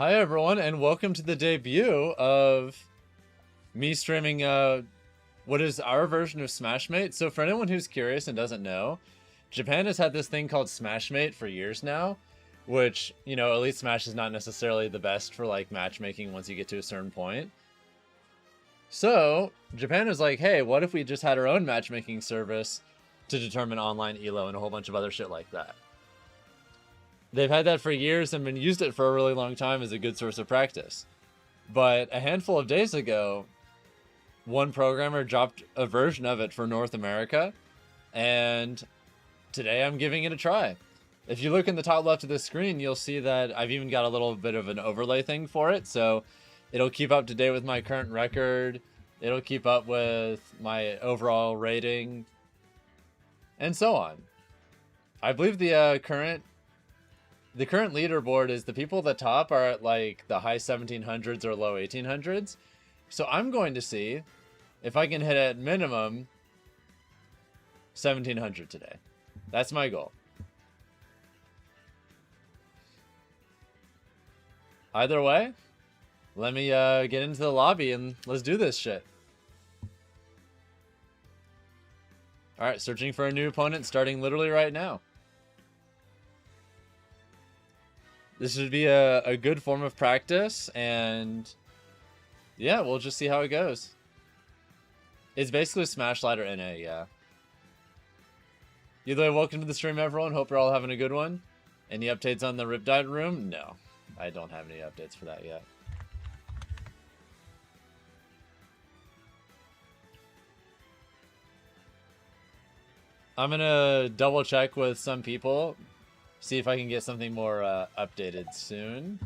Hi everyone, and welcome to the debut of me streaming what is our version of Smashmate. So for anyone who's curious and doesn't know, Japan has had this thing called Smashmate for years now, which, you know, Elite Smash is not necessarily the best for like matchmaking once you get to a certain point. So Japan was like, hey, what if we just had our own matchmaking service to determine online elo and a whole bunch of other shit like that? They've had that for years and been used it for a really long time as a good source of practice. But a handful of days ago, one programmer dropped a version of it for North America, and today I'm giving it a try. If you look in the top left of the screen, you'll see that I've even got a little bit of an overlay thing for it, so it'll keep up to date with my current record, it'll keep up with my overall rating, and so on. I believe the current leaderboard is the people at the top are at like the high 1700s or low 1800s. So I'm going to see if I can hit at minimum 1700 today. That's my goal. Either way, let me get into the lobby and let's do this shit. Alright, searching for a new opponent starting literally right now. This should be a good form of practice, and yeah, we'll just see how it goes. It's basically Smash Ladder NA, yeah. Either way, welcome to the stream, everyone. Hope you're all having a good one. Any updates on the Riptide room? No, I don't have any updates for that yet. I'm gonna double check with some people. See if I can get something more updated soon.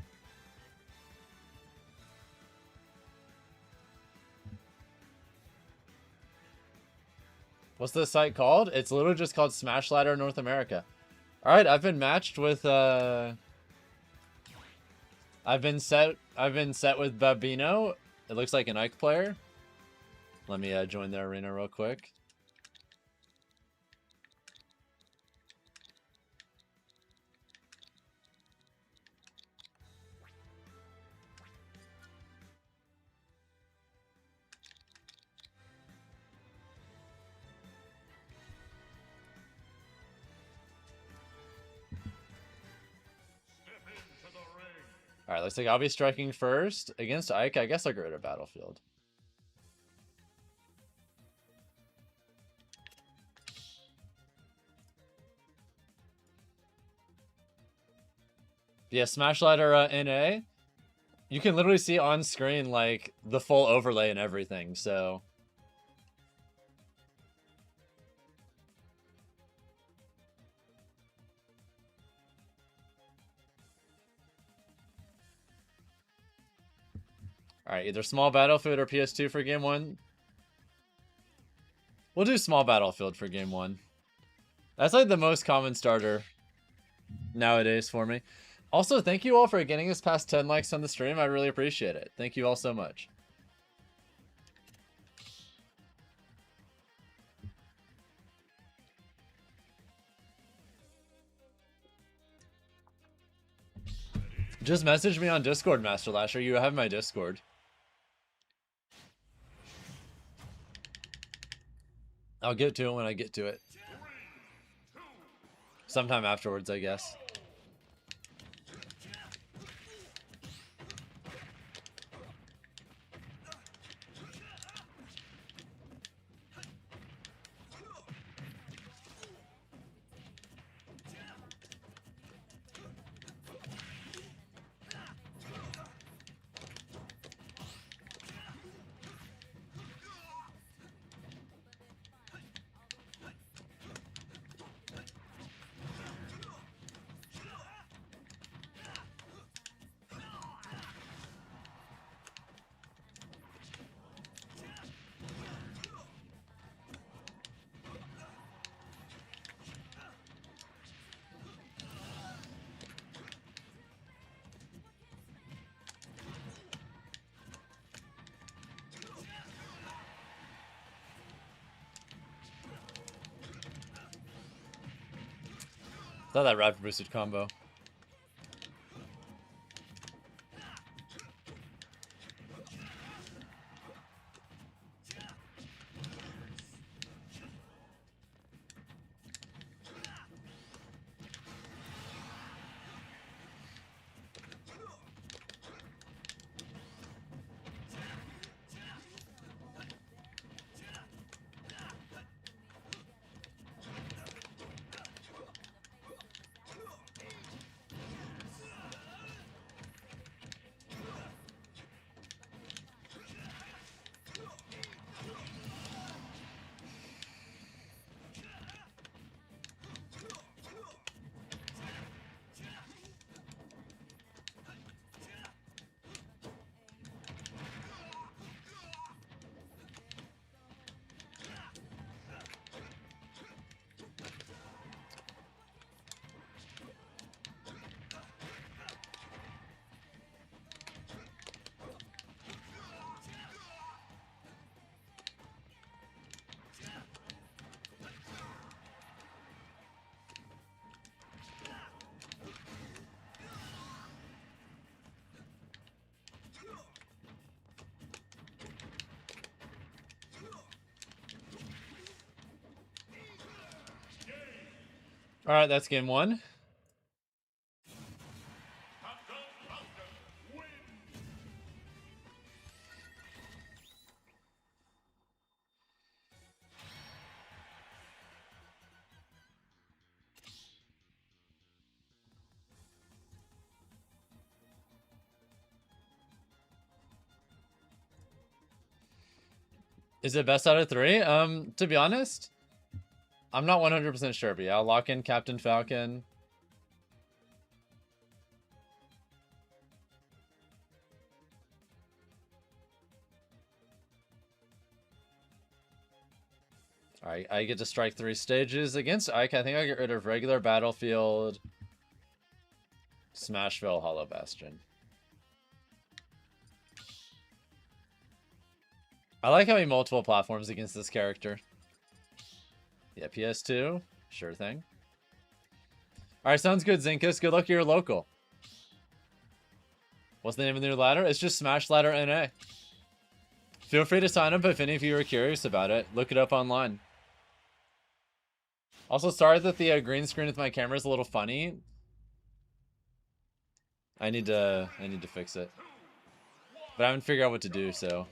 What's the site called? It's literally just called Smash Ladder North America. Alright, I've been matched with I've been set with Babino. It looks like an Ike player. Let me join the arena real quick. Alright, looks like I'll be striking first against Ike. I guess I'll go to Battlefield. Yeah, Smash Ladder NA. You can literally see on screen like the full overlay and everything, so... Alright, either Small Battlefield or PS2 for Game 1. We'll do Small Battlefield for Game 1. That's like the most common starter nowadays for me. Also, thank you all for getting us past 10 likes on the stream. I really appreciate it. Thank you all so much. Just message me on Discord, Master Lasher. You have my Discord. I'll get to it when I get to it. Sometime afterwards, I guess. Thought that rapid boosted combo. All right, that's game one. Is it best out of three? To be honest, I'm not 100% sure, but yeah, I'll lock in Captain Falcon. Alright, I get to strike 3 stages against Ike. I think I'll get rid of regular Battlefield, Smashville, Hollow Bastion. I like having multiple platforms against this character. Yeah, PS2. Sure thing. Alright, sounds good, Zinkus. Good luck at your local. What's the name of the new ladder? It's just Smash Ladder NA. Feel free to sign up if any of you are curious about it. Look it up online. Also, sorry that the green screen with my camera is a little funny. I need to fix it. But I haven't figured out what to do, so...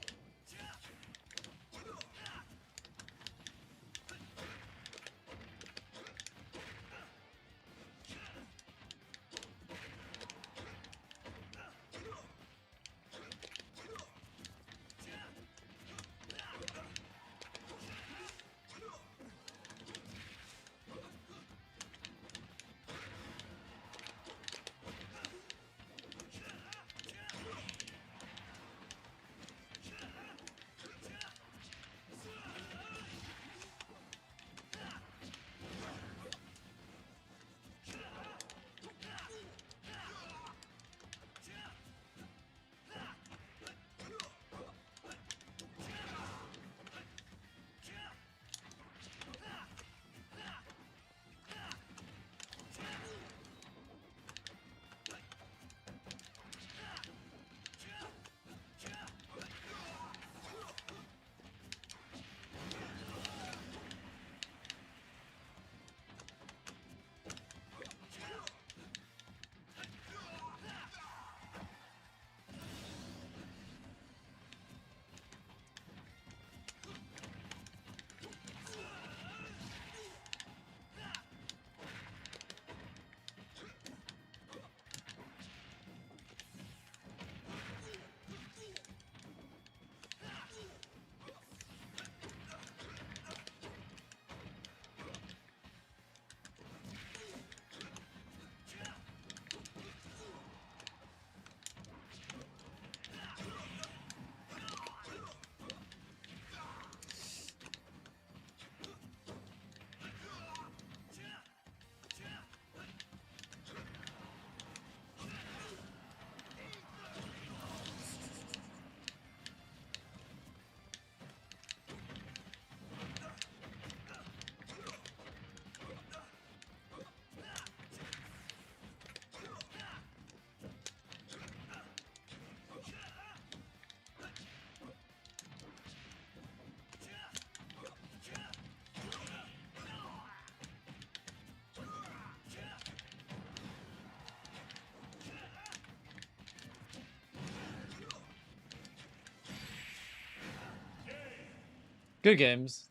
Good games.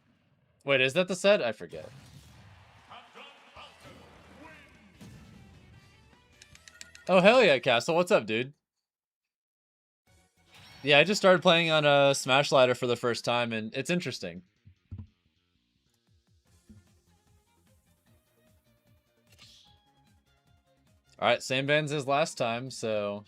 Wait, is that the set? I forget. Oh, hell yeah, Castle. What's up, dude? Yeah, I just started playing on a Smash Ladder for the first time, and it's interesting. Alright, same bands as last time, so...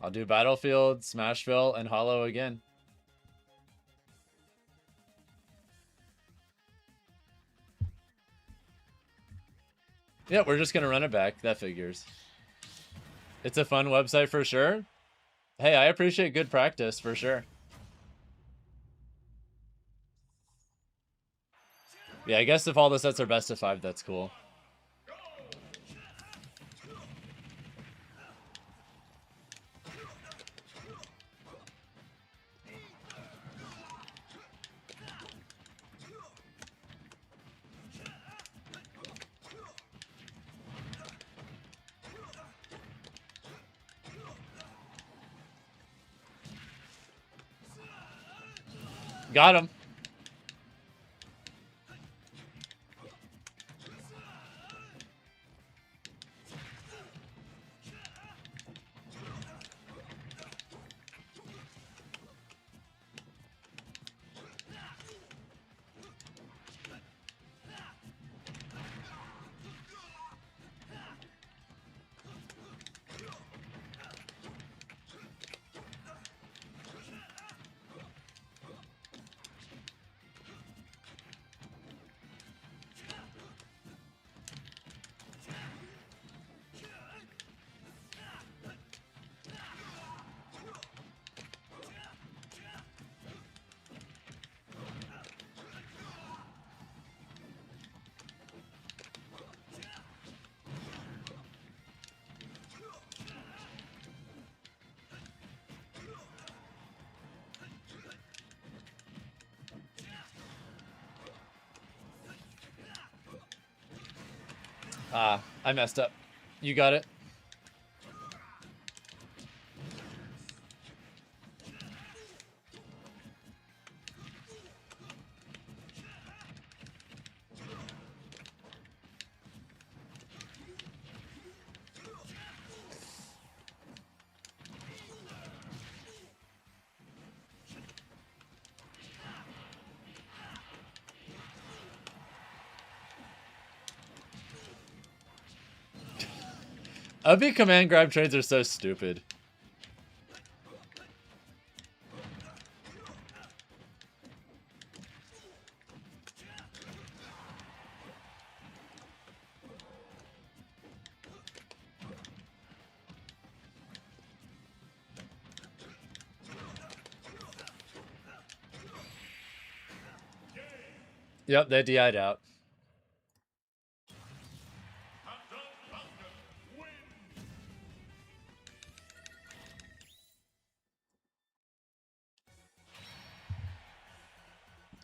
I'll do Battlefield, Smashville, and Hollow again. Yeah, we're just gonna run it back. That figures. It's a fun website for sure. Hey, I appreciate good practice for sure. Yeah, I guess if all the sets are best of 5, that's cool. Got him. Ah, I messed up. You got it. Uppy command grab trades are so stupid. Yep, they DI'd out.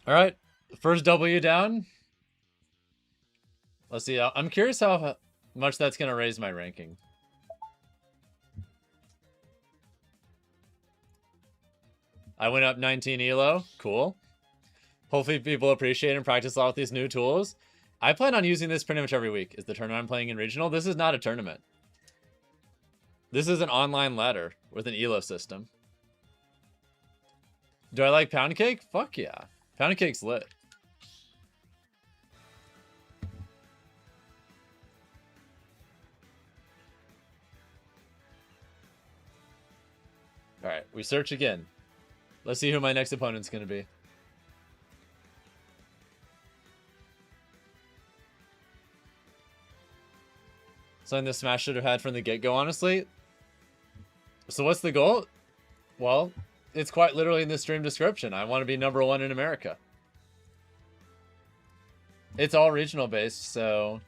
All right, first W down. Let's see. I'm curious how much that's going to raise my ranking. I went up 19 elo. Cool. Hopefully people appreciate and practice a lot with these new tools. I plan on using this pretty much every week. Is the tournament I'm playing in regional? This is not a tournament. This is an online ladder with an elo system. Do I like pound cake? Fuck yeah. Pound cake's lit. Alright, we search again. Let's see who my next opponent's going to be. Something the Smash should have had from the get-go, honestly. So what's the goal? Well, it's quite literally in the stream description. I want to be #1 in America. It's all regional based, so...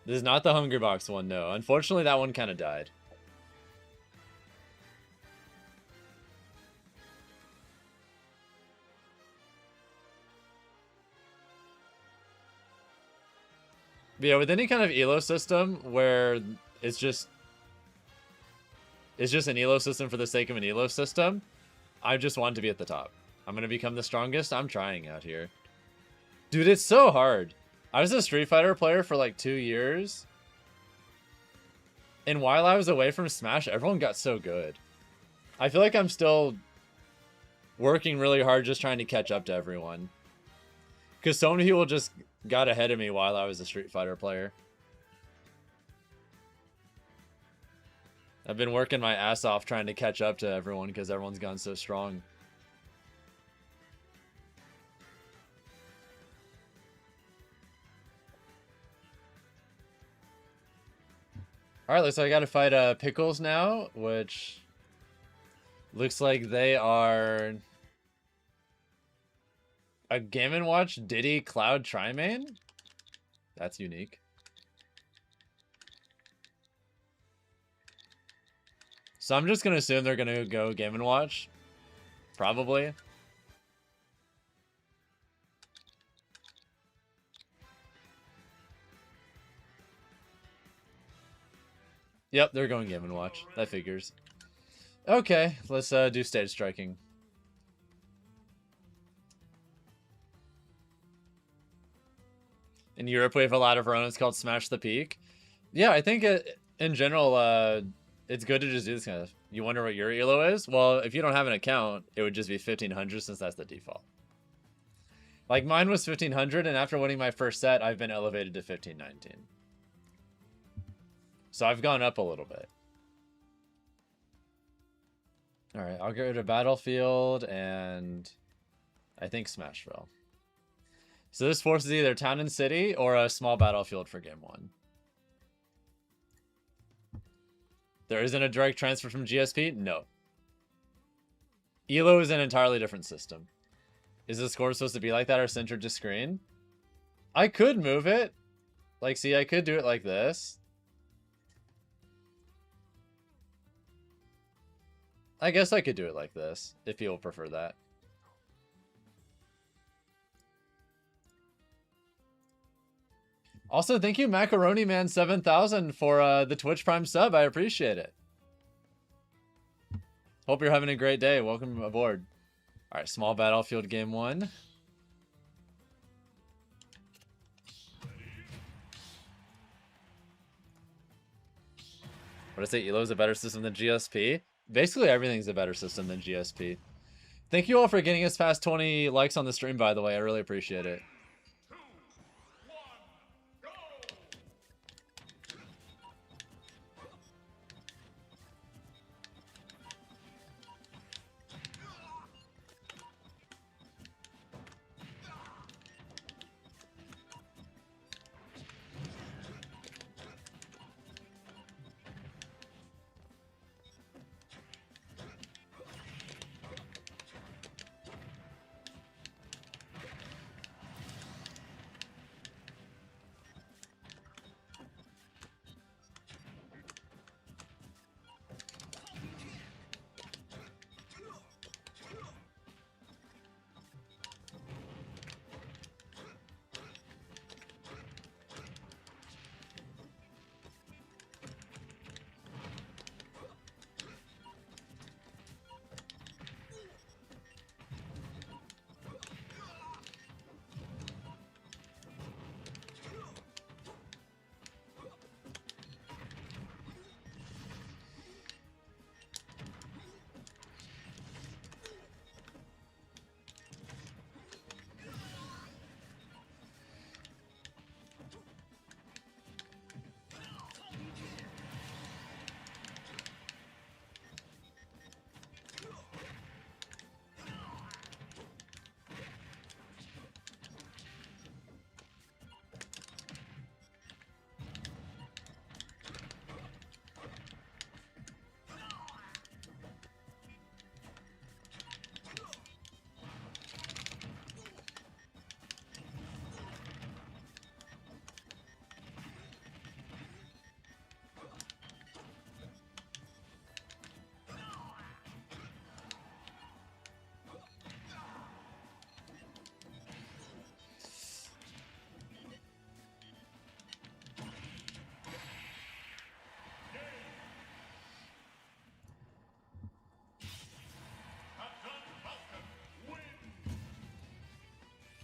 This is not the Hungry Box one, no. Unfortunately, that one kind of died. But yeah, with any kind of elo system where it's just an elo system for the sake of an elo system, I just want to be at the top. I'm going to become the strongest. I'm trying out here. Dude, it's so hard. I was a Street Fighter player for like 2 years. And while I was away from Smash, everyone got so good. I feel like I'm still working really hard just trying to catch up to everyone. Because so many people just got ahead of me while I was a Street Fighter player. I've been working my ass off trying to catch up to everyone because everyone's gone so strong. Alright, so I gotta fight Pickles now, which looks like they are a Game & Watch Diddy Cloud Tri-Main? That's unique. So I'm just gonna assume they're gonna go Game & Watch. Probably. Yep, they're going Game & Watch. That figures. Okay, let's do stage striking. In Europe, we have a lot of runs called Smash the Peak. Yeah, I think in general, it's good to just do this kind of. You wonder what your elo is? Well, if you don't have an account, it would just be 1500 since that's the default. Like mine was 1500, and after winning my first set, I've been elevated to 1519. So I've gone up a little bit. All right, I'll go to Battlefield and I think Smashville. So this forces either town and city or a small battlefield for game 1. There isn't a direct transfer from GSP? No. ELO is an entirely different system. Is the score supposed to be like that or centered to screen? I could move it. Like, see, I could do it like this. I guess I could do it like this, if people prefer that. Also, thank you, Macaroni Man 7000 for the Twitch Prime sub. I appreciate it. Hope you're having a great day. Welcome aboard. All right, small battlefield game 1. What did I say? ELO is a better system than GSP? Basically, everything's a better system than GSP. Thank you all for getting us past 20 likes on the stream, by the way. I really appreciate it.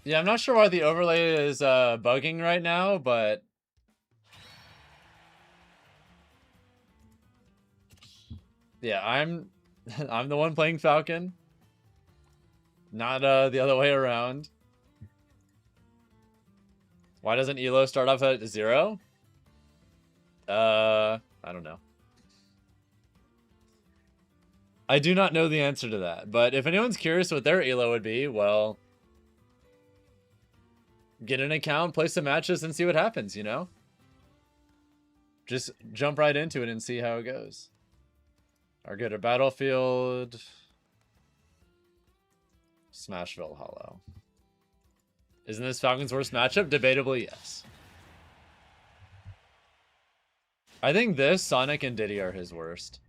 Yeah, I'm not sure why the overlay is bugging right now, but yeah, I'm I'm the one playing Falcon, not the other way around. Why doesn't ELO start off at 0? I don't know. I do not know the answer to that, but if anyone's curious what their ELO would be, well, get an account, play some matches, and see what happens, you know? Just jump right into it and see how it goes. Or go to Battlefield. Smashville Hollow. Isn't this Falcon's worst matchup? Debatably, yes. I think this, Sonic, and Diddy are his worst.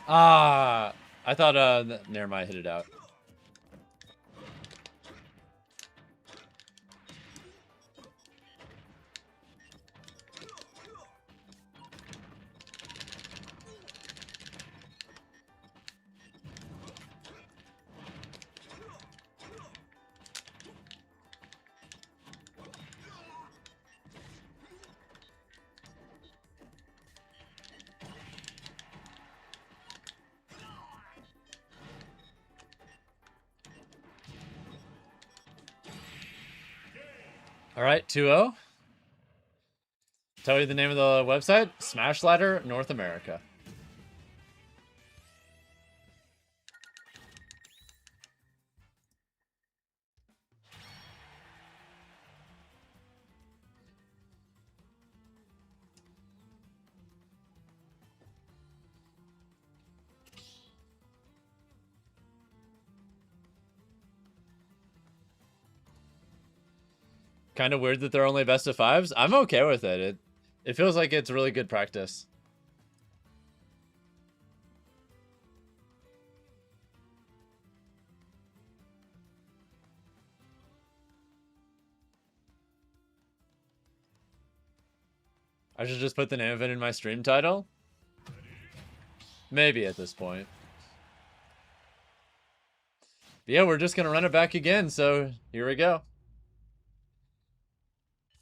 Ah, I thought, never mind, hit it out. All right, 2-0. Tell you the name of the website? Smash Ladder North America. Kind of weird that they're only best of fives. I'm okay with it. It feels like it's really good practice. I should just put the name of it in my stream title? Maybe at this point. But yeah, we're just going to run it back again, so here we go.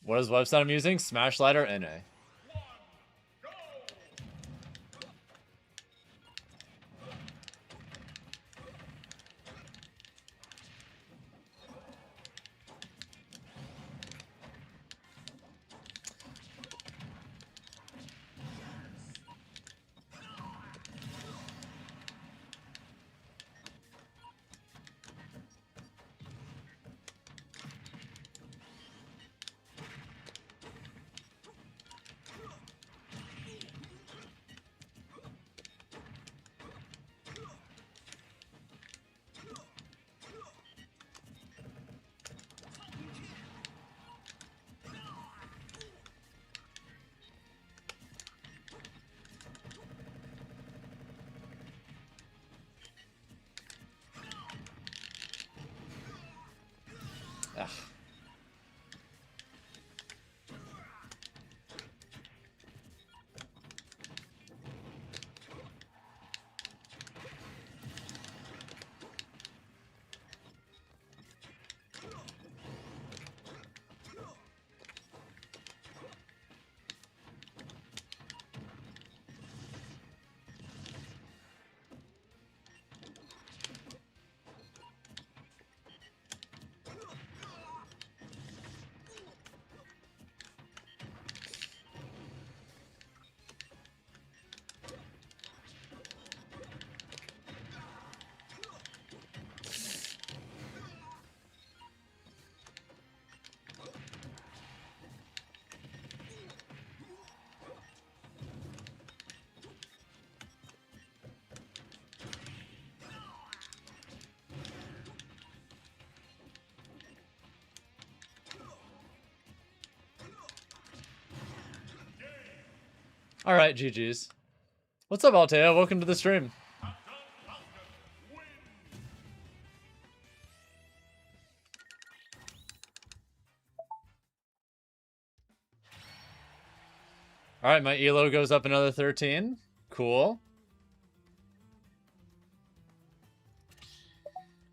What is the website I'm using? Smash Ladder NA. Ugh. All right, GG's. What's up, Altea? Welcome to the stream. All right, my elo goes up another 13. Cool.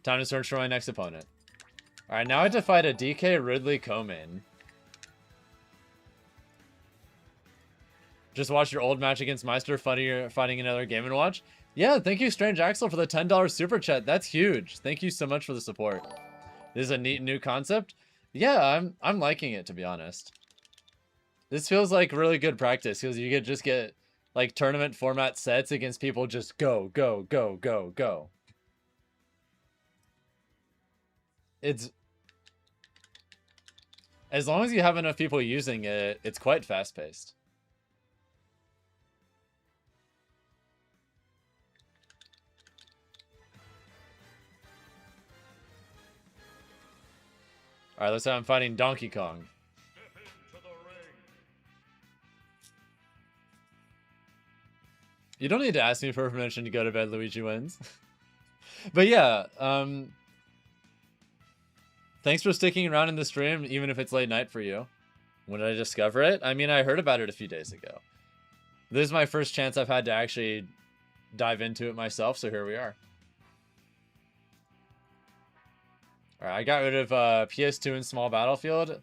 Time to search for my next opponent. All right, now I have to fight a DK Ridley co-main. Just watch your old match against Meister fighting another Game & Watch. Yeah, thank you, Strange Axel, for the $10 super chat. That's huge. Thank you so much for the support. This is a neat new concept. Yeah, I'm liking it, to be honest. This feels like really good practice because you could just get like tournament format sets against people just go, go, go, go, go. It's as long as you have enough people using it, it's quite fast-paced. All right, let's say I'm fighting Donkey Kong. You don't need to ask me for permission to go to bed, Luigi wins. But yeah, thanks for sticking around in the stream, even if it's late night for you. When did I discover it? I mean, I heard about it a few days ago. This is my first chance I've had to actually dive into it myself, so here we are. Alright, I got rid of PS2 and Small Battlefield.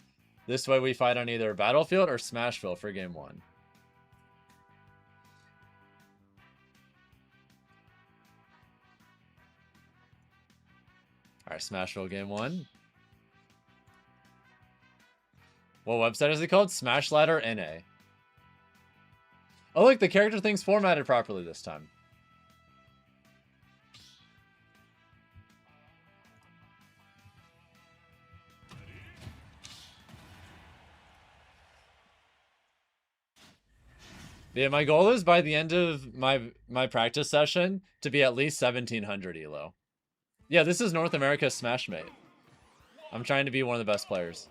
This way we fight on either Battlefield or Smashville for game 1. Alright, Smashville game 1. What website is it called? Smash Ladder NA. Oh, look, the character thing's formatted properly this time. Yeah, my goal is by the end of my practice session to be at least 1700 elo. Yeah, this is North America's Smashmate. I'm trying to be one of the best players.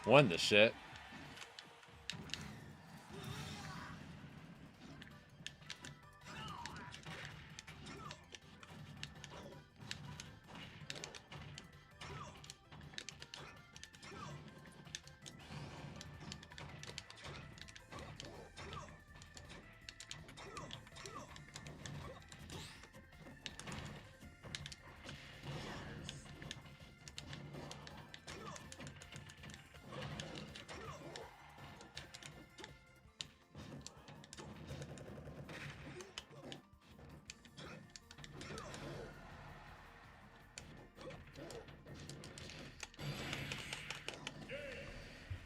Won the shit.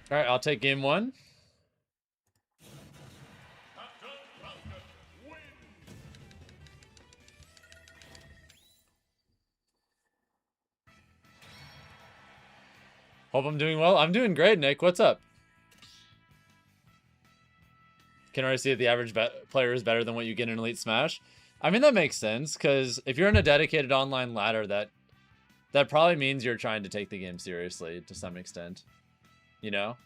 All right, I'll take game 1. Hope I'm doing well. I'm doing great, Nick. What's up? Can already see that the average player is better than what you get in Elite Smash. I mean, that makes sense, because if you're in a dedicated online ladder, that probably means you're trying to take the game seriously to some extent. You know?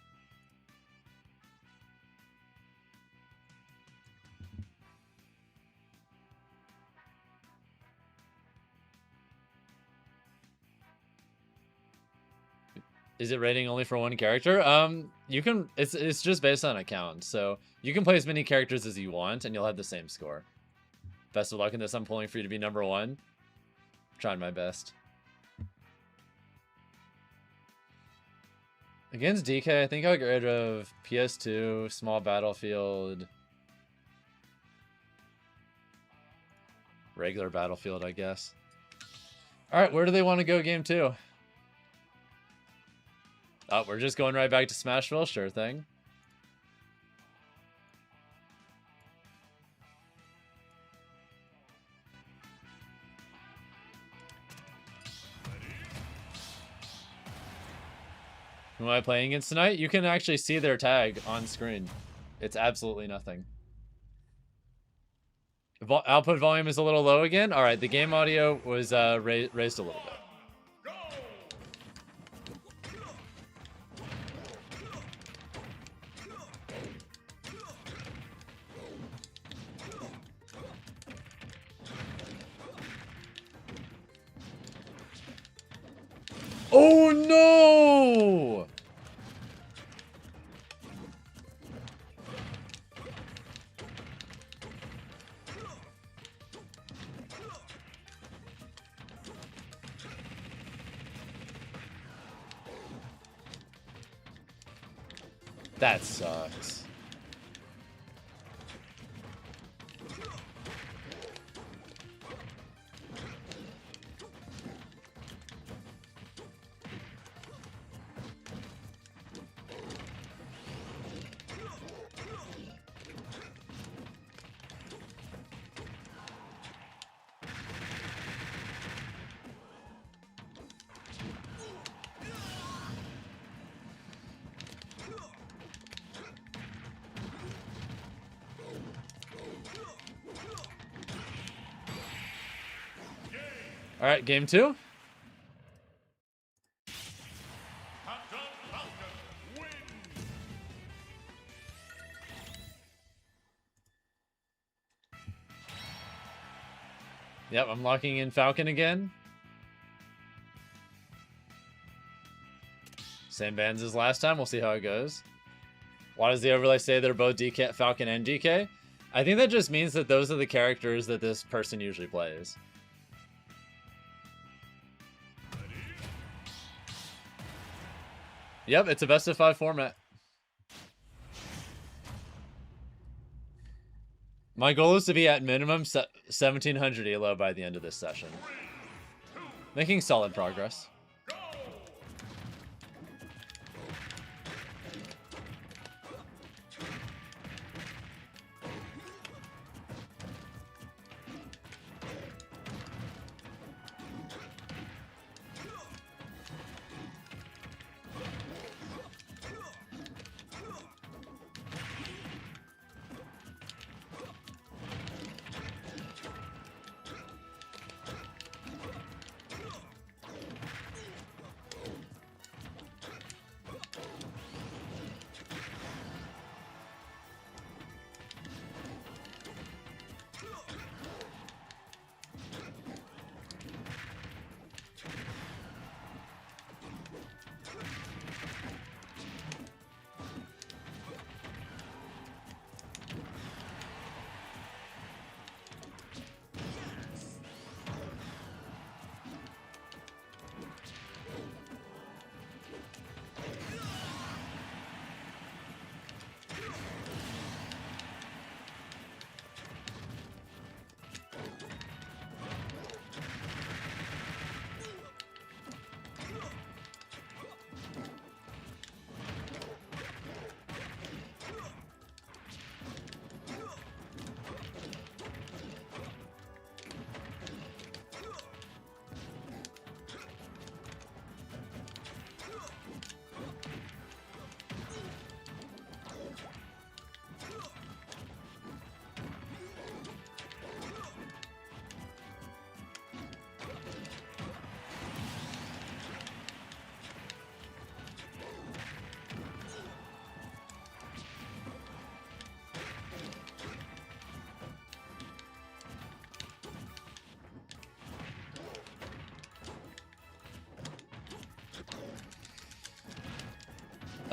Is it rating only for one character? You can. It's just based on account, so you can play as many characters as you want, and you'll have the same score. Best of luck in this. I'm pulling for you to be number 1. I'm trying my best. Against DK, I think I'll get rid of PS2, Small Battlefield, regular Battlefield, I guess. All right, where do they want to go game 2? Oh, we're just going right back to Smashville. Sure thing. Who am I playing against tonight? You can actually see their tag on screen. It's absolutely nothing. Output volume is a little low again. All right, the game audio was raised a little bit. Oh no! That sucks. All right, game 2. Yep, I'm locking in Falcon again. Same bands as last time. We'll see how it goes. Why does the overlay say they're both DK, Falcon and DK? I think that just means that those are the characters that this person usually plays. Yep, it's a best of 5 format. My goal is to be at minimum 1700 elo by the end of this session. Making solid progress.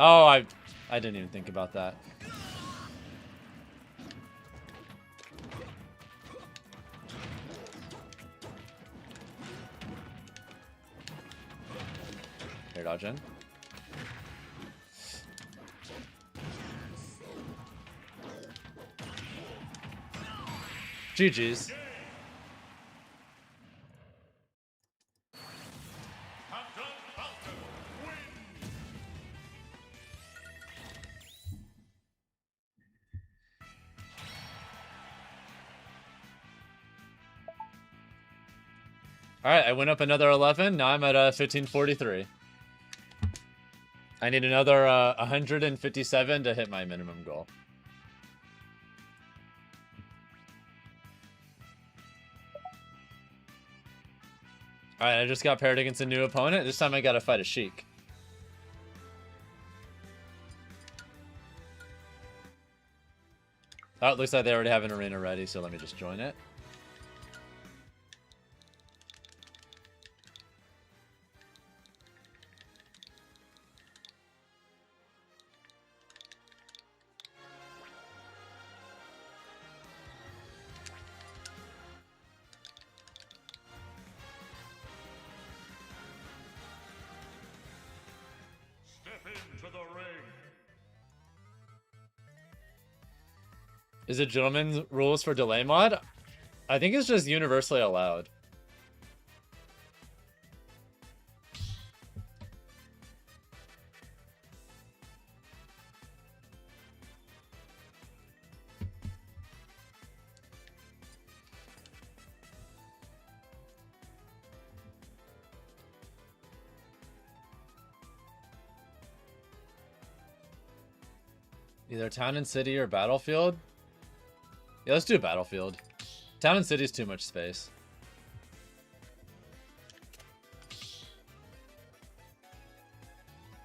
Oh, I didn't even think about that. Here, dodge in. GG's. Alright, I went up another 11. Now I'm at 1543. I need another 157 to hit my minimum goal. Alright, I just got paired against a new opponent. This time I gotta fight a Sheik. Oh, it looks like they already have an arena ready, so let me just join it. Is it gentleman's rules for delay mod? I think it's just universally allowed. Either town and city or battlefield? Yeah, let's do battlefield. Town and city is too much space.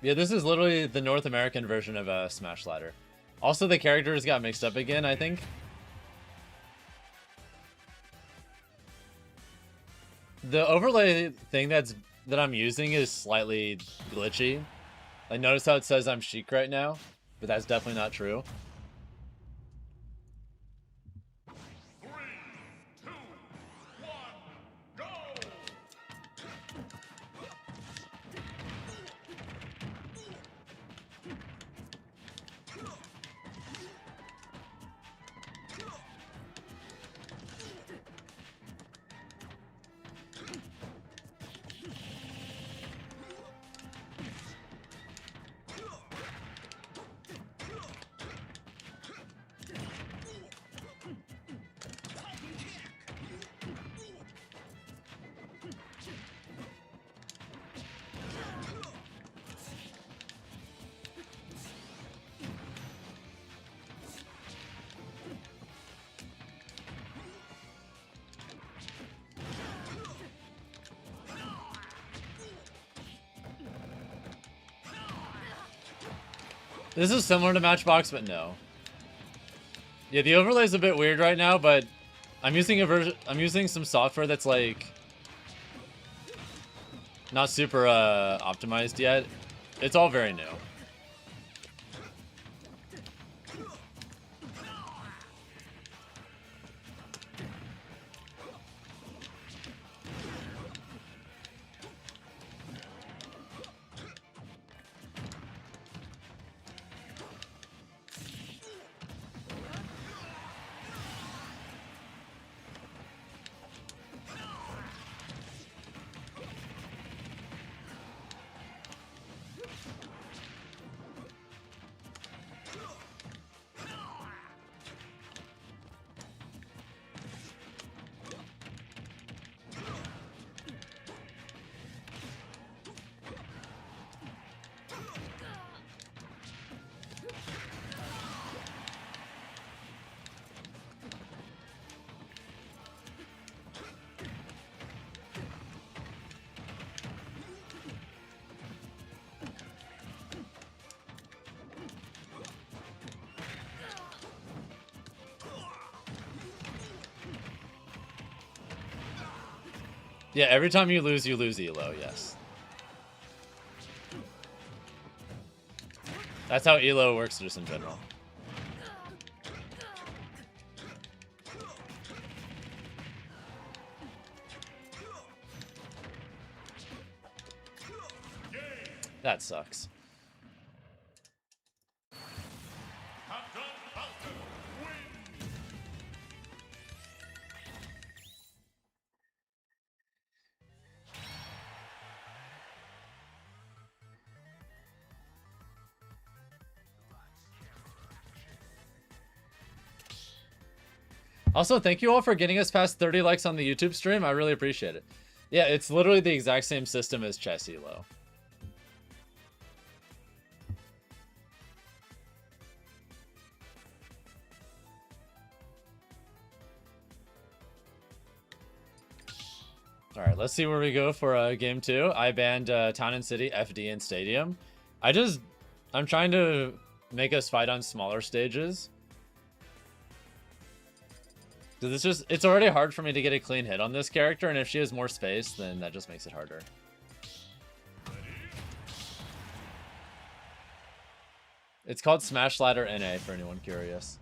Yeah, this is literally the North American version of a Smash Ladder. Also, the characters got mixed up again, I think. The overlay thing that I'm using is slightly glitchy. Like, notice how it says I'm Sheik right now, but that's definitely not true. This is similar to Matchbox, but no. Yeah, the overlay is a bit weird right now, but I'm using a version. I'm using some software that's like not super optimized yet. It's all very new. Yeah, every time you lose Elo, yes. That's how Elo works just in general. That sucks. Also, thank you all for getting us past 30 likes on the YouTube stream. I really appreciate it. Yeah, it's literally the exact same system as chess elo. All right, let's see where we go for game 2. I banned Town and City, FD, and Stadium. I'm trying to make us fight on smaller stages. Because it's already hard for me to get a clean hit on this character, and if she has more space, then that just makes it harder. It's called Smash Ladder NA for anyone curious.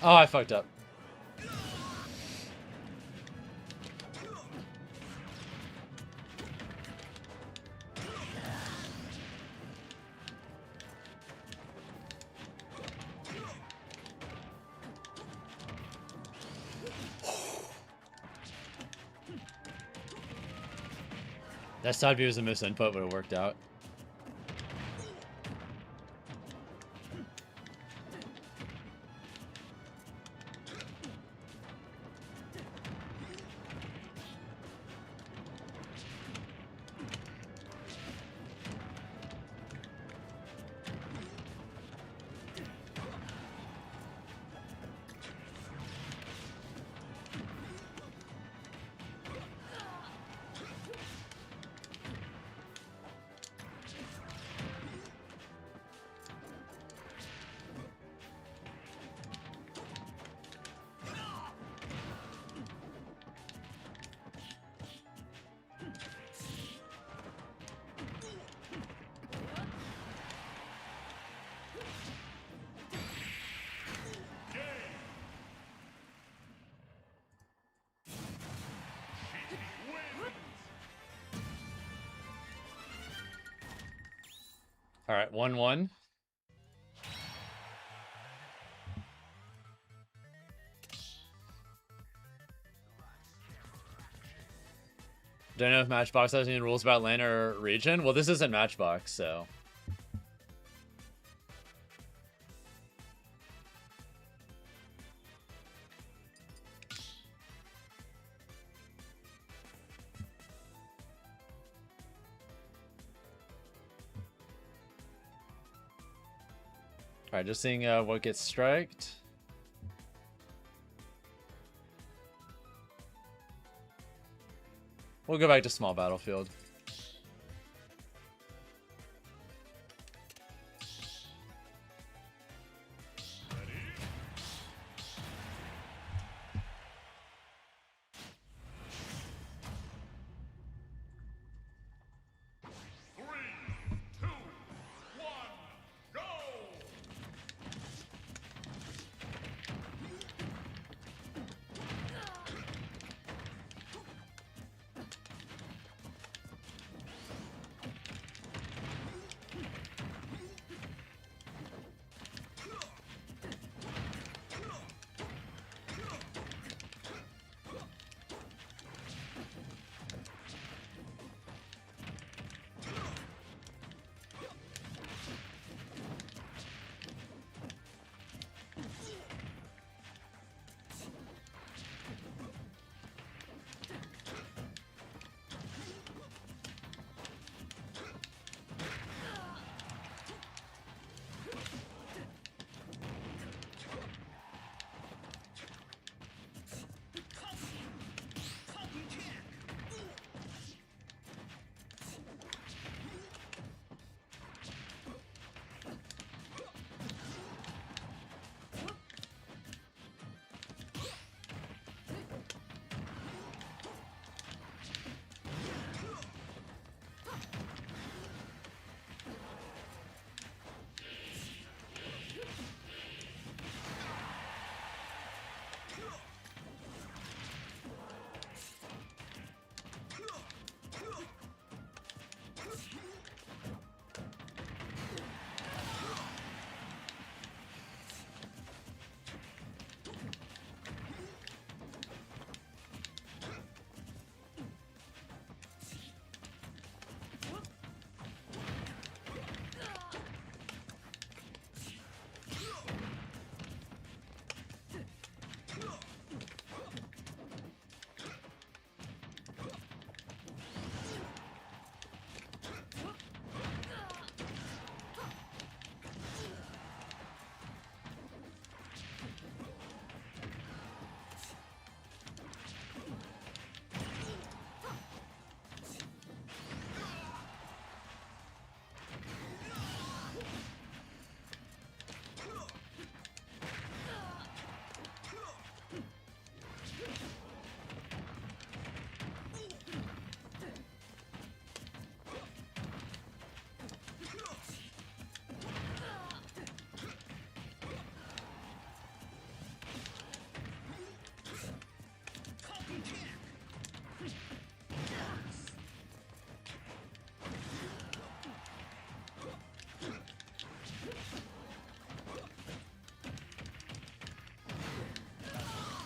Oh, I fucked up. That side view was a misinput, but it worked out. All right, 1-1. Don't know if Matchbox has any rules about lane or region. Well, this isn't Matchbox, so. All right, just seeing what gets striked. We'll go back to small battlefield.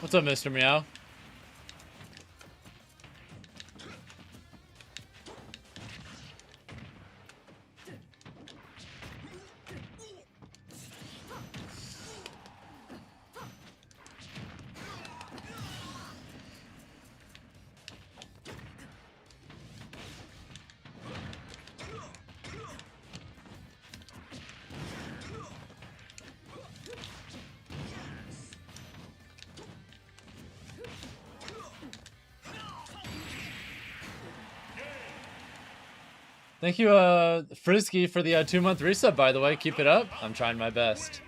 What's up, Mr. Meow? Thank you, Frisky, for the 2-month resub, by the way. Keep it up. I'm trying my best.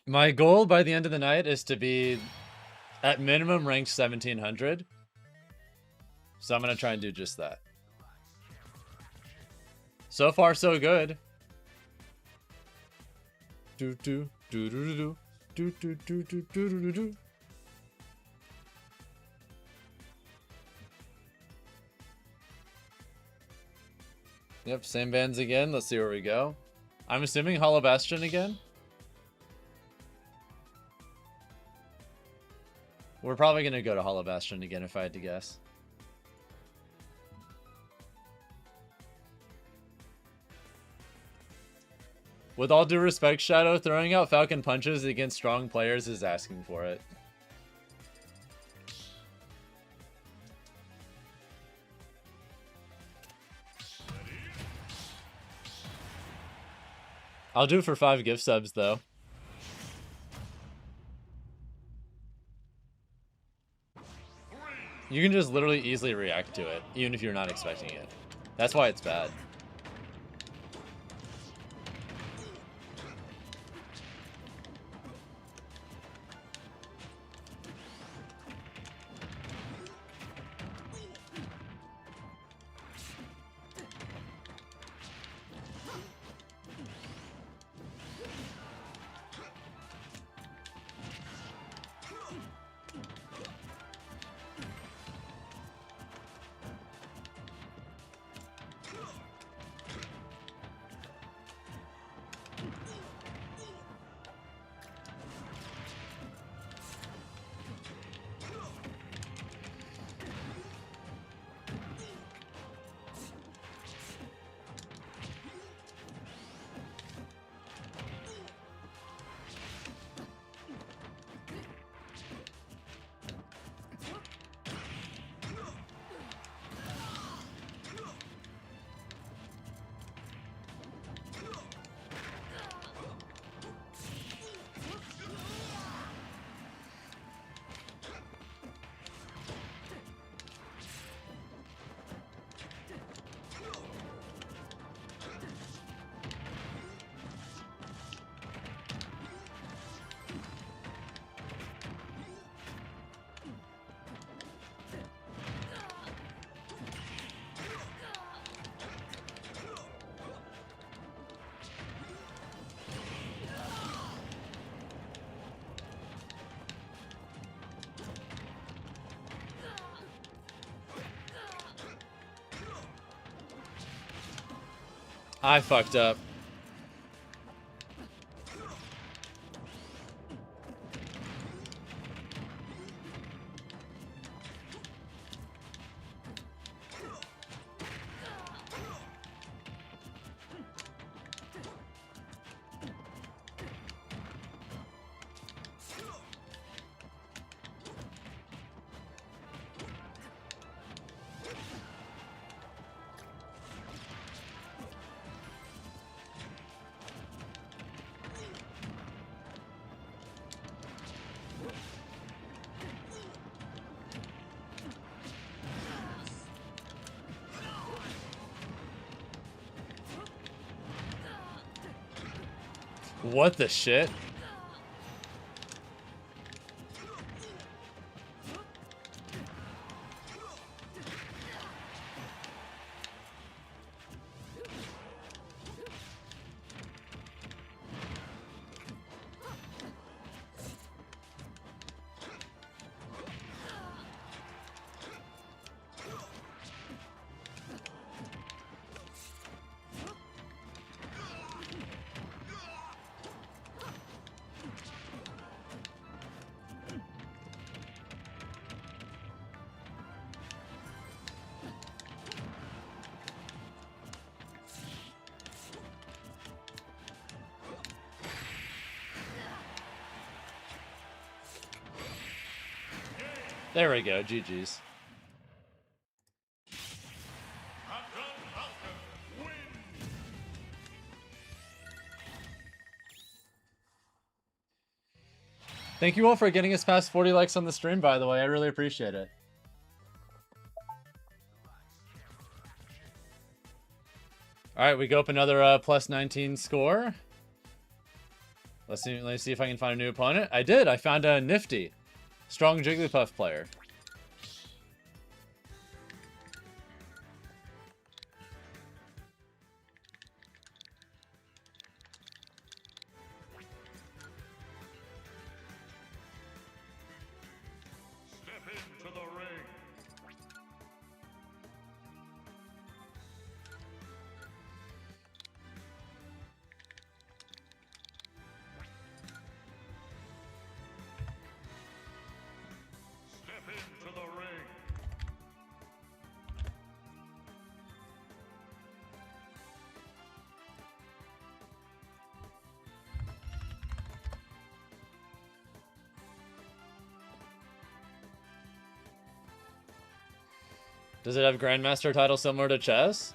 My goal by the end of the night is to be, at minimum, ranked 1700. So I'm going to try and do just that. So far, so good. Do do do do do do do do do do do do. Yep, same bands again. Let's see where we go. I'm assuming Hollow Bastion again. We're probably going to go to Hollow Bastion again if I had to guess. With all due respect, Shadow, throwing out Falcon punches against strong players is asking for it. I'll do it for 5 gift subs, though. You can just literally easily react to it, even if you're not expecting it. That's why it's bad. I fucked up. What the shit? There we go. GG's. Thank you all for getting us past 40 likes on the stream, by the way. I really appreciate it. All right, we go up another plus 19 score. Let's see if I can find a new opponent. I did. I found a nifty, strong Jigglypuff player. Does it have Grandmaster title similar to chess?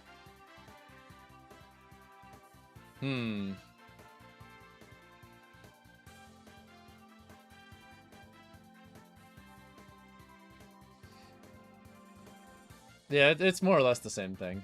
Yeah, it's more or less the same thing.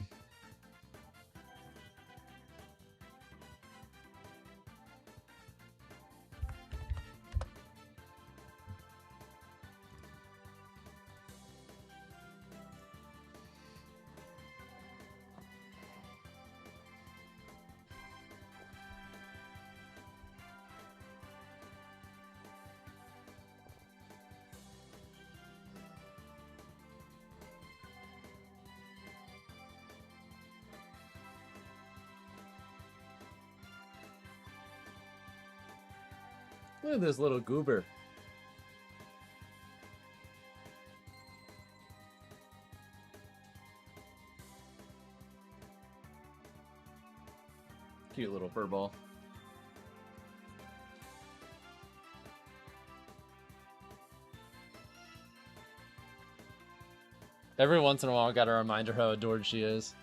Look at this little goober. Cute little fur ball. Every once in a while, I gotta remind her how adored she is.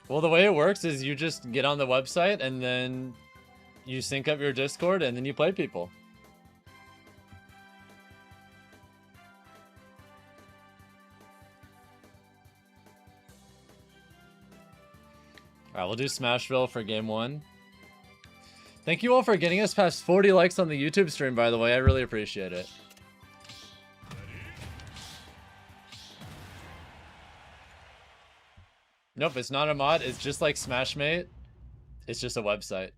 Well, the way it works is you just get on the website and then you sync up your Discord and then you play people. Alright, we'll do Smashville for game 1. Thank you all for getting us past 40 likes on the YouTube stream, by the way. I really appreciate it. Nope, it's not a mod. It's just like Smashmate. It's just a website.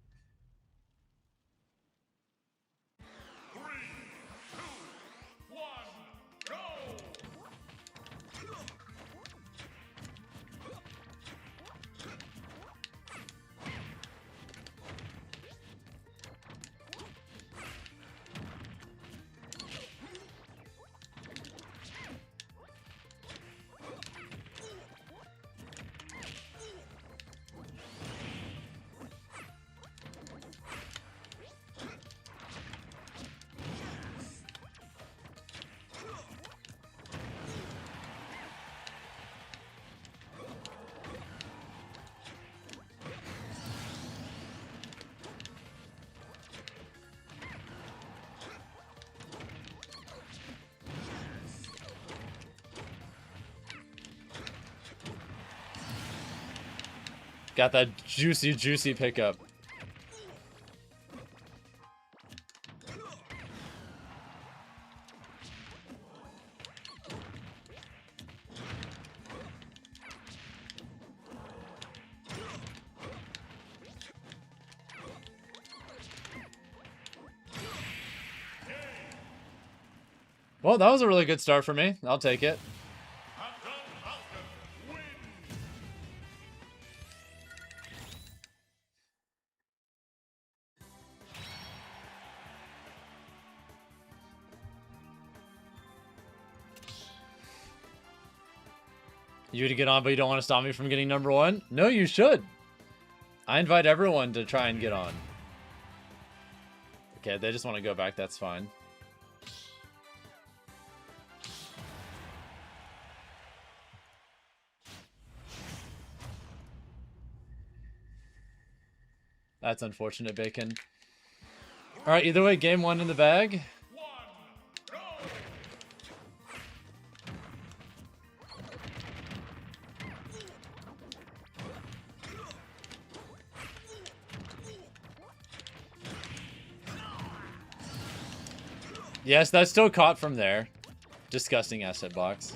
Got that juicy, juicy pickup. Well, that was a really good start for me. I'll take it. You to get on, but you don't want to stop me from getting #1? No, you should. I invite everyone to try and get on. Okay, they just want to go back. That's fine. That's unfortunate, Bacon. All right, either way, game 1 in the bag. Yes, that's still caught from there. Disgusting asset box.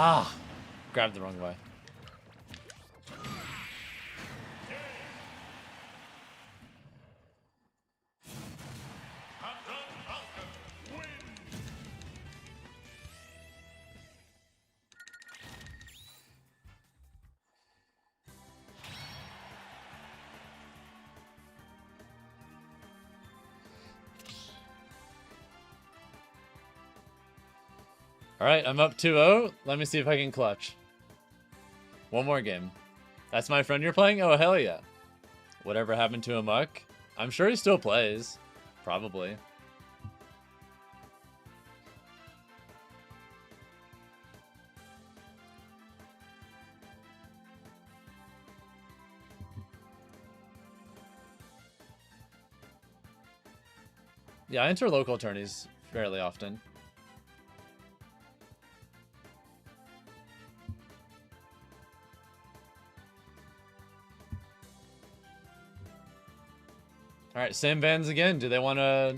Ah, grabbed the wrong way. Alright, I'm up 2-0. Let me see if I can clutch. One more game. That's my friend you're playing? Oh, hell yeah. Whatever happened to Amok? I'm sure he still plays. Probably. Yeah, I enter local tourneys fairly often. Alright, same bands again. Do they want to...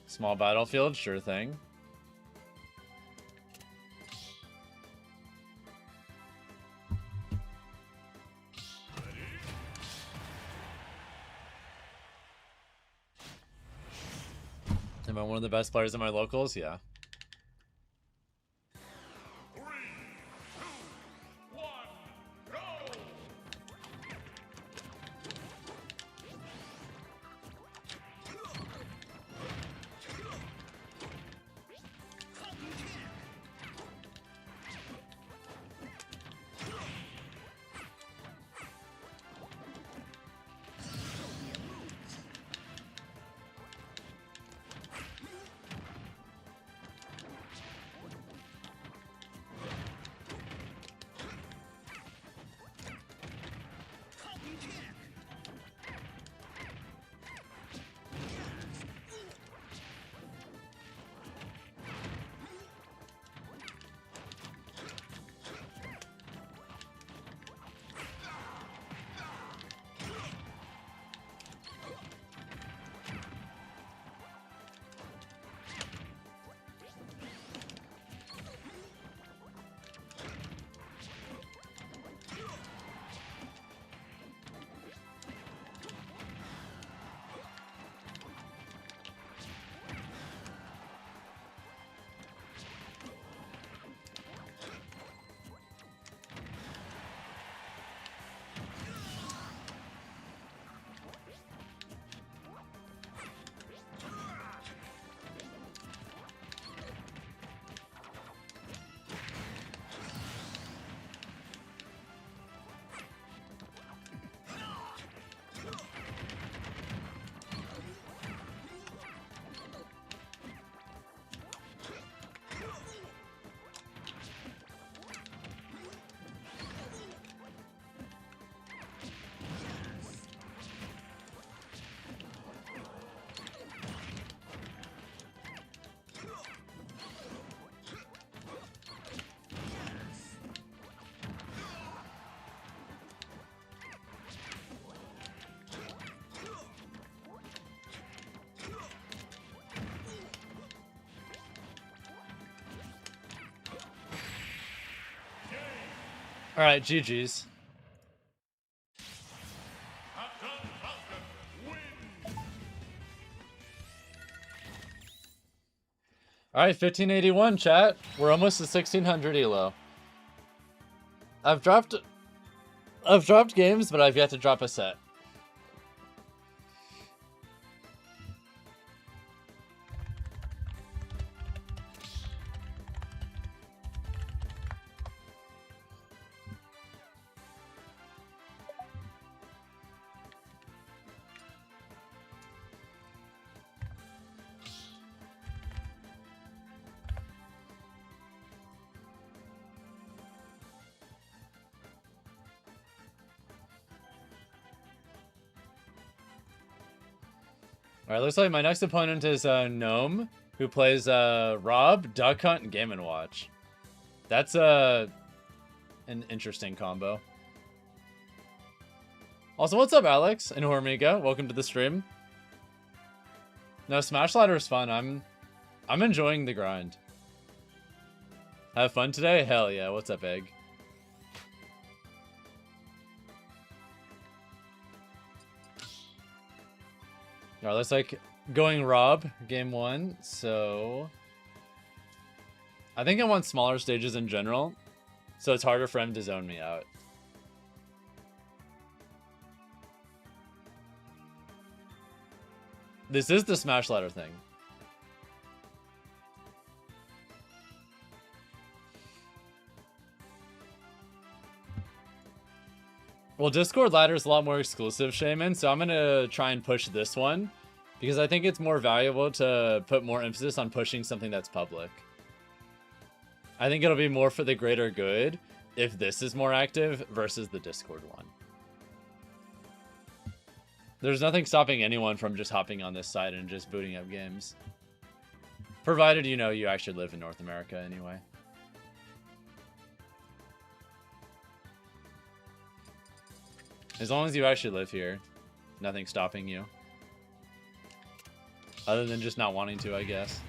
Small battlefield? Sure thing. Am I one of the best players in my locals? Yeah. All right, GG's. All right, 1581 chat. We're almost to 1600 elo. I've dropped games, but I've yet to drop a set. Alright, looks like my next opponent is Gnome, who plays Rob, Duck Hunt, and Game & Watch. That's an interesting combo. Also, what's up, Alex and Hormiga? Welcome to the stream. No, Smash Ladder is fun. I'm enjoying the grind. Have fun today? Hell yeah. What's up, Egg? Alright, looks like going Rob, game 1, so... I think I want smaller stages in general, so it's harder for him to zone me out. This is the Smash Ladder thing. Well, Discord ladder is a lot more exclusive, Shaman, so I'm going to try and push this one because I think it's more valuable to put more emphasis on pushing something that's public. I think it'll be more for the greater good if this is more active versus the Discord one. There's nothing stopping anyone from just hopping on this site and just booting up games. Provided, you know, you actually live in North America anyway. As long as you actually live here, nothing's stopping you. Other than just not wanting to, I guess.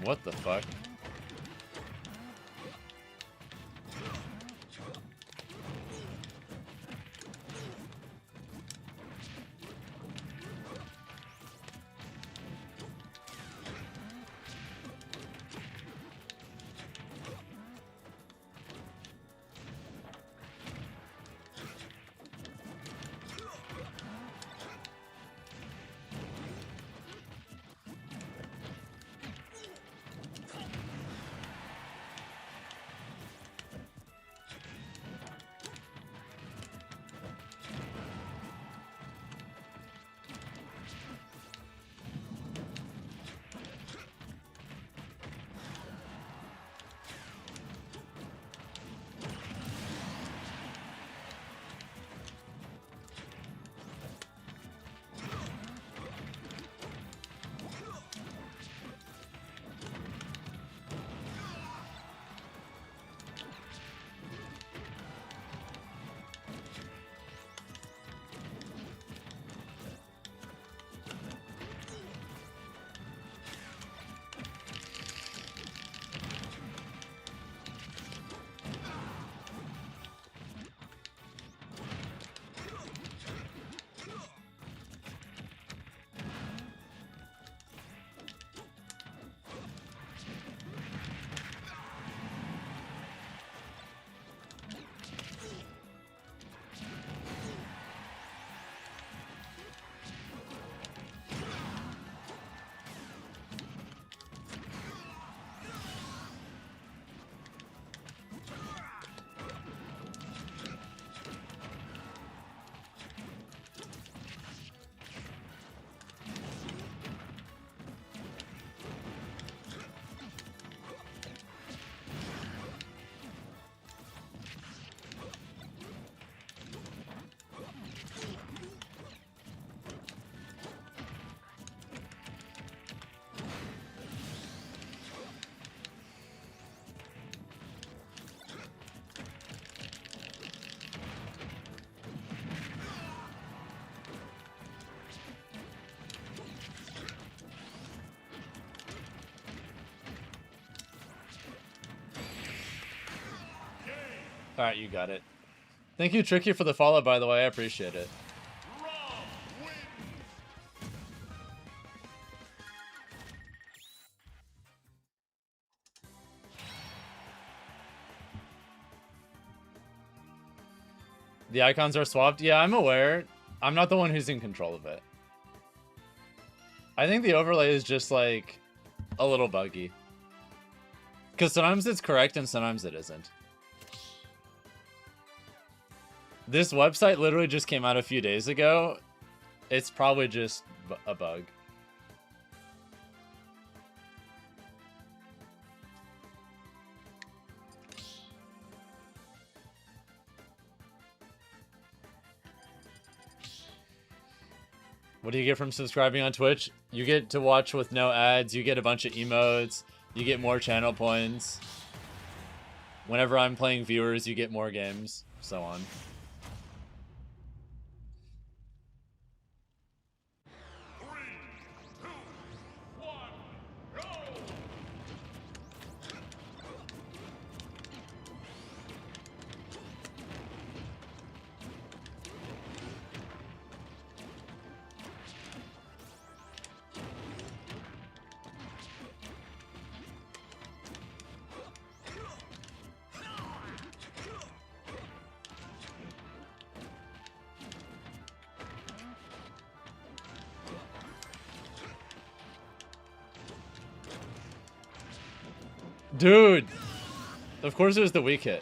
What the fuck? Alright, you got it. Thank you, Tricky, for the follow, by the way. I appreciate it. The icons are swapped? Yeah, I'm aware. I'm not the one who's in control of it. I think the overlay is just, like, a little buggy. Because sometimes it's correct and sometimes it isn't. This website literally just came out a few days ago. It's probably just a bug. What do you get from subscribing on Twitch? You get to watch with no ads, you get a bunch of emotes, you get more channel points. Whenever I'm playing viewers, you get more games, so on. Dude! Of course it was the weak hit.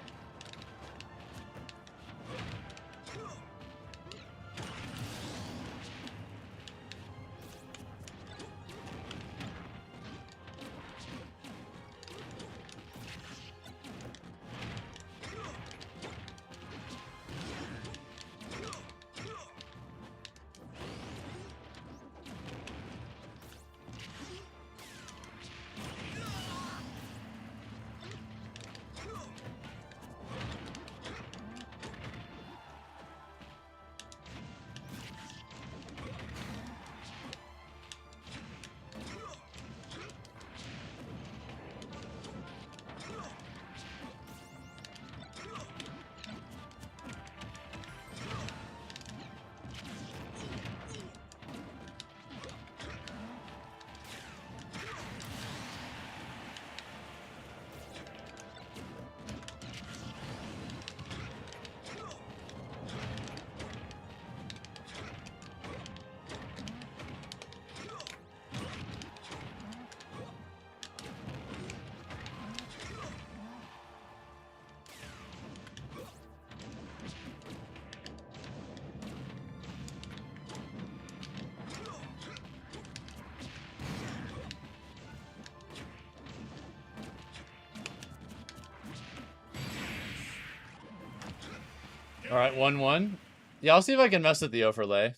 Alright, 1-1. Yeah, I'll see if I can mess with the overlay.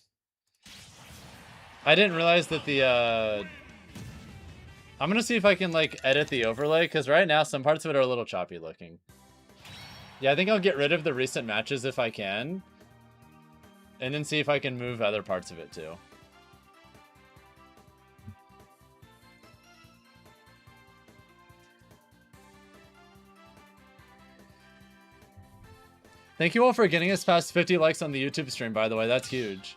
I didn't realize that the, I'm gonna see if I can, like, edit the overlay, because right now some parts of it are a little choppy looking. Yeah, I think I'll get rid of the recent matches if I can. And then see if I can move other parts of it, too. Thank you all for getting us past 50 likes on the YouTube stream, by the way. That's huge.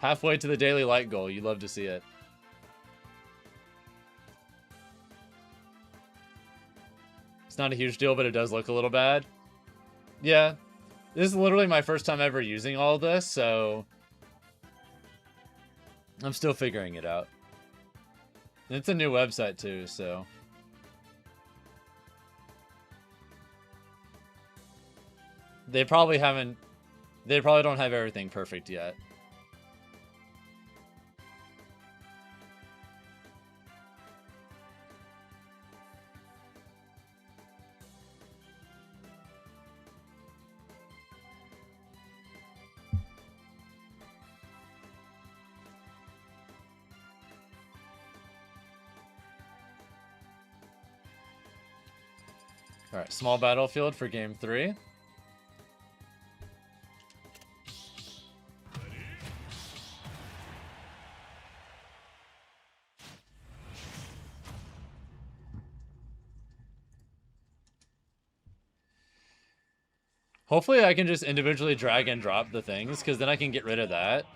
Halfway to the daily like goal. You love to see it. It's not a huge deal, but it does look a little bad. Yeah. This is literally my first time ever using all of this, so I'm still figuring it out. And it's a new website, too, so... They probably don't have everything perfect yet. All right, small battlefield for game 3. Hopefully I can just individually drag and drop the things, because then I can get rid of that.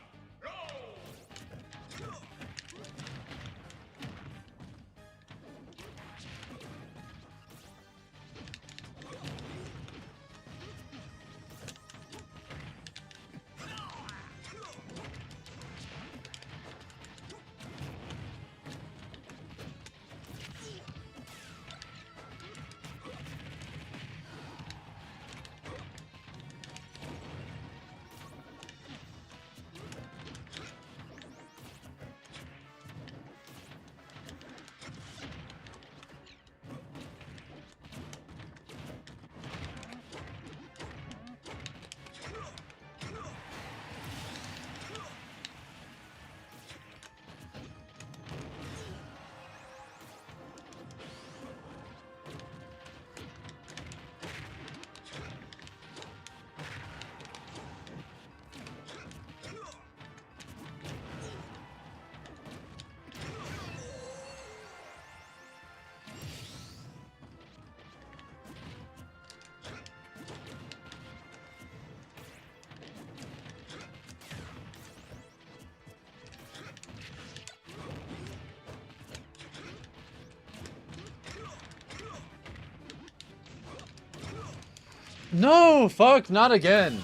No, fuck, not again.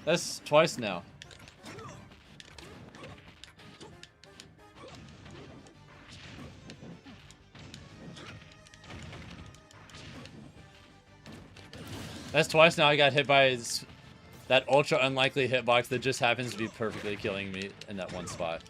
That's twice now. That's twice now I got hit by that ultra unlikely hitbox that just happens to be perfectly killing me in that one spot.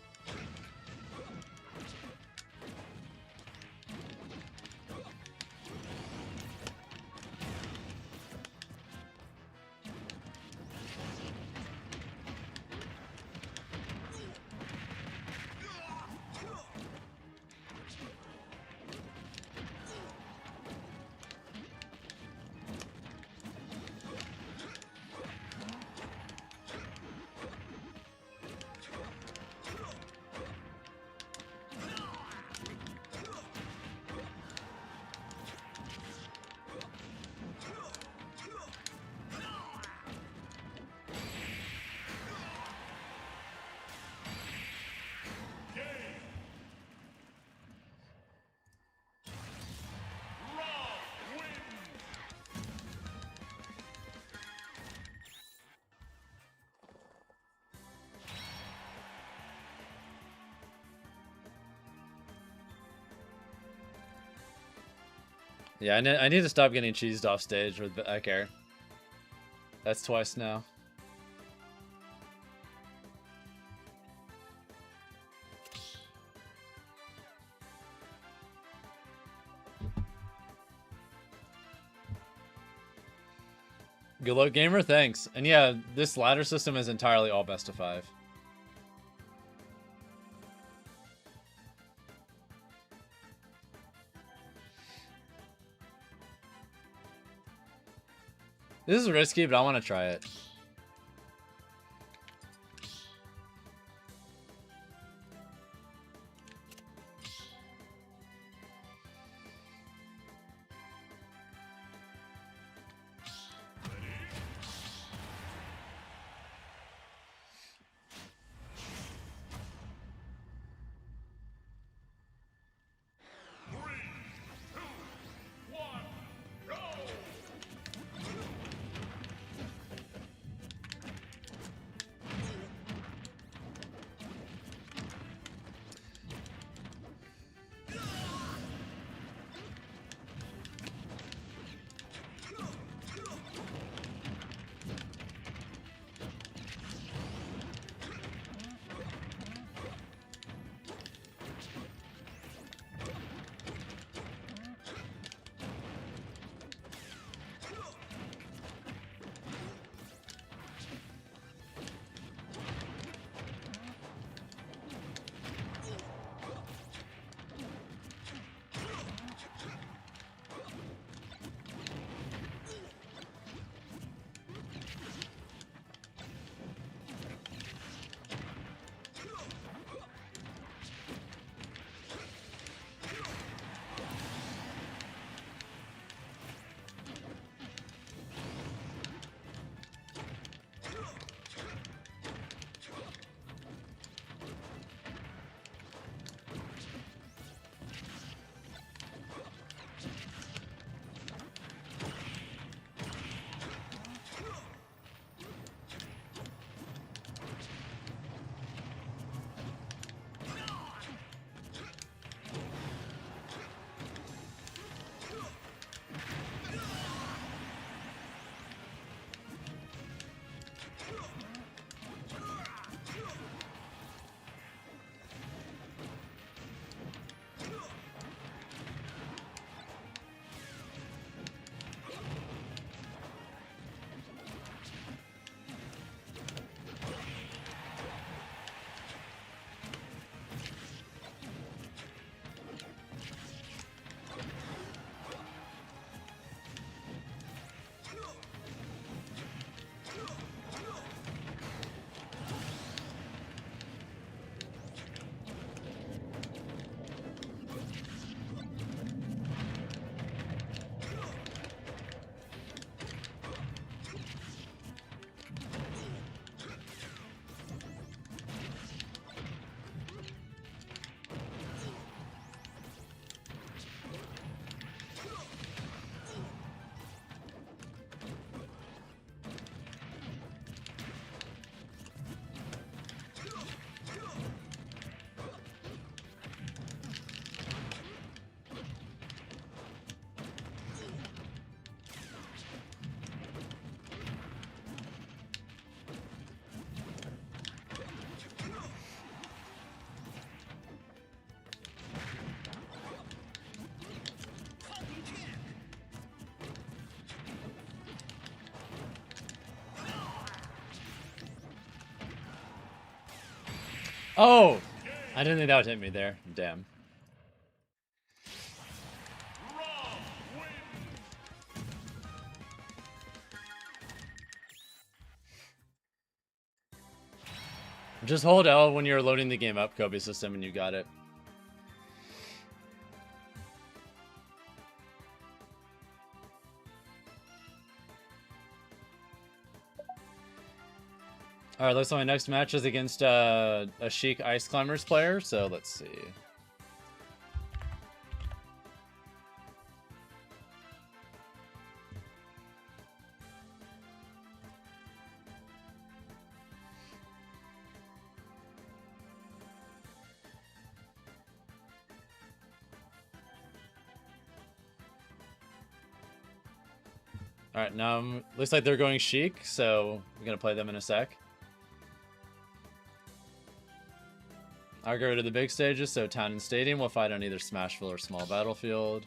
Yeah, I need to stop getting cheesed off stage with back air. That's twice now. Good luck, gamer. Thanks. And yeah, this ladder system is entirely all best of 5. This is risky, but I want to try it. Oh! I didn't think that would hit me there. Damn. Just hold L when you're loading the game up, Kobe System, and you got it. Alright, looks like my next match is against a Sheik Ice Climbers player, so let's see. Alright, now looks like they're going Sheik, so we're gonna play them in a sec. I'll go to the big stages, so Town and Stadium will fight on either Smashville or Small Battlefield.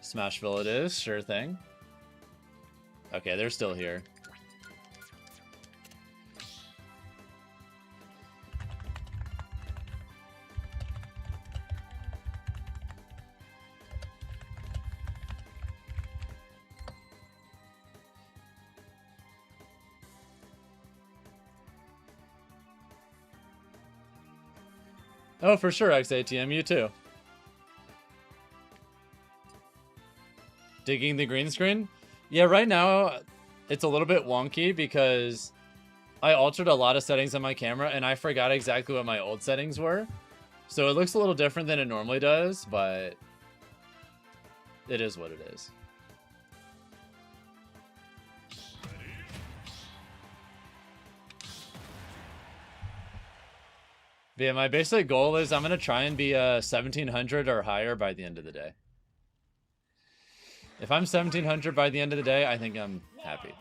Smashville it is, sure thing. Okay, they're still here. Oh, for sure, XATM, you too. Digging the green screen? Yeah, right now it's a little bit wonky because I altered a lot of settings on my camera and I forgot exactly what my old settings were. So it looks a little different than it normally does, but it is what it is. But yeah, my basic goal is I'm going to try and be 1700 or higher by the end of the day. If I'm 1700 by the end of the day, I think I'm happy.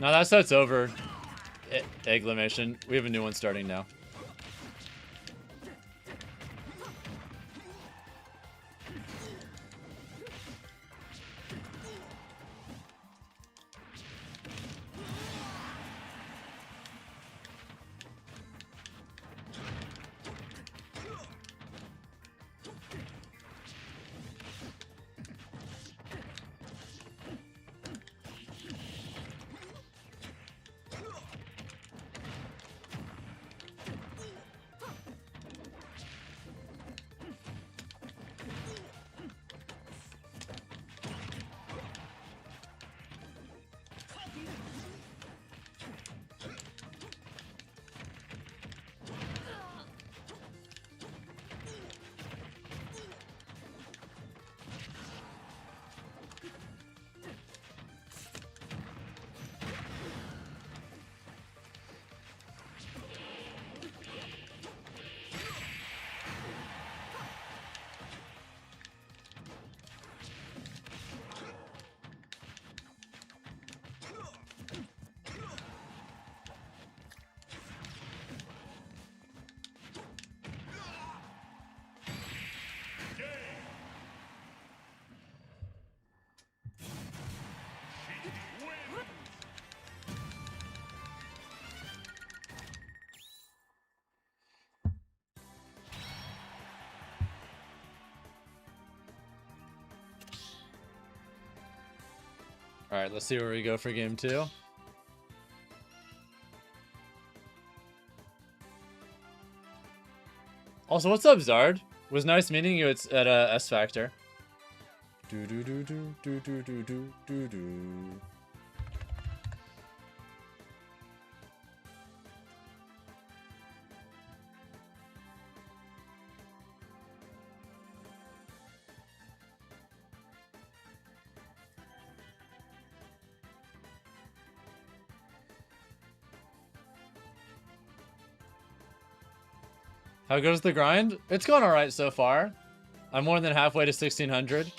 No, that set's over. Exclamation. We have a new one starting now. Alright, let's see where we go for game 2. Also, what's up, Zard? Was nice meeting you at S Factor. Do do do do do do do do do do. How goes the grind? It's going alright so far. I'm more than halfway to 1600.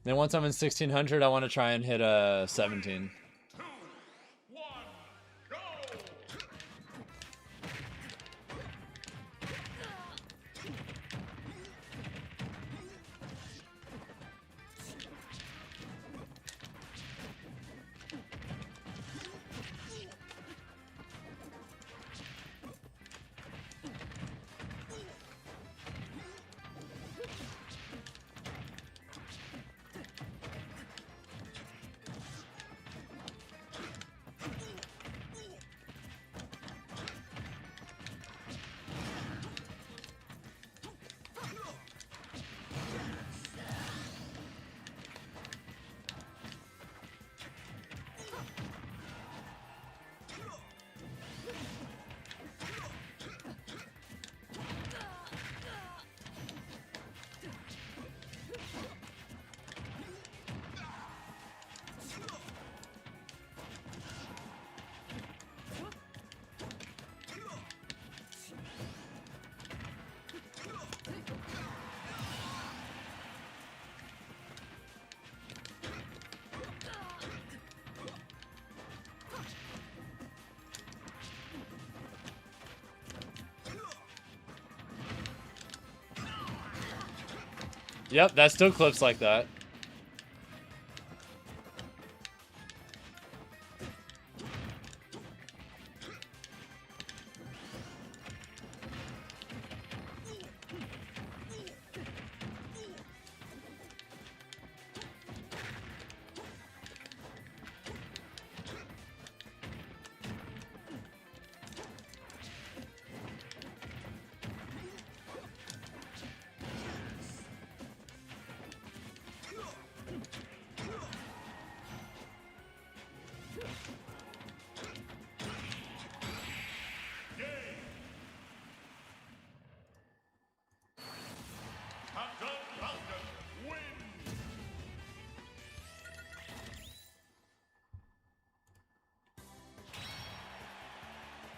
Then once I'm in 1600, I want to try and hit a 17. Yep, that still clips like that.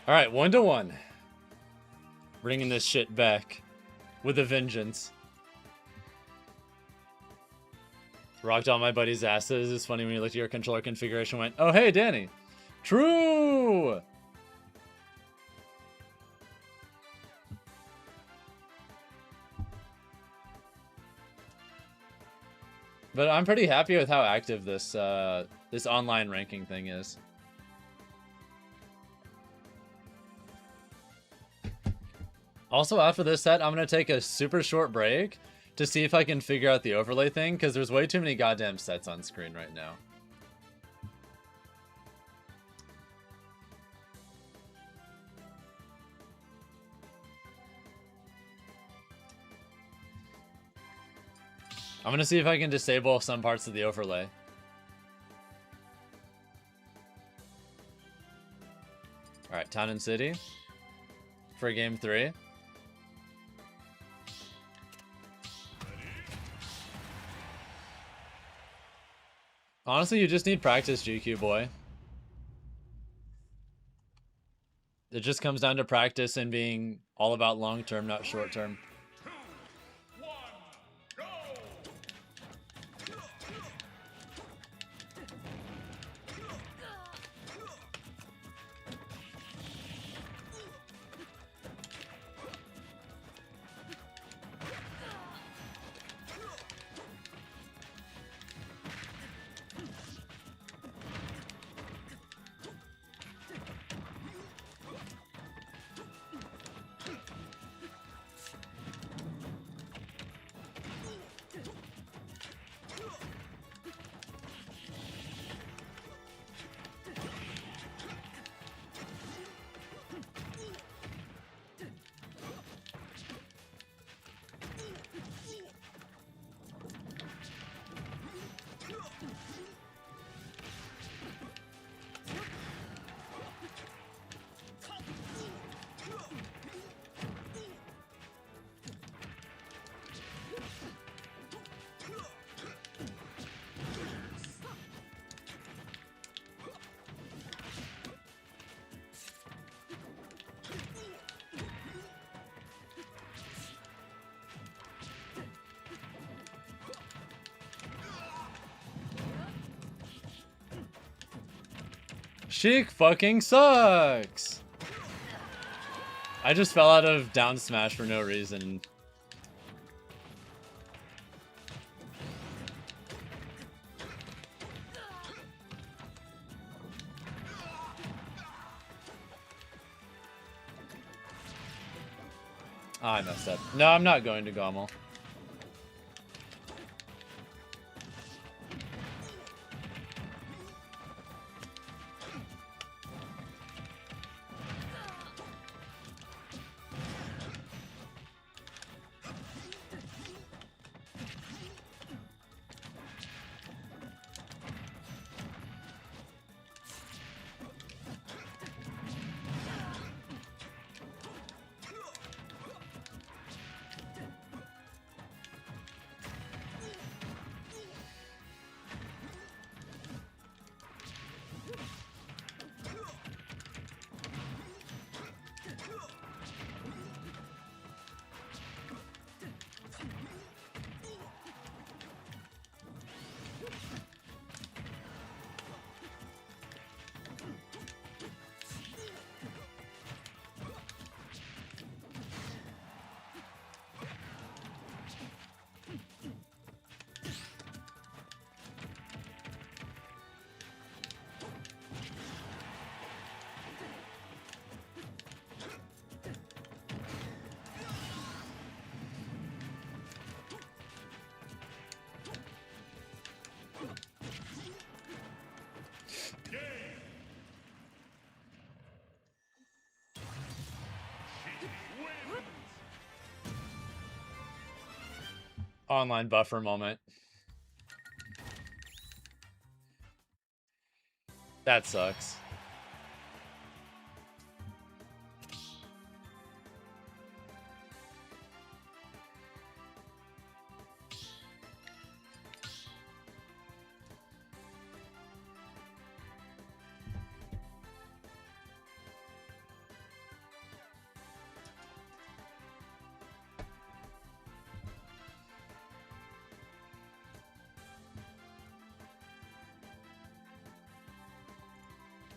All right, 1-1. Bringing this shit back with a vengeance. Rocked all my buddies' asses. It's funny when you looked at your controller configuration and went, oh, hey, Danny. True! But I'm pretty happy with how active this this online ranking thing is. Also, after this set, I'm going to take a super short break to see if I can figure out the overlay thing, because there's way too many goddamn sets on screen right now. I'm going to see if I can disable some parts of the overlay. Alright, Town and City for game 3. Honestly, you just need practice, GQ boy. It just comes down to practice and being all about long-term, not short-term. Sheik fucking sucks. I just fell out of down smash for no reason. Oh, I messed up. No, I'm not going to Gommel. Online buffer moment. That sucks.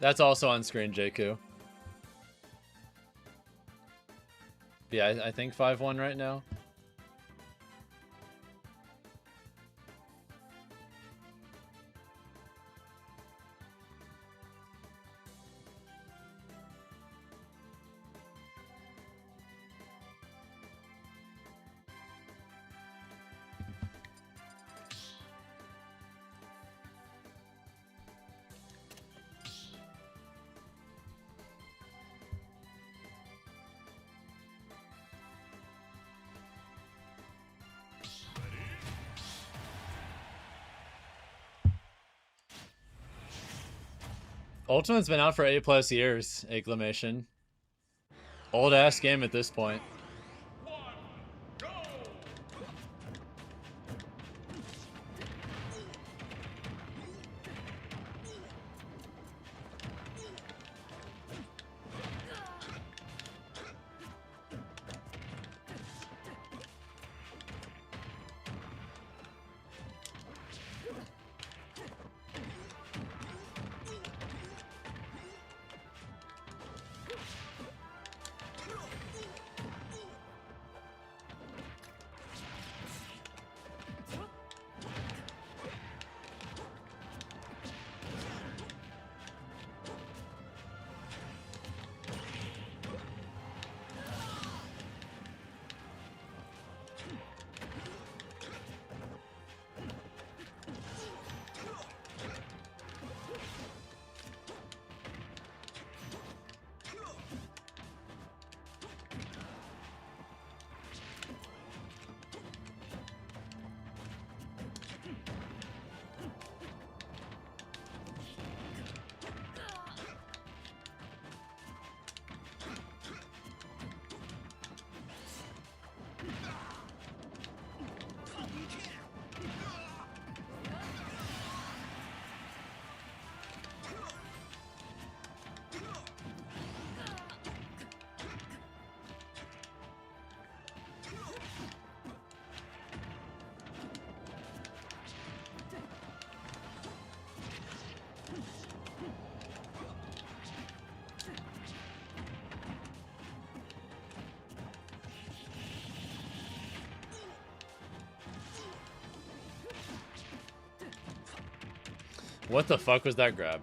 That's also on screen, JQ. Yeah, I think 5-1 right now. Ultimate's been out for 8+ years, Acclamation. Old ass game at this point. What the fuck was that grab?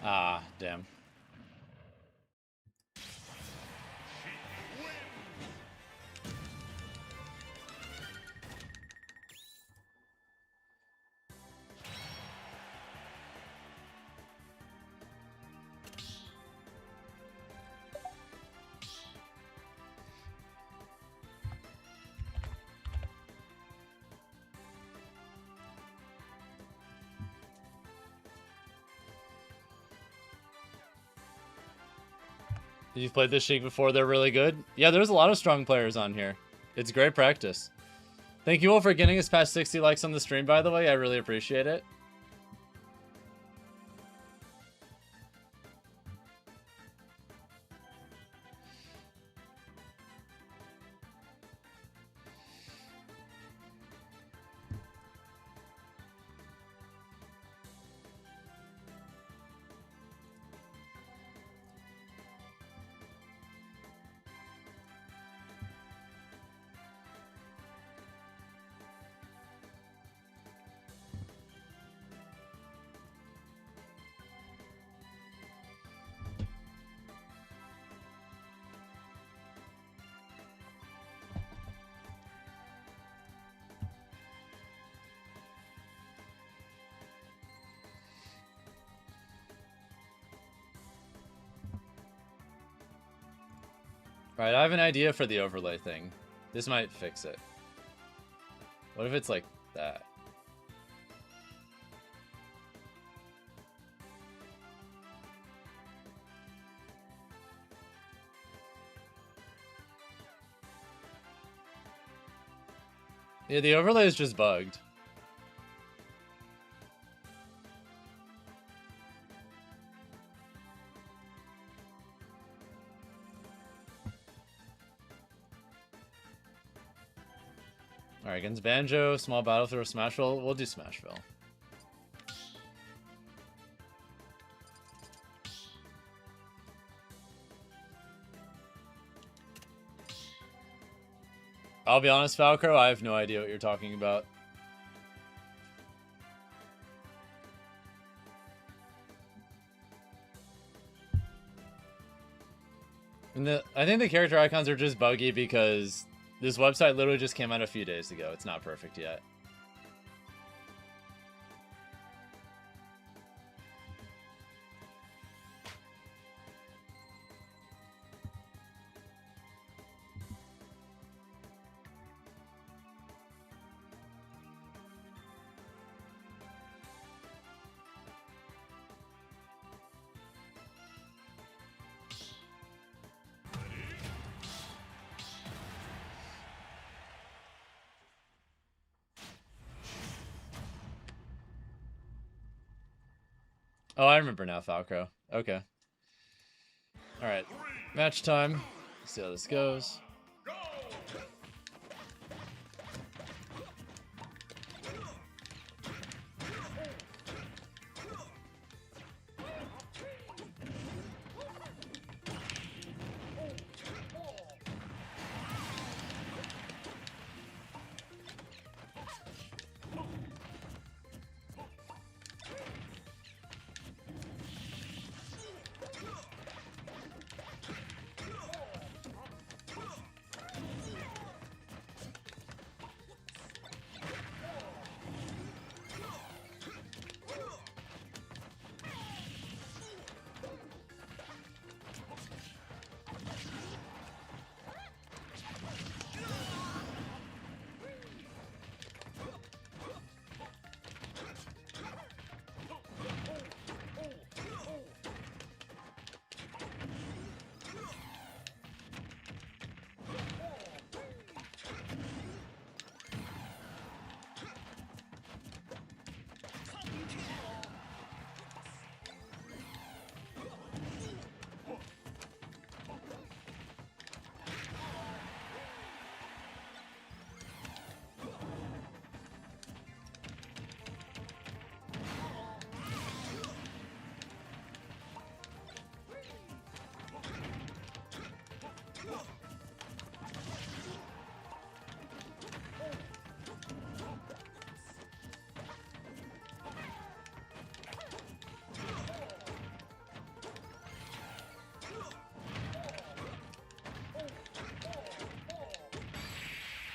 Ah, damn. You've played this Sheik before, they're really good. Yeah, there's a lot of strong players on here. It's great practice. Thank you all for getting us past 60 likes on the stream, by the way. I really appreciate it. Alright, I have an idea for the overlay thing. This might fix it. What if it's like that? Yeah, the overlay is just bugged. Alright, against Banjo, small battlefield, Smashville. We'll do Smashville. I'll be honest, Falco, I have no idea what you're talking about. And I think the character icons are just buggy because this website literally just came out a few days ago. It's not perfect yet. Oh, I remember now, Falco. Okay. Alright. Match time. Let's see how this goes.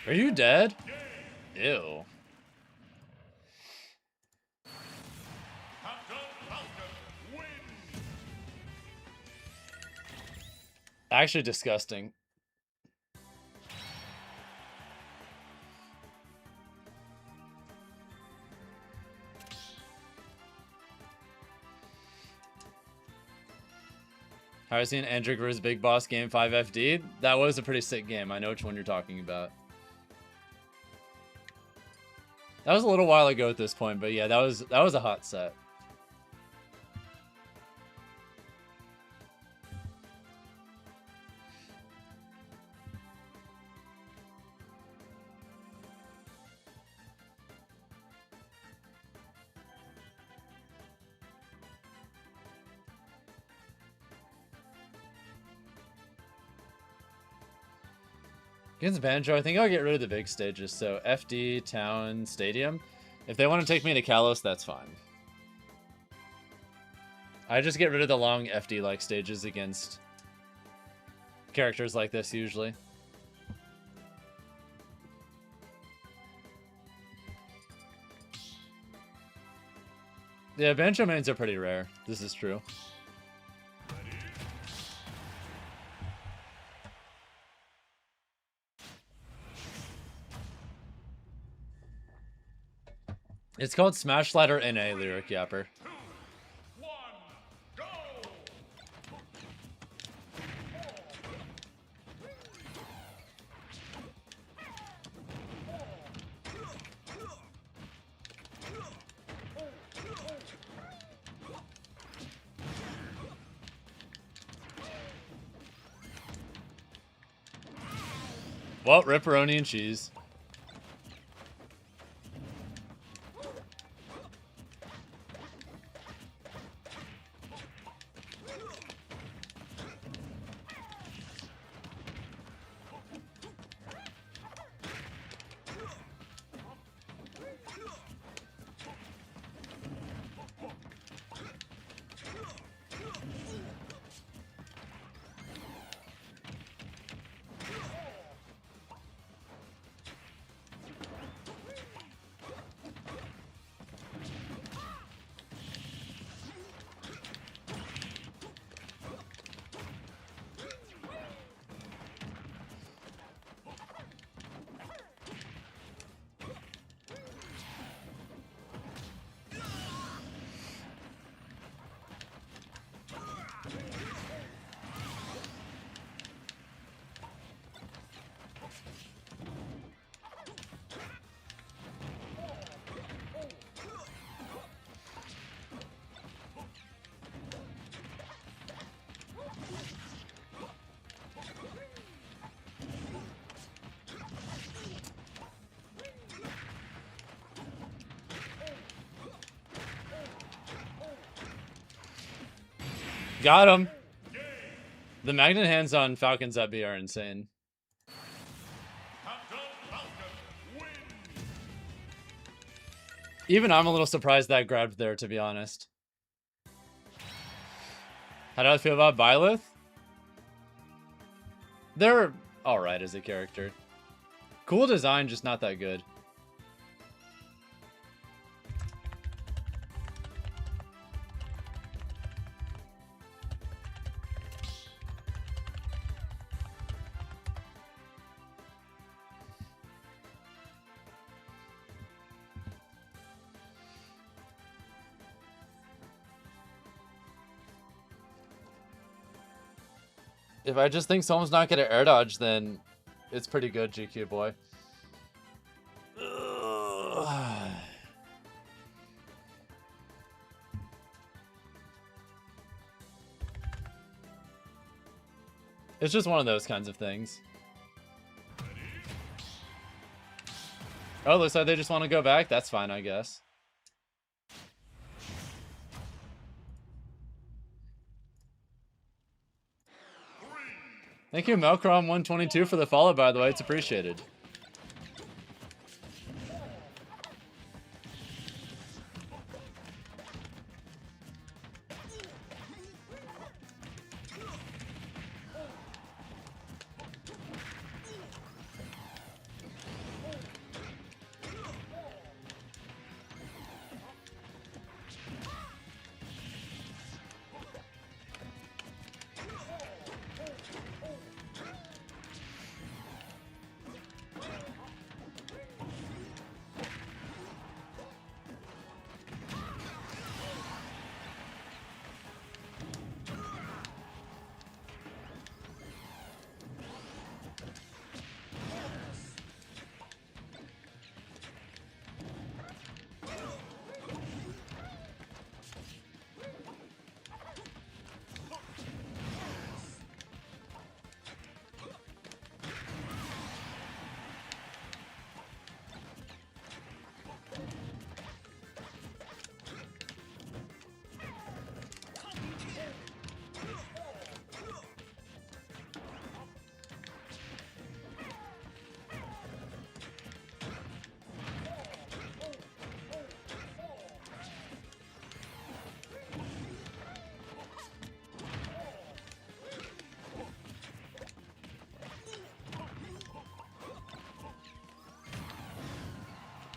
Are you dead? Ew. Actually disgusting. Have I seen Andrigger's Big Boss Game 5 FD? That was a pretty sick game. I know which one you're talking about. That was a little while ago at this point, but yeah, that was a hot set. Against Banjo, I think I'll get rid of the big stages. So FD, Town, Stadium. If they want to take me to Kalos, that's fine. I just get rid of the long FD-like stages against characters like this, usually. Yeah, Banjo mains are pretty rare. This is true. It's called Smash Slider NA, Lyric Yapper. Well, ripperoni and cheese. Got him. The magnet hands on Falcon's up B are insane. Even I'm a little surprised that grabbed there, to be honest. How do I feel about Byleth? They're alright as a character. Cool design, just not that good. If I just think someone's not gonna air dodge, then it's pretty good, GQ boy. It's just one of those kinds of things. Oh, looks like they just want to go back. That's fine, I guess. Thank you, Melcrom122, for the follow, by the way. It's appreciated.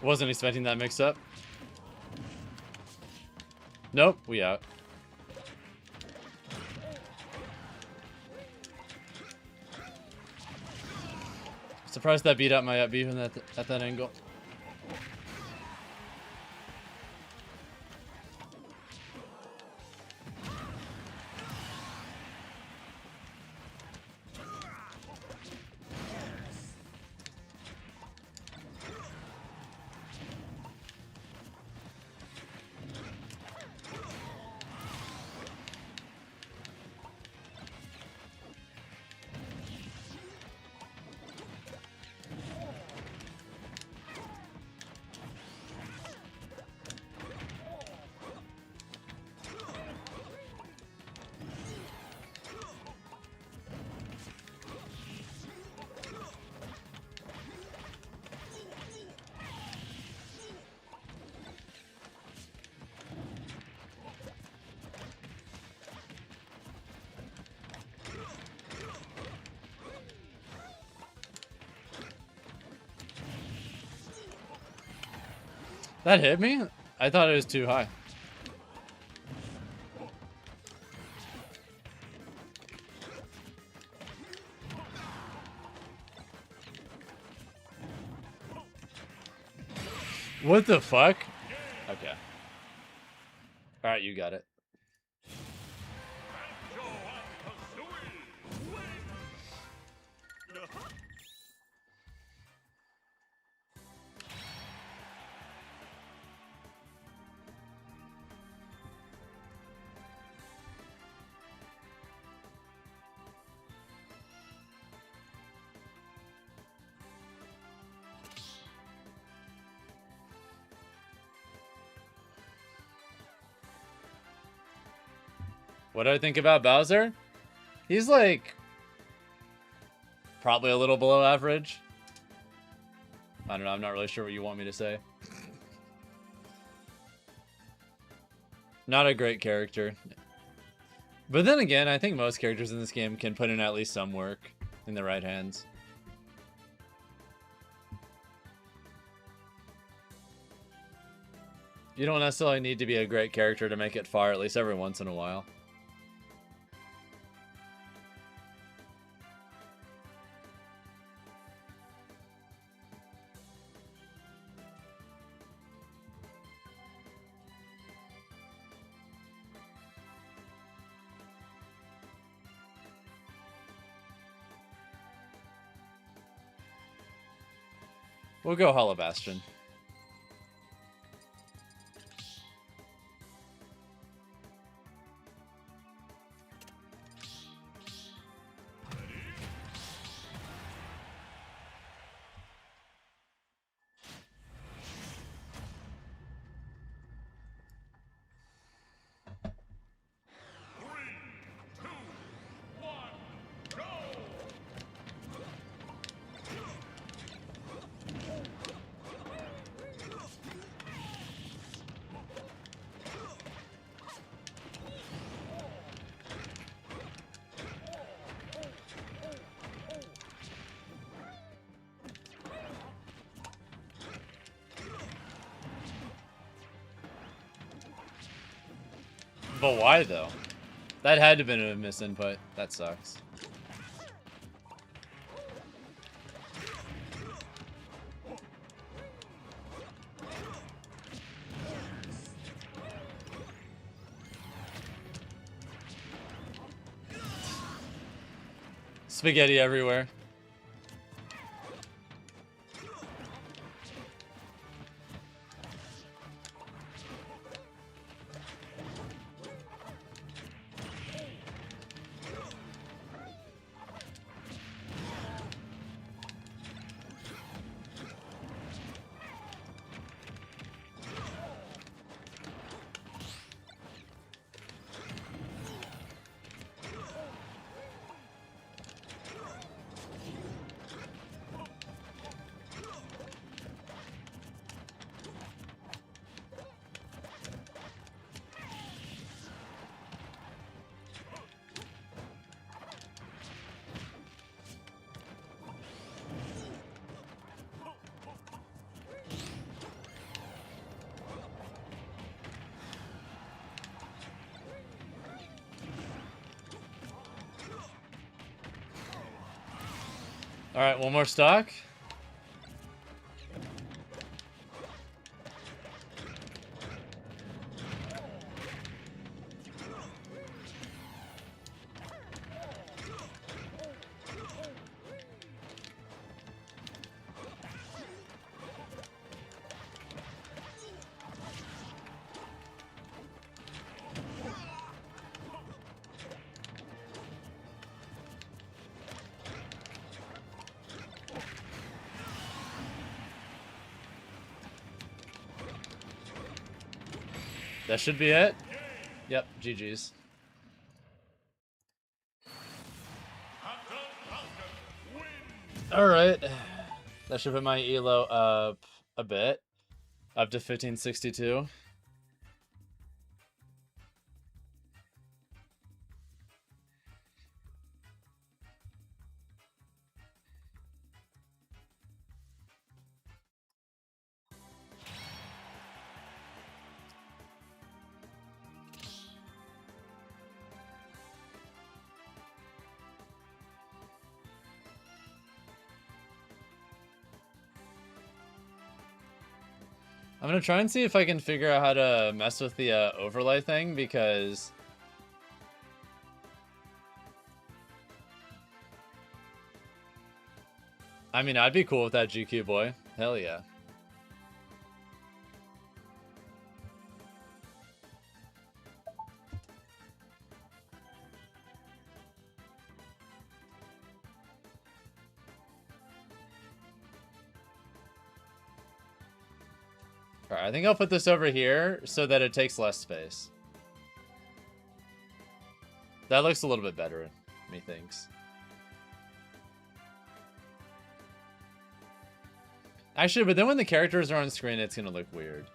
Wasn't expecting that mix-up. Nope, we out. Surprised that beat up my up B even at that angle. That hit me? I thought it was too high. What the fuck? Okay. Alright, you got it. What do I think about Bowser? He's like probably a little below average. I don't know, I'm not really sure what you want me to say. Not a great character. But then again, I think most characters in this game can put in at least some work in the right hands. You don't necessarily need to be a great character to make it far, at least every once in a while. We'll go Hollow Bastion. But why, though? That had to have been a misinput. That sucks. Spaghetti everywhere. All right, one more stock. That should be it. Yep, GG's. Alright. That should put my elo up a bit. Up to 1562. I'm gonna try and see if I can figure out how to mess with the overlay thing, because I mean, I'd be cool with that GQ boy. Hell yeah. Alright, I think I'll put this over here so that it takes less space. That looks a little bit better, methinks. Actually, but then when the characters are on screen, it's gonna look weird.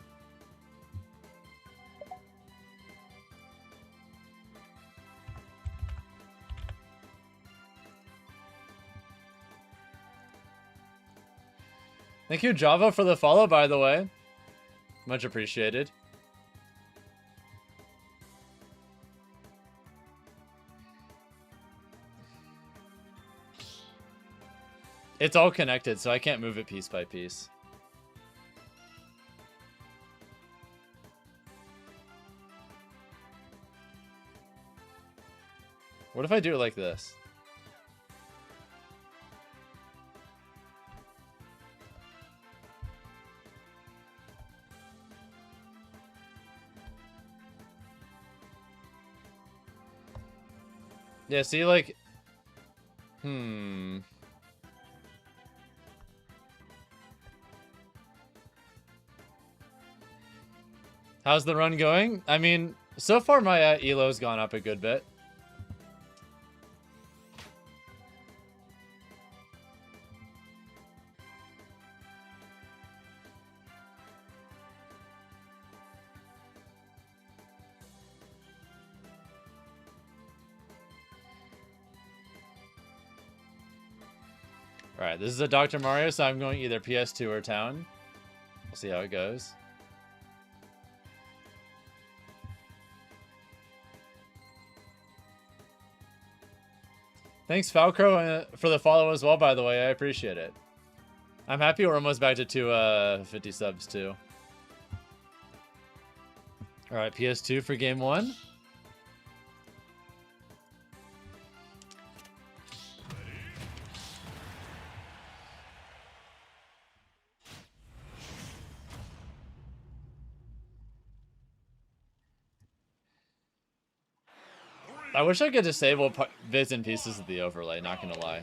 Thank you, Java, for the follow, by the way. Much appreciated. It's all connected, so I can't move it piece by piece. What if I do it like this? Yeah, see, like... How's the run going? I mean, so far my ELO's gone up a good bit. Alright, this is a Dr. Mario, so I'm going either PS2 or Town. We'll see how it goes. Thanks, Falcro, for the follow as well, by the way. I appreciate it. I'm happy we're almost back to 250 subs, too. Alright, PS2 for game 1. I wish I could disable bits and pieces of the overlay, not gonna lie.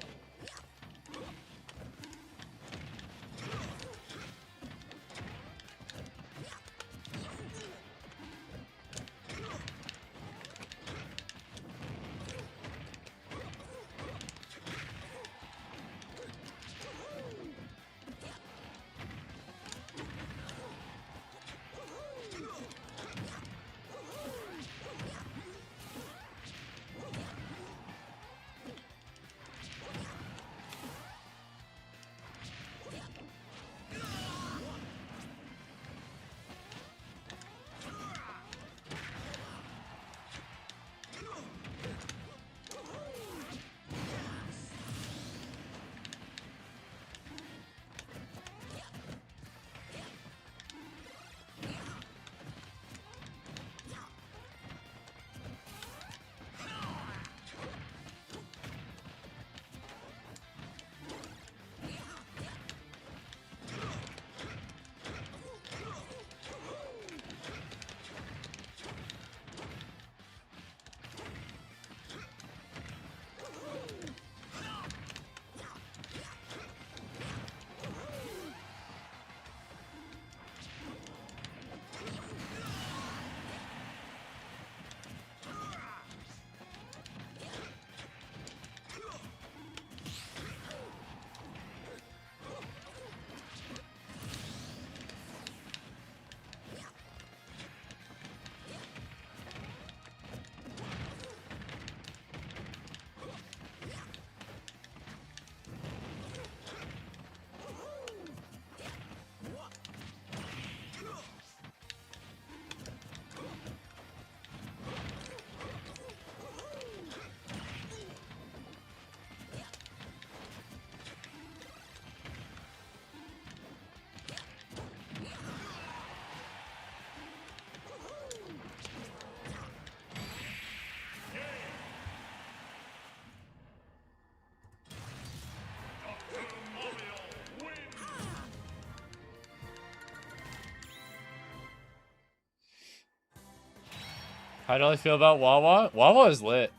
How do I feel about Wawa? Wawa is lit.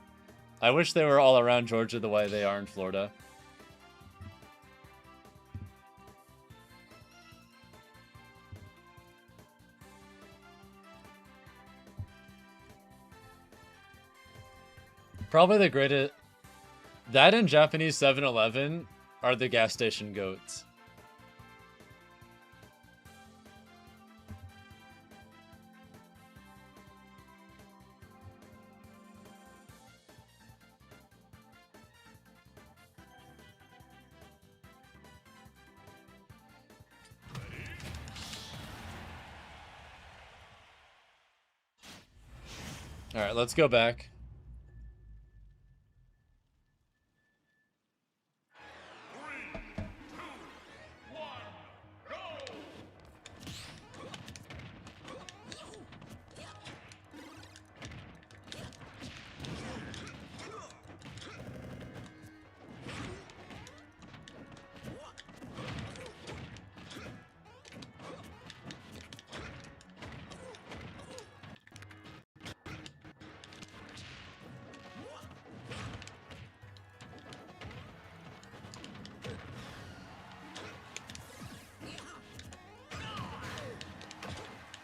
I wish they were all around Georgia the way they are in Florida. Probably the greatest. That and Japanese 7-Eleven are the gas station goats. All right, let's go back.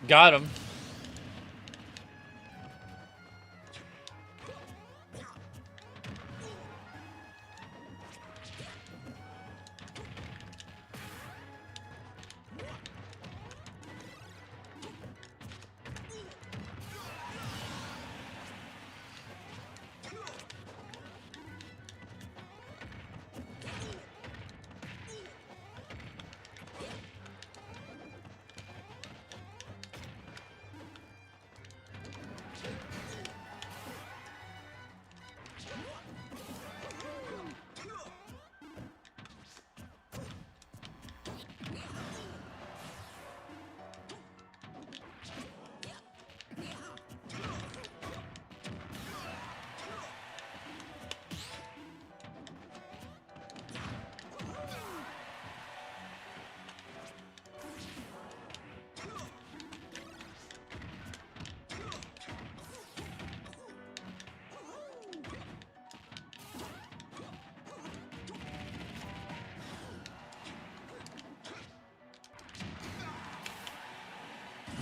Got him.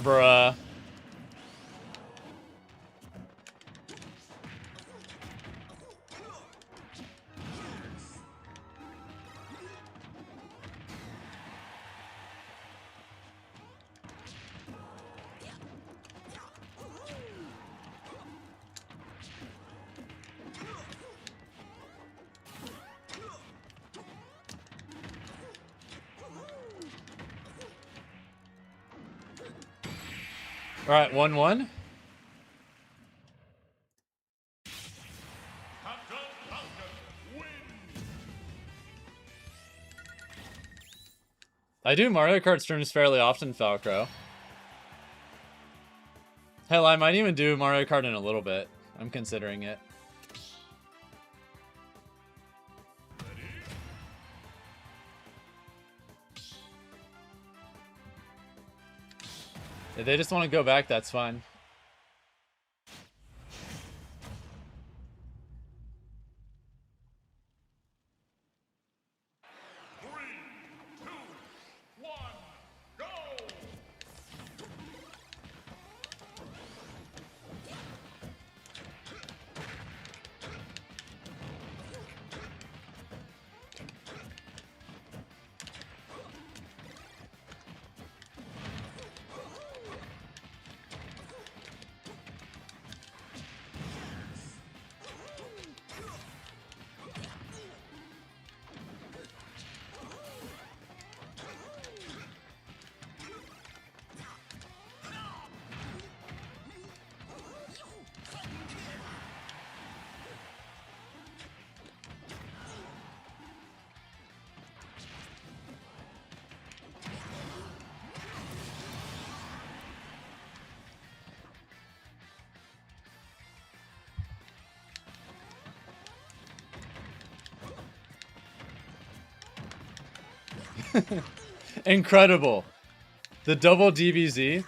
Bruh. All right, 1-1. I do Mario Kart streams fairly often, Falco. Hell, I might even do Mario Kart in a little bit. I'm considering it. If they just want to go back, that's fine. Incredible. The double DBZ.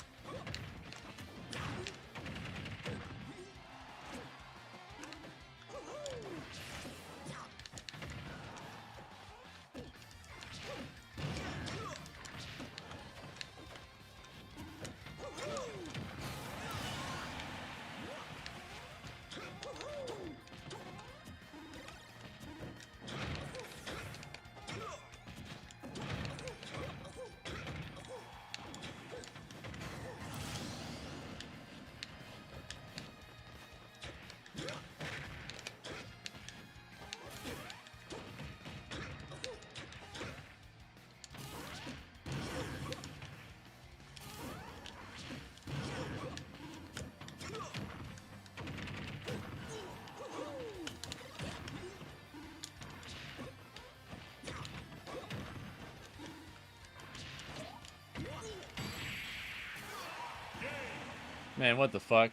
Man, what the fuck?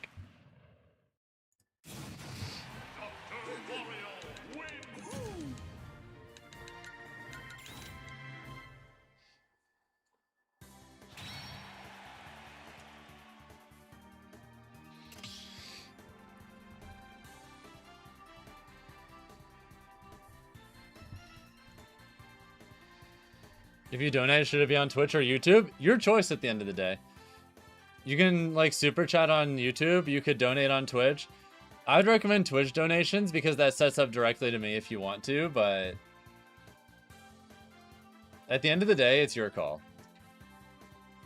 If you donate, should it be on Twitch or YouTube? Your choice at the end of the day. You can, like, super chat on YouTube. You could donate on Twitch. I would recommend Twitch donations because that sets up directly to me if you want to, but at the end of the day, it's your call.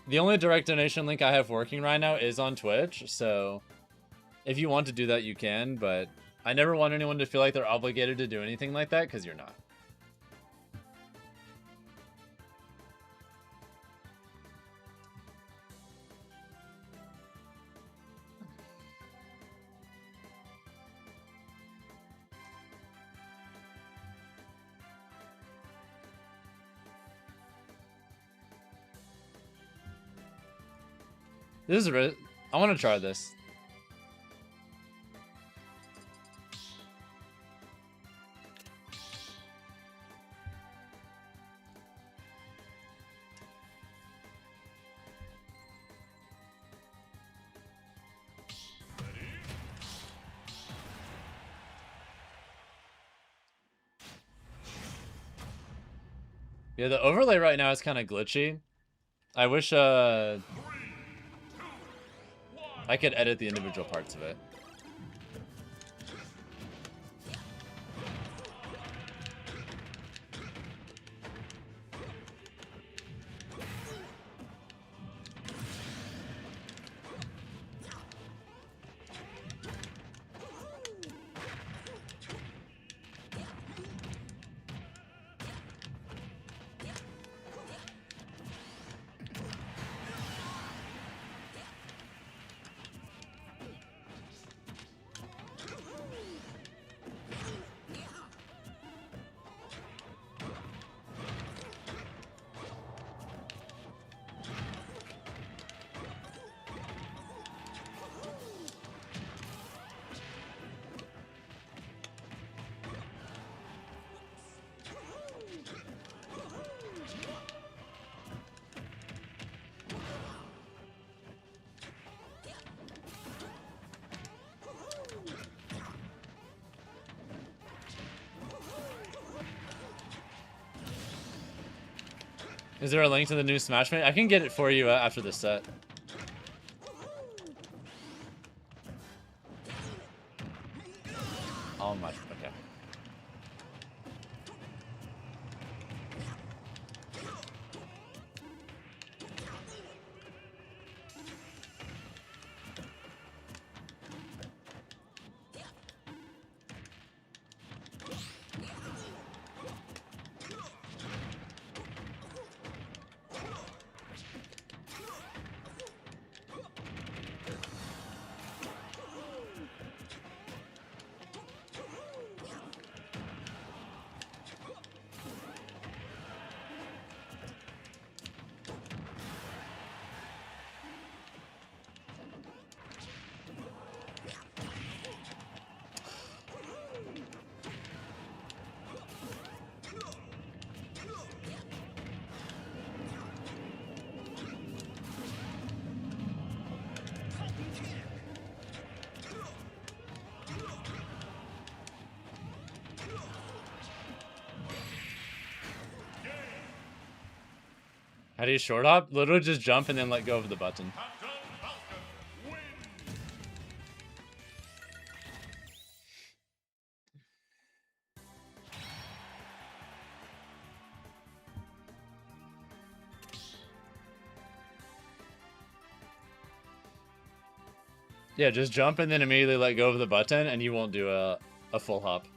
The only direct donation link I have working right now is on Twitch, so if you want to do that, you can, but I never want anyone to feel like they're obligated to do anything like that, because you're not. This is I want to try this. Yeah, the overlay right now is kind of glitchy. I wish I could edit the individual parts of it. Is there a link to the new Smash Mate? I can get it for you after this set. Oh my, okay. How do you short hop? Literally just jump and then let go of the button. Yeah, just jump and then immediately let go of the button and you won't do a full hop.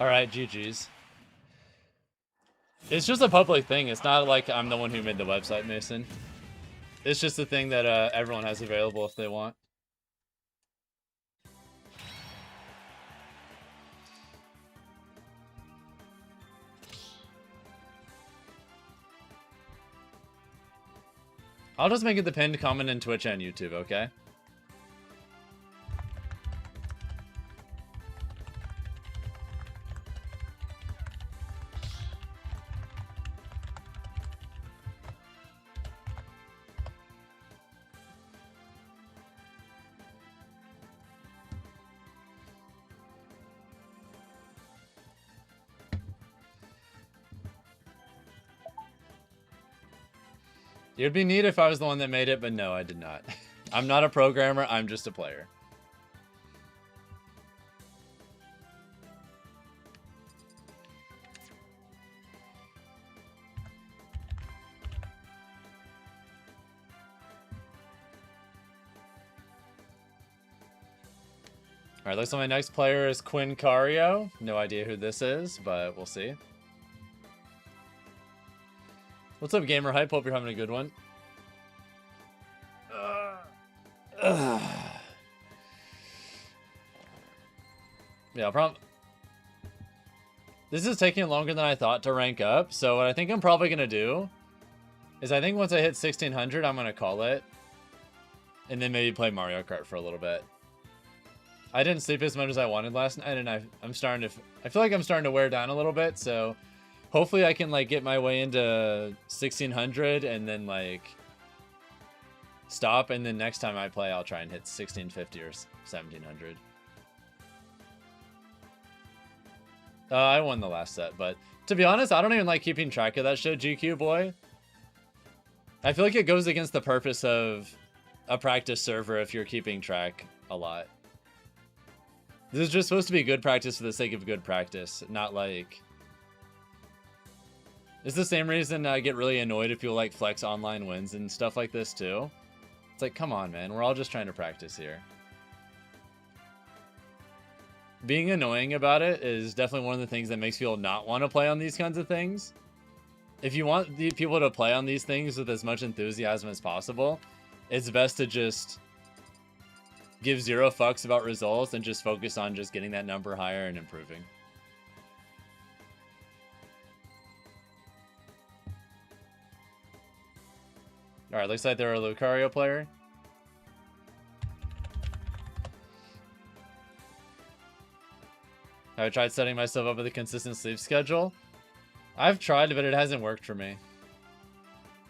Alright, GG's. It's just a public thing. It's not like I'm the one who made the website, Mason. It's just a thing that everyone has available if they want. I'll just make it the pinned comment in Twitch and YouTube, okay? It'd be neat if I was the one that made it, but no, I did not. I'm not a programmer, I'm just a player. Alright, looks like my next player is Quinn Cario. No idea who this is, but we'll see. What's up, Gamer Hype? Hope you're having a good one. Yeah, this is taking longer than I thought to rank up, so what I think I'm probably going to do is I think once I hit 1600, I'm going to call it. And then maybe play Mario Kart for a little bit. I didn't sleep as much as I wanted last night, and I feel like I'm starting to wear down a little bit, so hopefully I can like get my way into 1600 and then like stop, and then next time I play I'll try and hit 1650 or 1700. I won the last set, but to be honest, I don't even like keeping track of that shit, GQ boy. I feel like it goes against the purpose of a practice server if you're keeping track a lot. This is just supposed to be good practice for the sake of good practice, not like... It's the same reason I get really annoyed if people like flex online wins and stuff like this too. It's like, come on, man. We're all just trying to practice here. Being annoying about it is definitely one of the things that makes people not want to play on these kinds of things. If you want the people to play on these things with as much enthusiasm as possible, it's best to just give zero fucks about results and just focus on just getting that number higher and improving. Alright, looks like they're a Lucario player. Have I tried setting myself up with a consistent sleep schedule? I've tried, but it hasn't worked for me.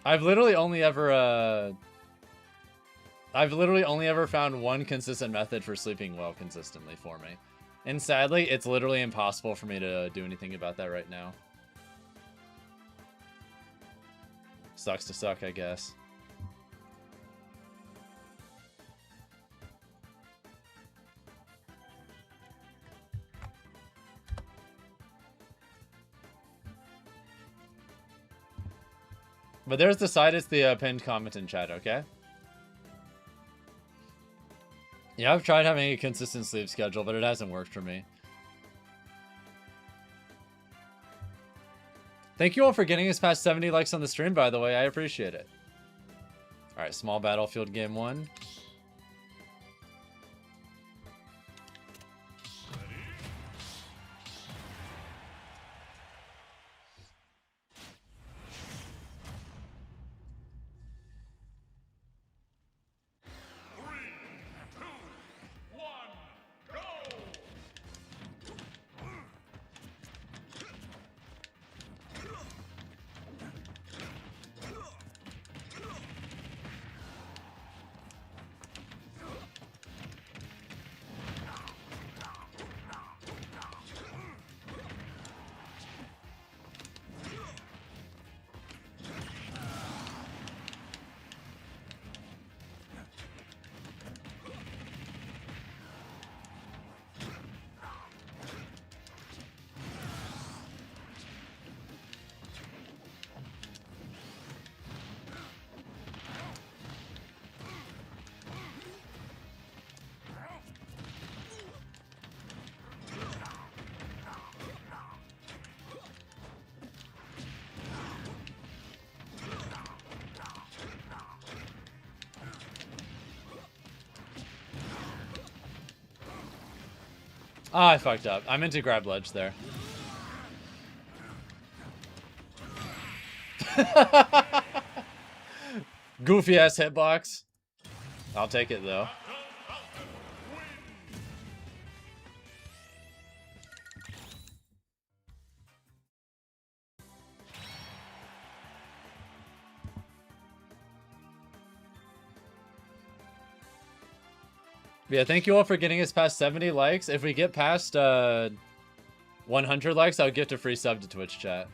I've literally only ever found one consistent method for sleeping well consistently for me. And sadly, it's literally impossible for me to do anything about that right now. Sucks to suck, I guess. But there's the site, it's the pinned comment in chat, okay? Yeah, I've tried having a consistent sleep schedule, but it hasn't worked for me. Thank you all for getting us past 70 likes on the stream, by the way. I appreciate it. Alright, small battlefield game 1. Ah, I fucked up. I meant to grab ledge there. Goofy ass hitbox. I'll take it though. Yeah, thank you all for getting us past 70 likes. If we get past 100 likes, I'll gift a free sub to Twitch chat.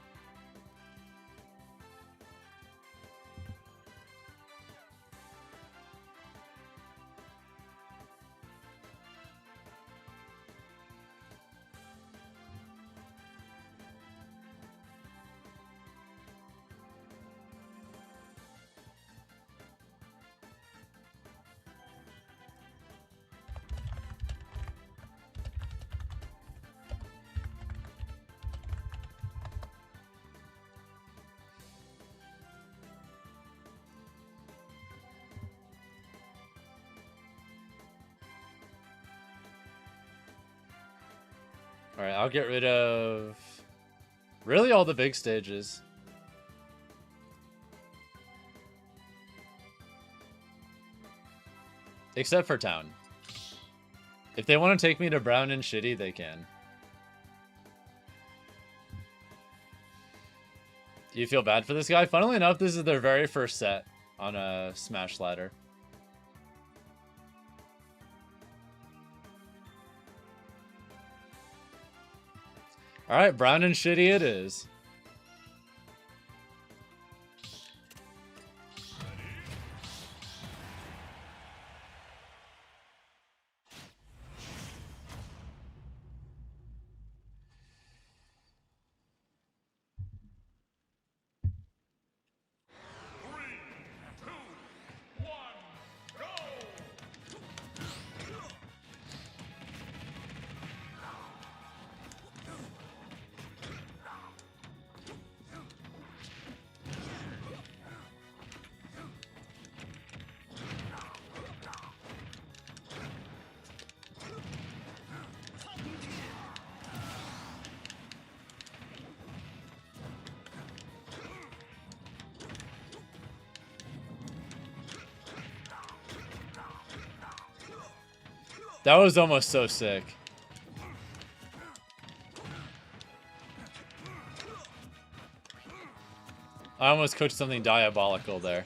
Alright, I'll get rid of really all the big stages. Except for town. If they want to take me to brown and shitty, they can. Do you feel bad for this guy? Funnily enough, this is their very first set on a Smash ladder. Alright, brown and shitty it is. That was almost so sick. I almost cooked something diabolical there.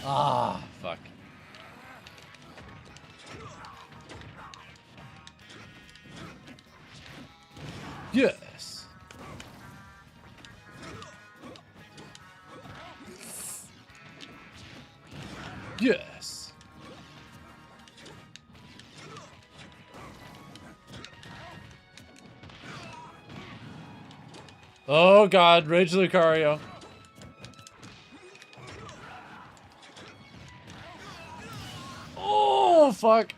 Ah, fuck. Yes. Yes. Oh god, Rage Lucario. Oh fuck.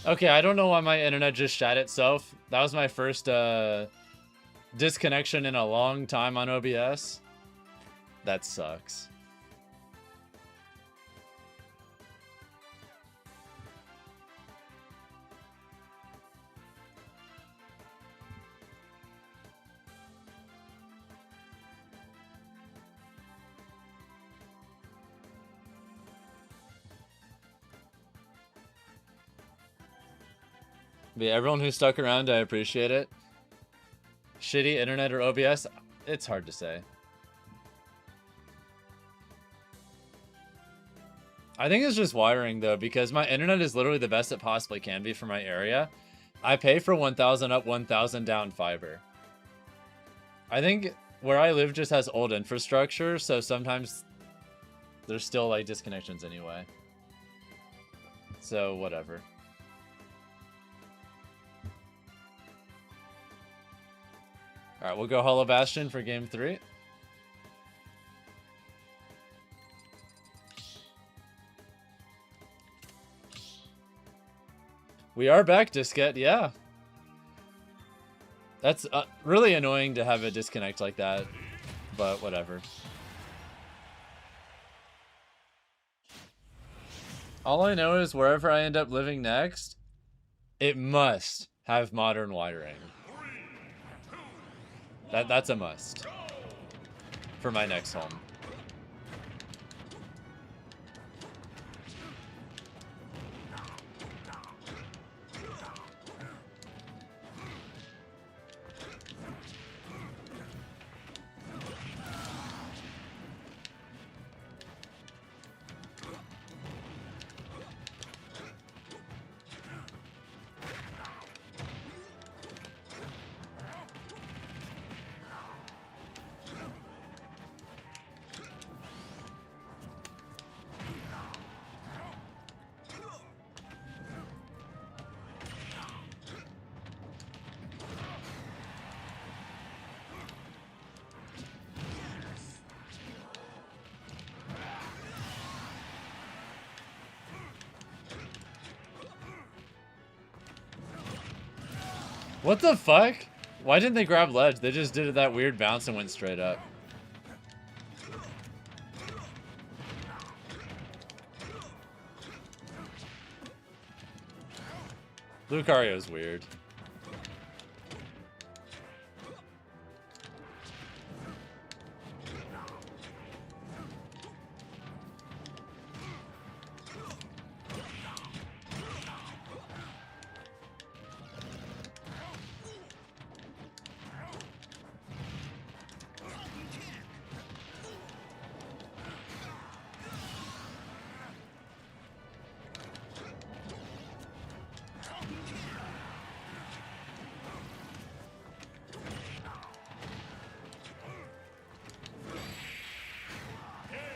Okay, I don't know why my internet just shat itself. That was my first disconnection in a long time on OBS. That sucks. But yeah, everyone who stuck around, I appreciate it. Shitty internet or OBS? It's hard to say. I think it's just wiring though, because my internet is literally the best it possibly can be for my area. I pay for 1,000 up, 1,000 down fiber. I think where I live just has old infrastructure, so sometimes there's still like disconnections anyway. So whatever. Alright, we'll go Hollow Bastion for game 3. We are back, Diskette, yeah. That's really annoying to have a disconnect like that, but whatever. All I know is wherever I end up living next, it must have modern wiring. That's a must for my next home. What the fuck? Why didn't they grab ledge? They just did that weird bounce and went straight up. Lucario's weird.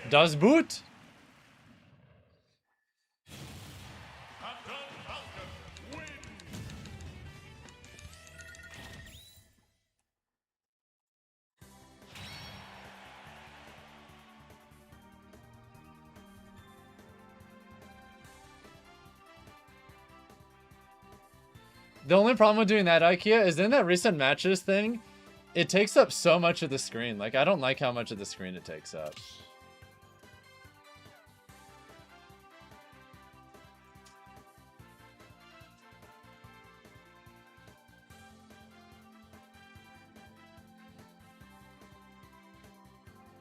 Das Boot? The only problem with doing that, IKEA, is in that recent matches thing, it takes up so much of the screen. Like, I don't like how much of the screen it takes up.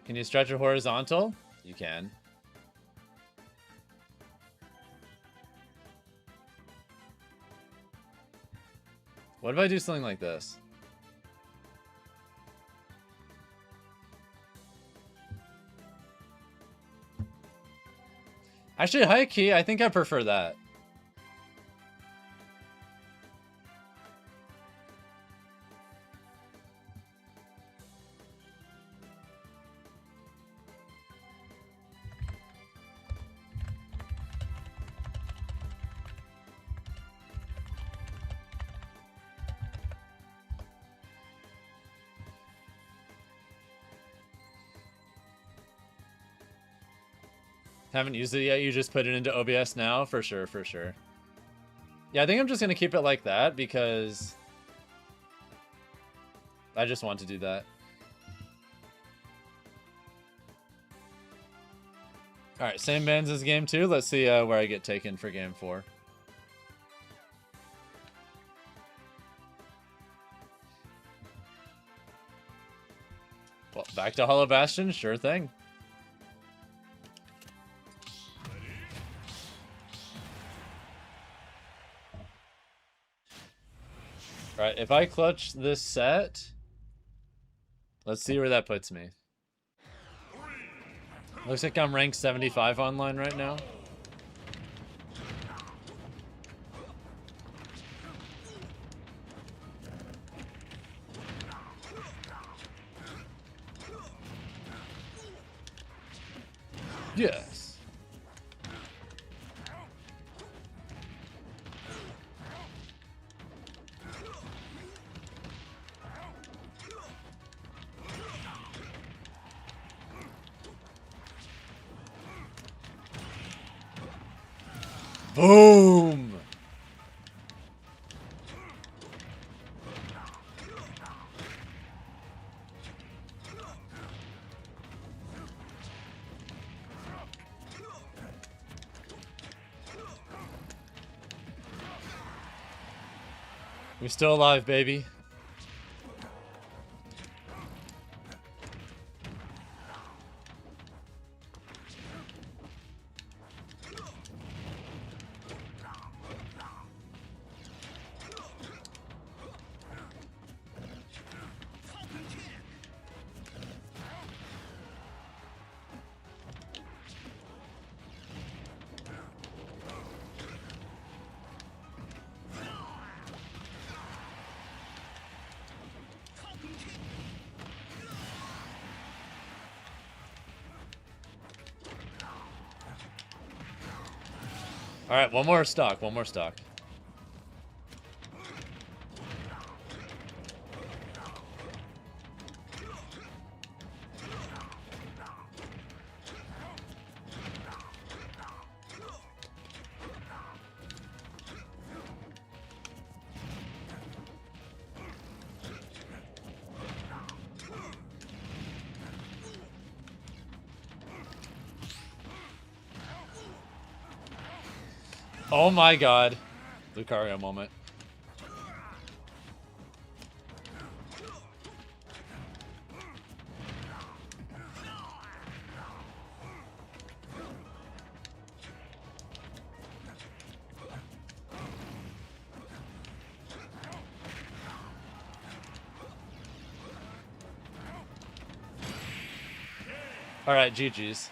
Can you stretch it horizontal? You can. What if I do something like this? Actually, high key, I think I prefer that. Haven't used it yet, you just put it into OBS now? For sure, for sure. Yeah, I think I'm just going to keep it like that because I just want to do that. Alright, same bans as game 2. Let's see where I get taken for game 4. Well, back to Hollow Bastion, sure thing. Alright, if I clutch this set, let's see where that puts me. Looks like I'm ranked 75 online right now. Yes. Boom! We're still alive, baby. All right, one more stock, one more stock. Oh my god. Lucario moment. Alright, GG's.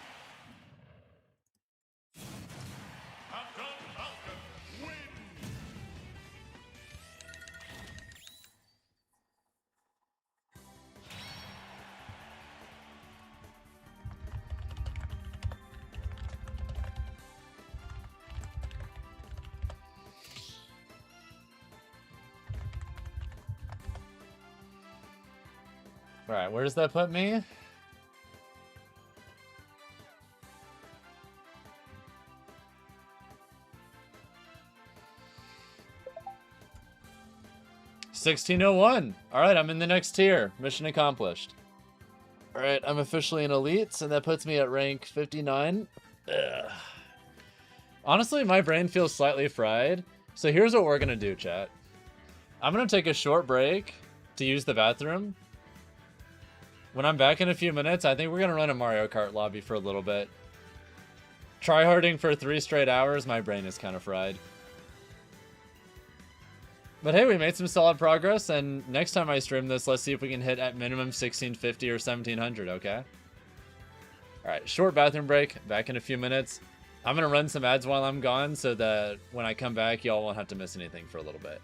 Alright, where does that put me? $16.01. Alright, I'm in the next tier. Mission accomplished. Alright, I'm officially an elite, and that puts me at rank 59. Ugh. Honestly, my brain feels slightly fried. So here's what we're gonna do, chat. I'm gonna take a short break to use the bathroom. When I'm back in a few minutes, I think we're gonna run a Mario Kart lobby for a little bit. Tryharding for 3 straight hours, my brain is kind of fried. But hey, we made some solid progress, and next time I stream this, let's see if we can hit at minimum 1650 or 1700, okay? Alright, short bathroom break, back in a few minutes. I'm gonna run some ads while I'm gone so that when I come back, y'all won't have to miss anything for a little bit.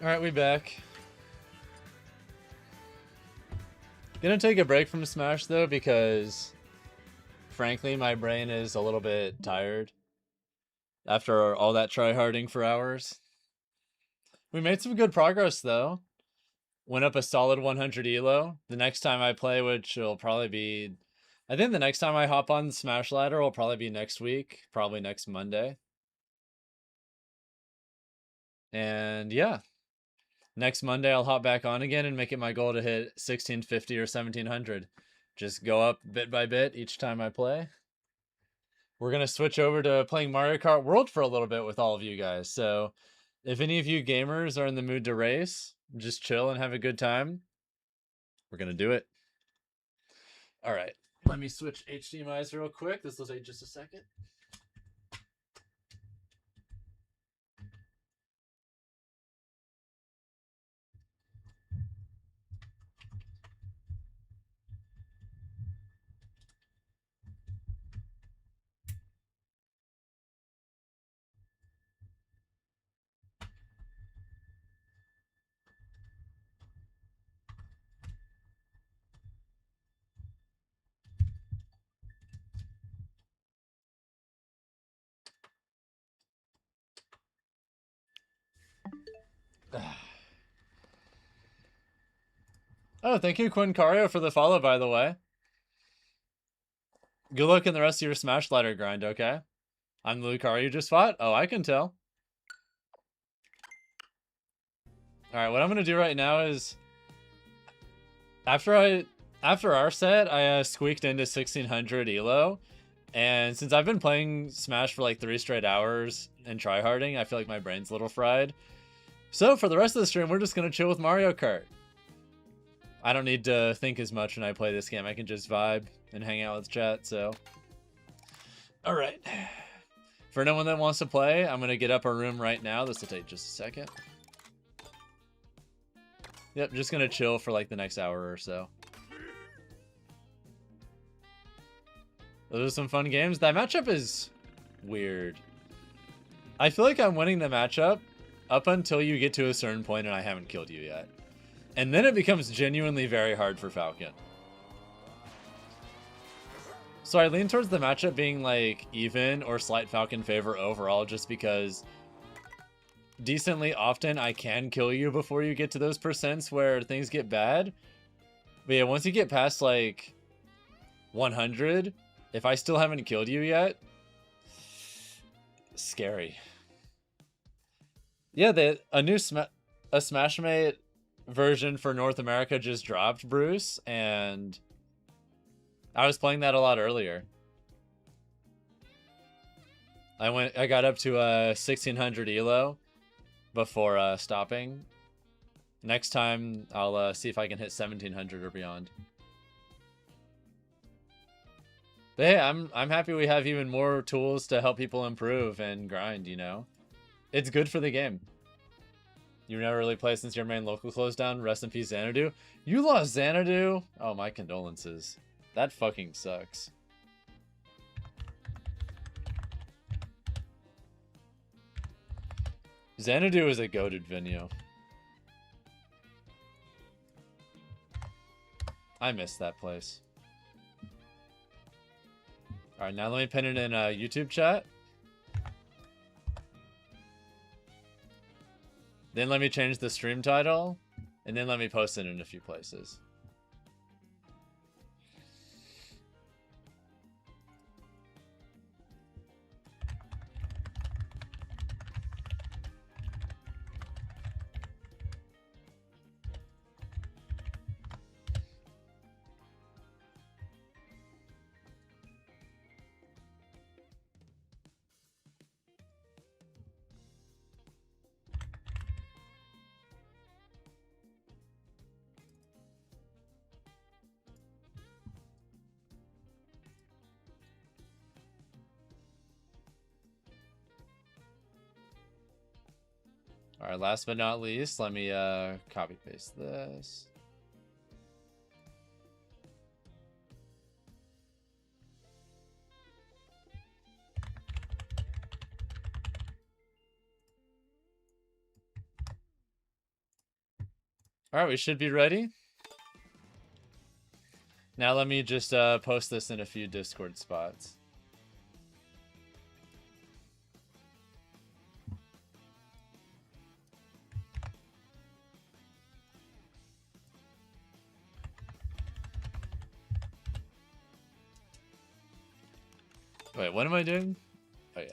Alright, we back. Gonna take a break from Smash though, because frankly my brain is a little bit tired after all that tryharding for hours. We made some good progress though. Went up a solid 100 elo. The next time I play, which will probably be, I think the next time I hop on Smash Ladder will probably be next week, probably next Monday. And yeah, next Monday I'll hop back on again and make it my goal to hit 1650 or 1700. Just go up bit by bit each time I play. We're going to switch over to playing Mario Kart World for a little bit with all of you guys. So if any of you gamers are in the mood to race, just chill and have a good time, we're going to do it. All right. Let me switch HDMIs real quick. This will take just a second. Oh, thank you, Quincario, for the follow, by the way. Good luck in the rest of your Smash Ladder grind, okay? I'm the Lucario you just fought? Oh, I can tell. Alright, what I'm going to do right now is... After our set, I squeaked into 1600 elo. And since I've been playing Smash for like 3 straight hours and tryharding, I feel like my brain's a little fried. So for the rest of the stream, we're just going to chill with Mario Kart. I don't need to think as much when I play this game. I can just vibe and hang out with chat, so. Alright. For anyone that wants to play, I'm going to get up a room right now. This will take just a second. Yep, just going to chill for like the next hour or so. Those are some fun games. That matchup is weird. I feel like I'm winning the matchup up until you get to a certain point and I haven't killed you yet. And then it becomes genuinely very hard for Falcon. So I lean towards the matchup being like even or slight Falcon favor overall, just because decently often I can kill you before you get to those percents where things get bad. But yeah, once you get past like 100, if I still haven't killed you yet, scary. Yeah, a new Smashmate version for North America just dropped, Bruce, and I was playing that a lot earlier. I got up to 1600 elo before stopping. Next time I'll see if I can hit 1700 or beyond. But hey, I'm happy we have even more tools to help people improve and grind, you know? It's good for the game. You've never really played since your main local closed down. Rest in peace, Xanadu. You lost Xanadu? Oh, my condolences. That fucking sucks. Xanadu is a goated video. I miss that place. Alright, now let me pin it in YouTube chat. Then let me change the stream title. And then let me post it in a few places. Alright, last but not least, let me copy paste this. Alright, we should be ready. Now let me just post this in a few Discord spots. Wait, what am I doing? Oh yeah.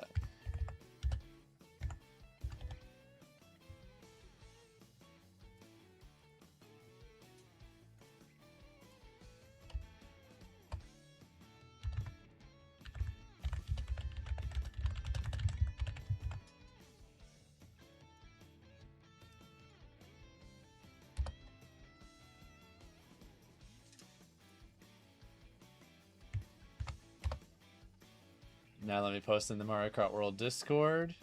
Now let me post in the Mario Kart World Discord.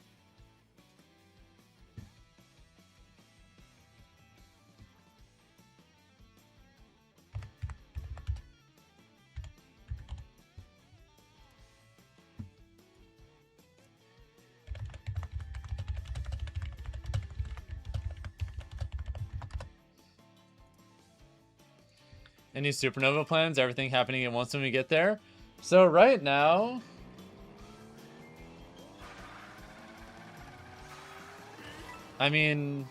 Any supernova plans? Everything happening at once when we get there? So right now... I mean...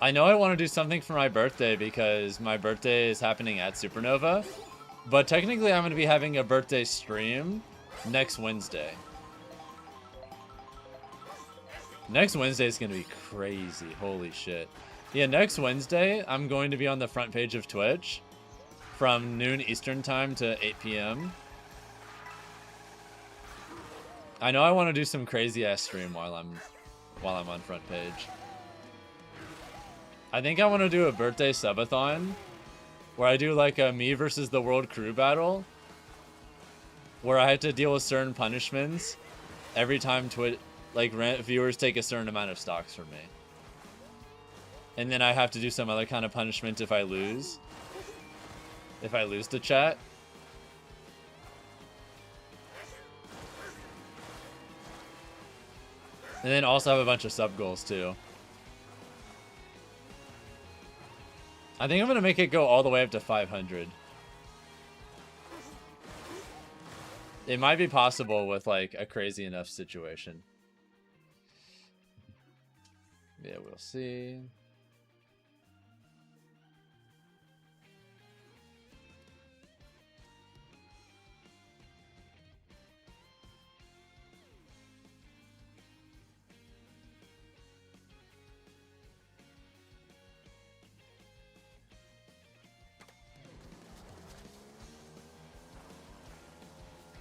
I know I want to do something for my birthday because my birthday is happening at Supernova. But technically I'm going to be having a birthday stream next Wednesday. Next Wednesday is going to be crazy. Holy shit. Yeah, next Wednesday, I'm going to be on the front page of Twitch from noon Eastern time to 8 p.m. I know I want to do some crazy ass stream while I'm on front page. I think I want to do a birthday subathon where I do like a me versus the world crew battle where I have to deal with certain punishments every time viewers take a certain amount of stocks from me. And then I have to do some other kind of punishment if I lose. If I lose to chat. And then also have a bunch of sub goals too. I think I'm going to make it go all the way up to 500. It might be possible with like a crazy enough situation. Yeah, we'll see.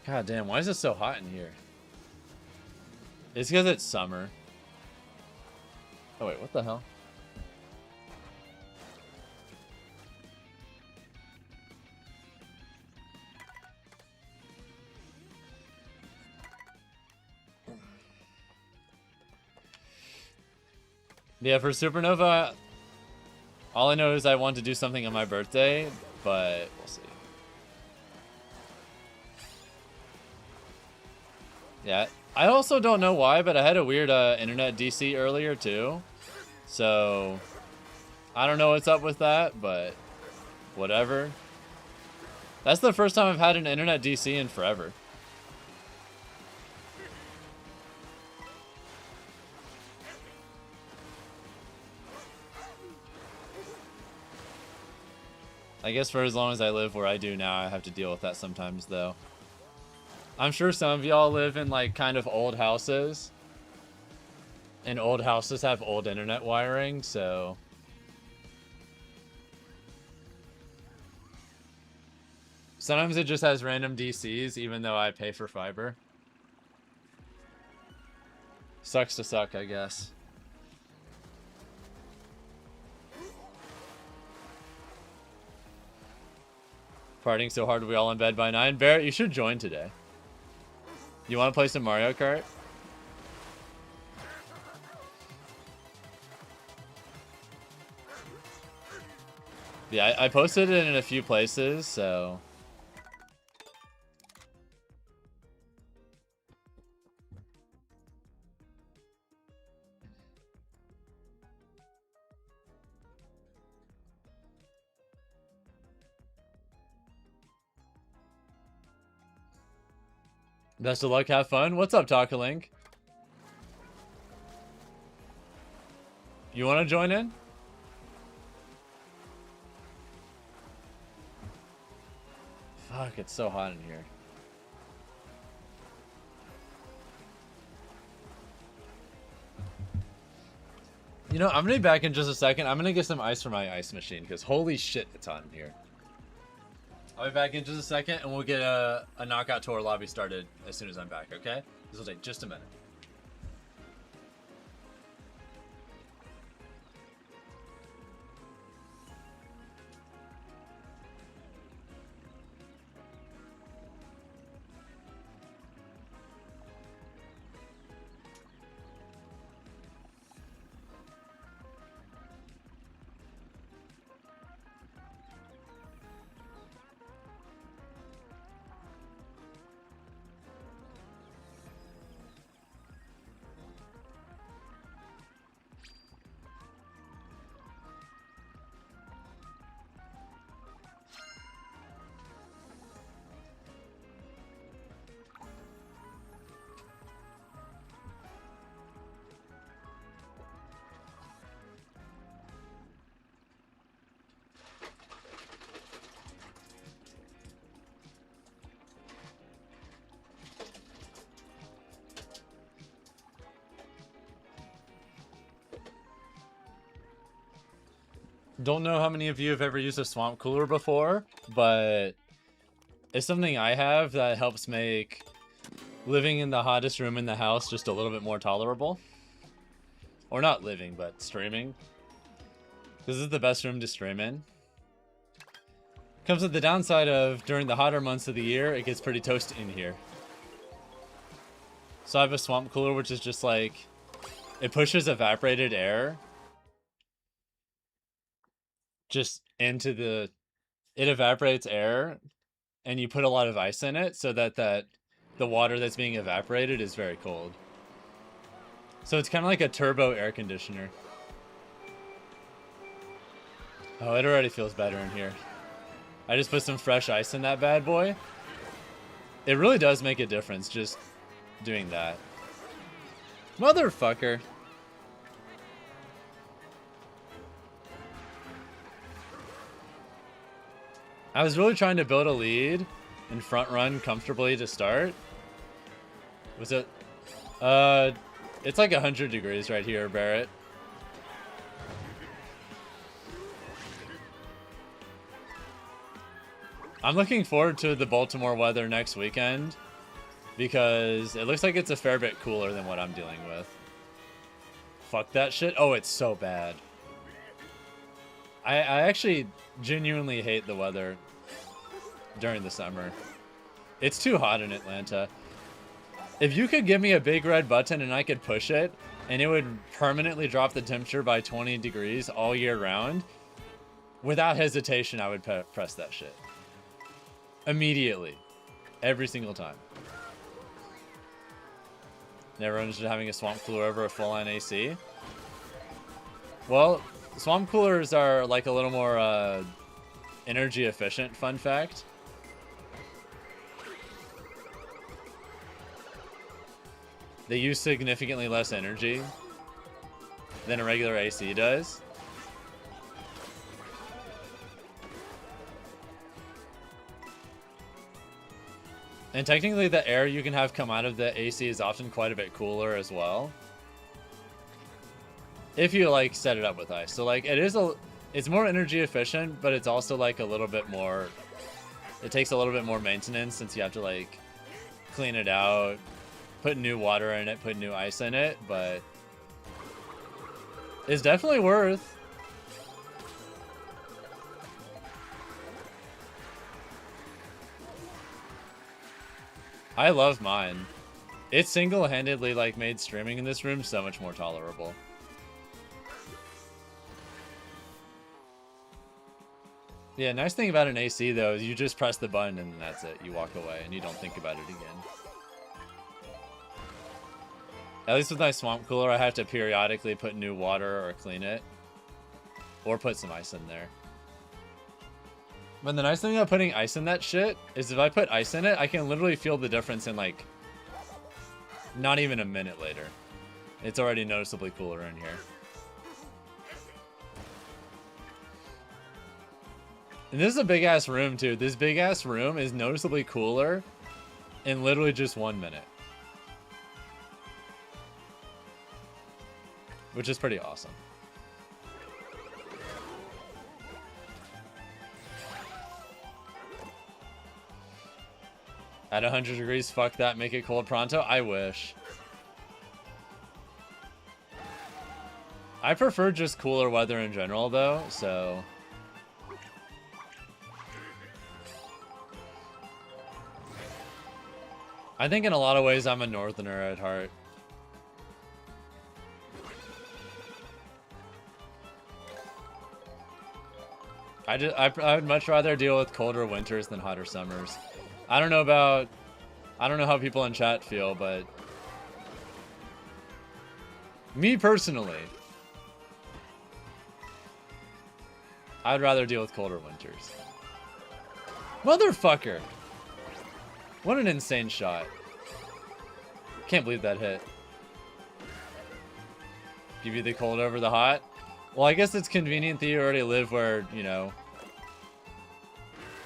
God damn, why is it so hot in here? It's because it's summer. Oh wait, what the hell? Yeah, for Supernova, all I know is I want to do something on my birthday, but we'll see. Yeah, I also don't know why, but I had a weird internet DC earlier too. So, I don't know what's up with that, but whatever. That's the first time I've had an internet DC in forever. I guess for as long as I live where I do now, I have to deal with that sometimes, though. I'm sure some of y'all live in, like, kind of old houses. And old houses have old internet wiring, so... Sometimes it just has random DCs, even though I pay for fiber. Sucks to suck, I guess. Partying so hard we all in bed by 9. Barrett, you should join today. You want to play some Mario Kart? Yeah, I posted it in a few places, so... Best of luck, have fun. What's up, Takalink? You want to join in? Fuck, it's so hot in here. You know, I'm gonna be back in just a second. I'm gonna get some ice for my ice machine, because holy shit, it's hot in here. I'll be back in just a second, and we'll get a knockout tour lobby started as soon as I'm back, okay? This will take just a minute. Don't know how many of you have ever used a swamp cooler before, but it's something I have that helps make living in the hottest room in the house just a little bit more tolerable. Or not living, but streaming. This is the best room to stream in. Comes with the downside of, during the hotter months of the year, it gets pretty toasty in here. So I have a swamp cooler, which is just like, it pushes evaporated air just into the, it evaporates air, and you put a lot of ice in it so that the water that's being evaporated is very cold. So it's kind of like a turbo air conditioner. Oh, it already feels better in here. I just put some fresh ice in that bad boy. It really does make a difference just doing that. Motherfucker. I was really trying to build a lead and front run comfortably to start. Was it? It's like 100 degrees right here, Barrett. I'm looking forward to the Baltimore weather next weekend because it looks like it's a fair bit cooler than what I'm dealing with. Fuck that shit. Oh, it's so bad. I actually genuinely hate the weather during the summer. It's too hot in Atlanta. If you could give me a big red button and I could push it, and it would permanently drop the temperature by 20 degrees all year round, without hesitation, I would press that shit. Immediately. Every single time. Never understood having a swamp cooler over a full-on AC. Well, swamp coolers are like a little more energy efficient, fun fact. They use significantly less energy than a regular AC does. And technically the air you can have come out of the AC is often quite a bit cooler as well. If you like set it up with ice. So like it's more energy efficient, but it's also like a little bit more, it takes a little bit more maintenance since you have to like clean it out, put new water in it, put new ice in it, but it's definitely worth. I love mine. It single-handedly like made streaming in this room so much more tolerable. Yeah, nice thing about an AC though is you just press the button and that's it. You walk away and you don't think about it again. At least with my swamp cooler, I have to periodically put new water or clean it. Or put some ice in there. But the nice thing about putting ice in that shit is if I put ice in it, I can literally feel the difference in like Not even a minute later. It's already noticeably cooler in here. And this is a big ass room too. This big ass room is noticeably cooler in literally just 1 minute. Which is pretty awesome. At 100 degrees, fuck that, make it cold pronto? I wish. I prefer just cooler weather in general though, so... I think in a lot of ways I'm a northerner at heart. I would much rather deal with colder winters than hotter summers. I don't know how people in chat feel, but me personally, I'd rather deal with colder winters. Motherfucker! What an insane shot. Can't believe that hit. Give you the cold over the hot? Well, I guess it's convenient that you already live where, you know,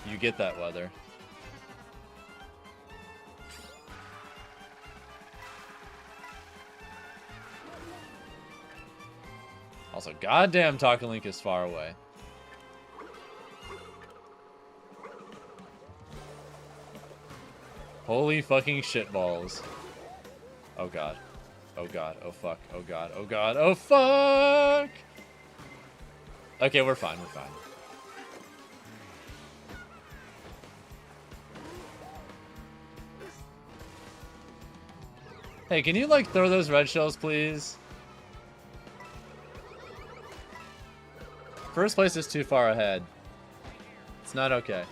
you get that weather. Also, goddamn Talking Link is far away. Holy fucking shitballs. Oh god. Oh god. Oh fuck. Oh god. Oh god. Oh fuck! Okay, we're fine. We're fine. Hey, can you, like, throw those red shells, please? First place is too far ahead. It's not okay.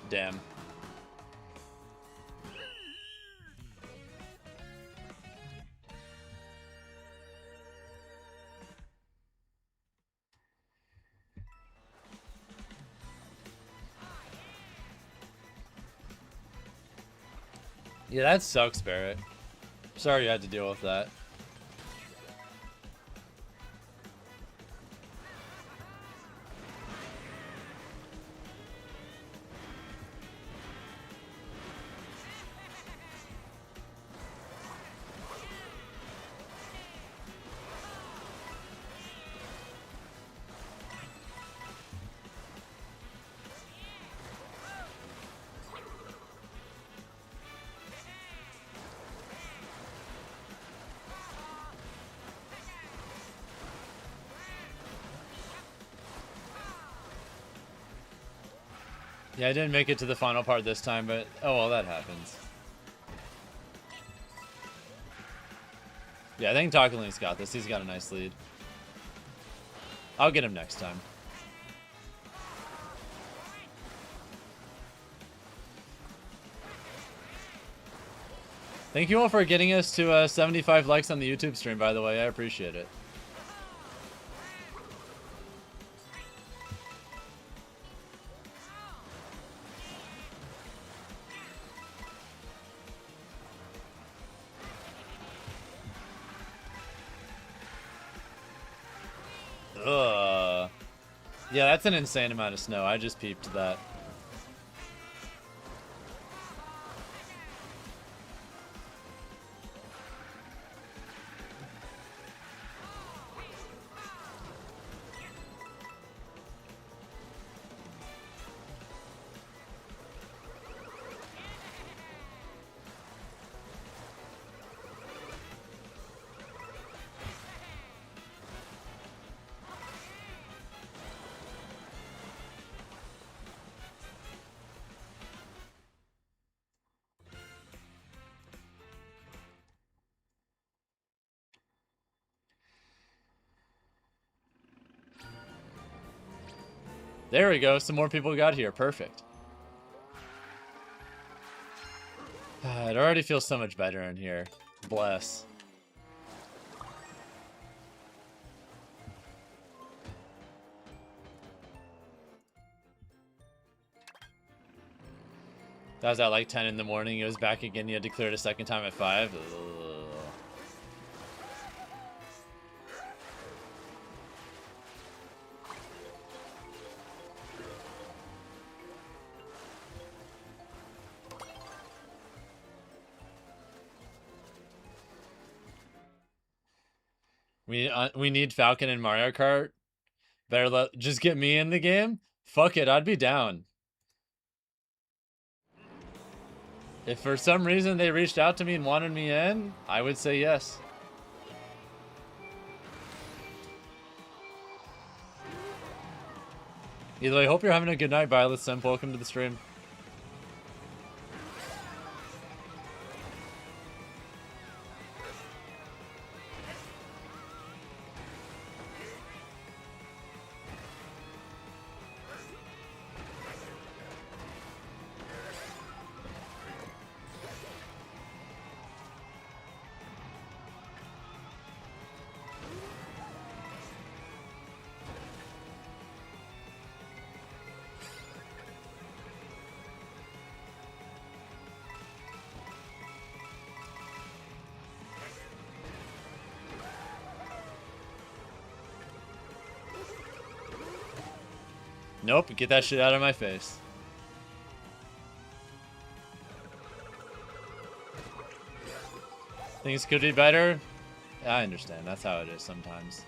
Damn. Yeah, that sucks, Barrett. Sorry you had to deal with that. Yeah, I didn't make it to the final part this time, but oh well, that happens. Yeah, I think Talking Link's got this. He's got a nice lead. I'll get him next time. Thank you all for getting us to 75 likes on the YouTube stream, by the way. I appreciate it. Ugh. Yeah, that's an insane amount of snow. I just peeped that. There we go. Some more people got here. Perfect. It already feels so much better in here. Bless. That was at like 10 in the morning. It was back again. You had to clear it a second time at 5. Ugh. We need Falcon in Mario Kart. Better just get me in the game. Fuck it, I'd be down. If for some reason they reached out to me and wanted me in, I would say yes. Either way, hope you're having a good night, Violet Simp. Welcome to the stream. Nope, get that shit out of my face. Things could be better? I understand, that's how it is sometimes.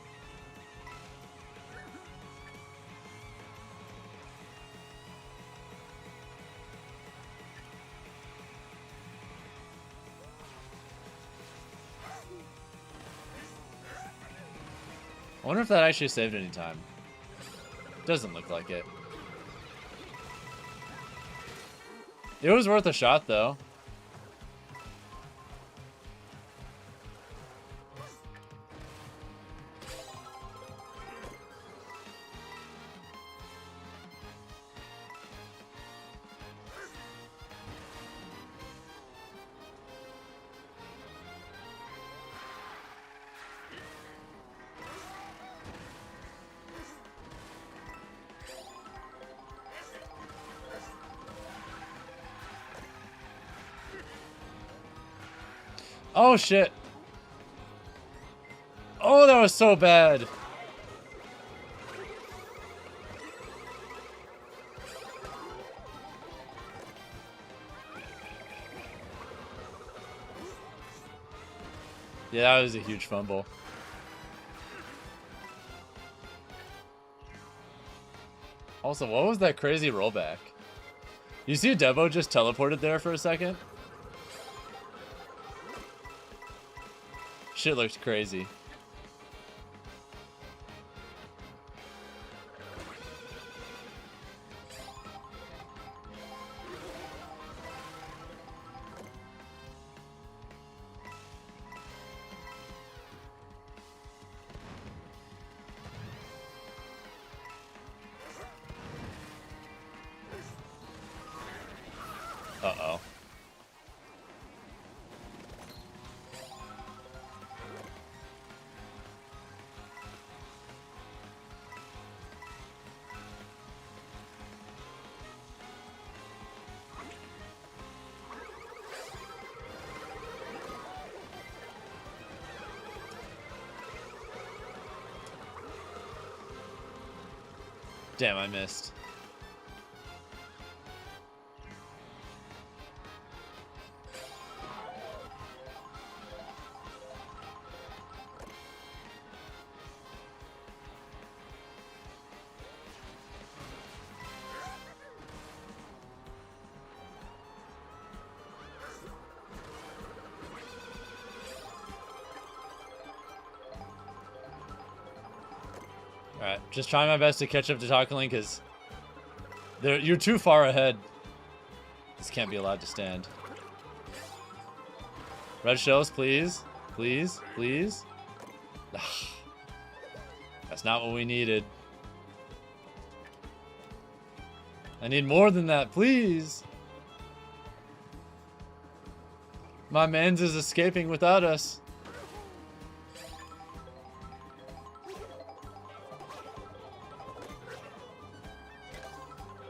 I wonder if that actually saved any time. Doesn't look like it. It was worth a shot, though. Oh, shit. Oh, that was so bad. Yeah, that was a huge fumble. Also, what was that crazy rollback? You see Devo just teleported there for a second? Shit looked crazy. Uh-oh. Damn, I missed. Alright, just trying my best to catch up to Tackling because you're too far ahead. This can't be allowed to stand. Red shells, please. Please, please. That's not what we needed. I need more than that, please. My man's is escaping without us.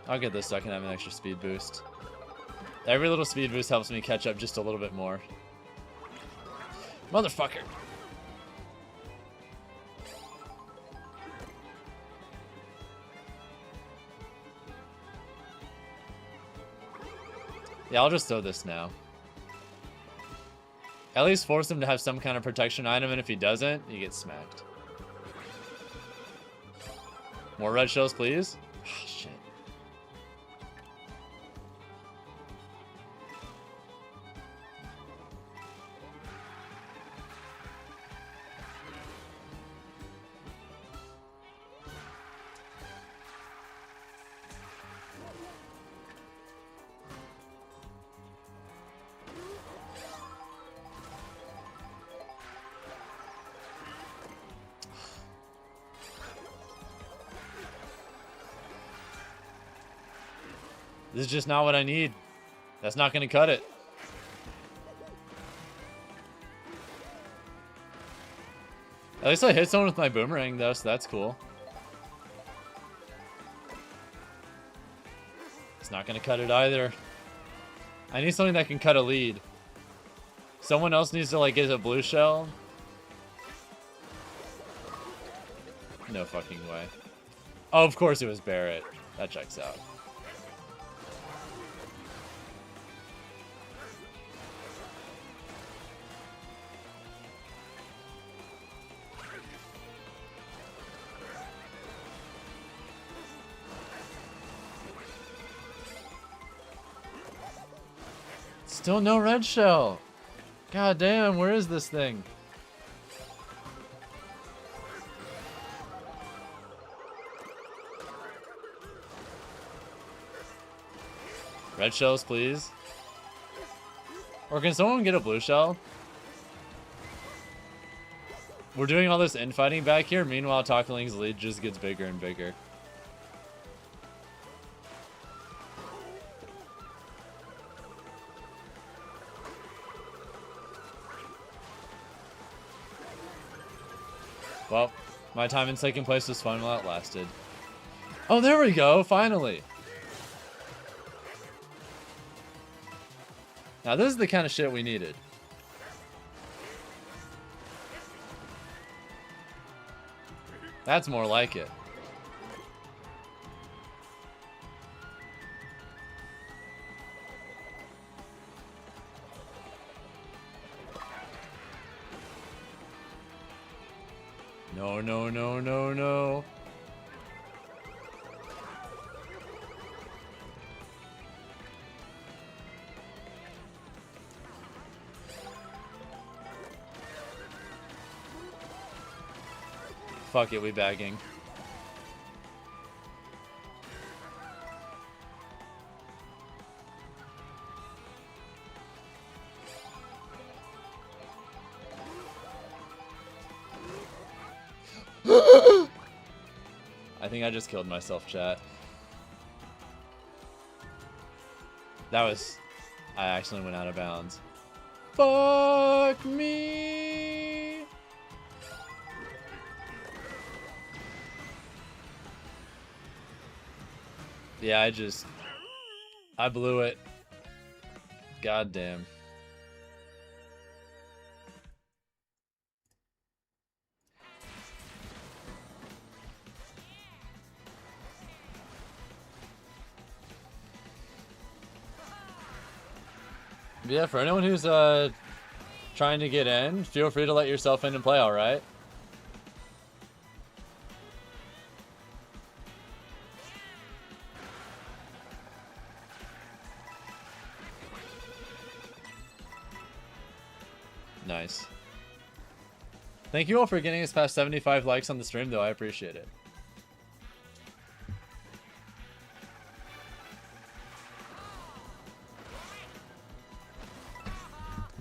I'll get this so I can have an extra speed boost. Every little speed boost helps me catch up just a little bit more. Motherfucker. Yeah, I'll just throw this now. At least force him to have some kind of protection item, and if he doesn't, he gets smacked. More red shells, please. Oh, shit. This is just not what I need. That's not going to cut it. At least I hit someone with my boomerang, though, so that's cool. It's not going to cut it either. I need something that can cut a lead. Someone else needs to, like, get a blue shell. No fucking way. Oh, of course it was Barrett. That checks out. Still no red shell. God damn, where is this thing? Red shells, please. Or can someone get a blue shell? We're doing all this infighting back here. Meanwhile, Takling's lead just gets bigger and bigger. Well, my time in second place was fun while it lasted. Oh, there we go, finally. Now this is the kind of shit we needed. That's more like it. No, no, no, no, no. Fuck it, we bagging. I think I just killed myself, chat. That was... I accidentally went out of bounds. Fuck me! Yeah, I blew it. God damn. Yeah, for anyone who's trying to get in, feel free to let yourself in and play, alright? Nice. Thank you all for getting us past 75 likes on the stream, though. I appreciate it.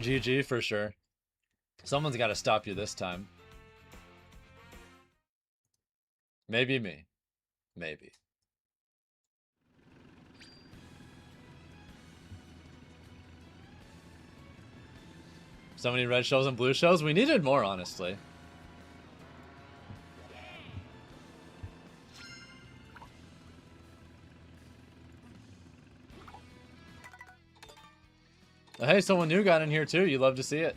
GG for sure. Someone's got to stop you this time. Maybe me. Maybe. So many red shells and blue shells. We needed more, honestly. Hey, someone new got in here too. You love to see it.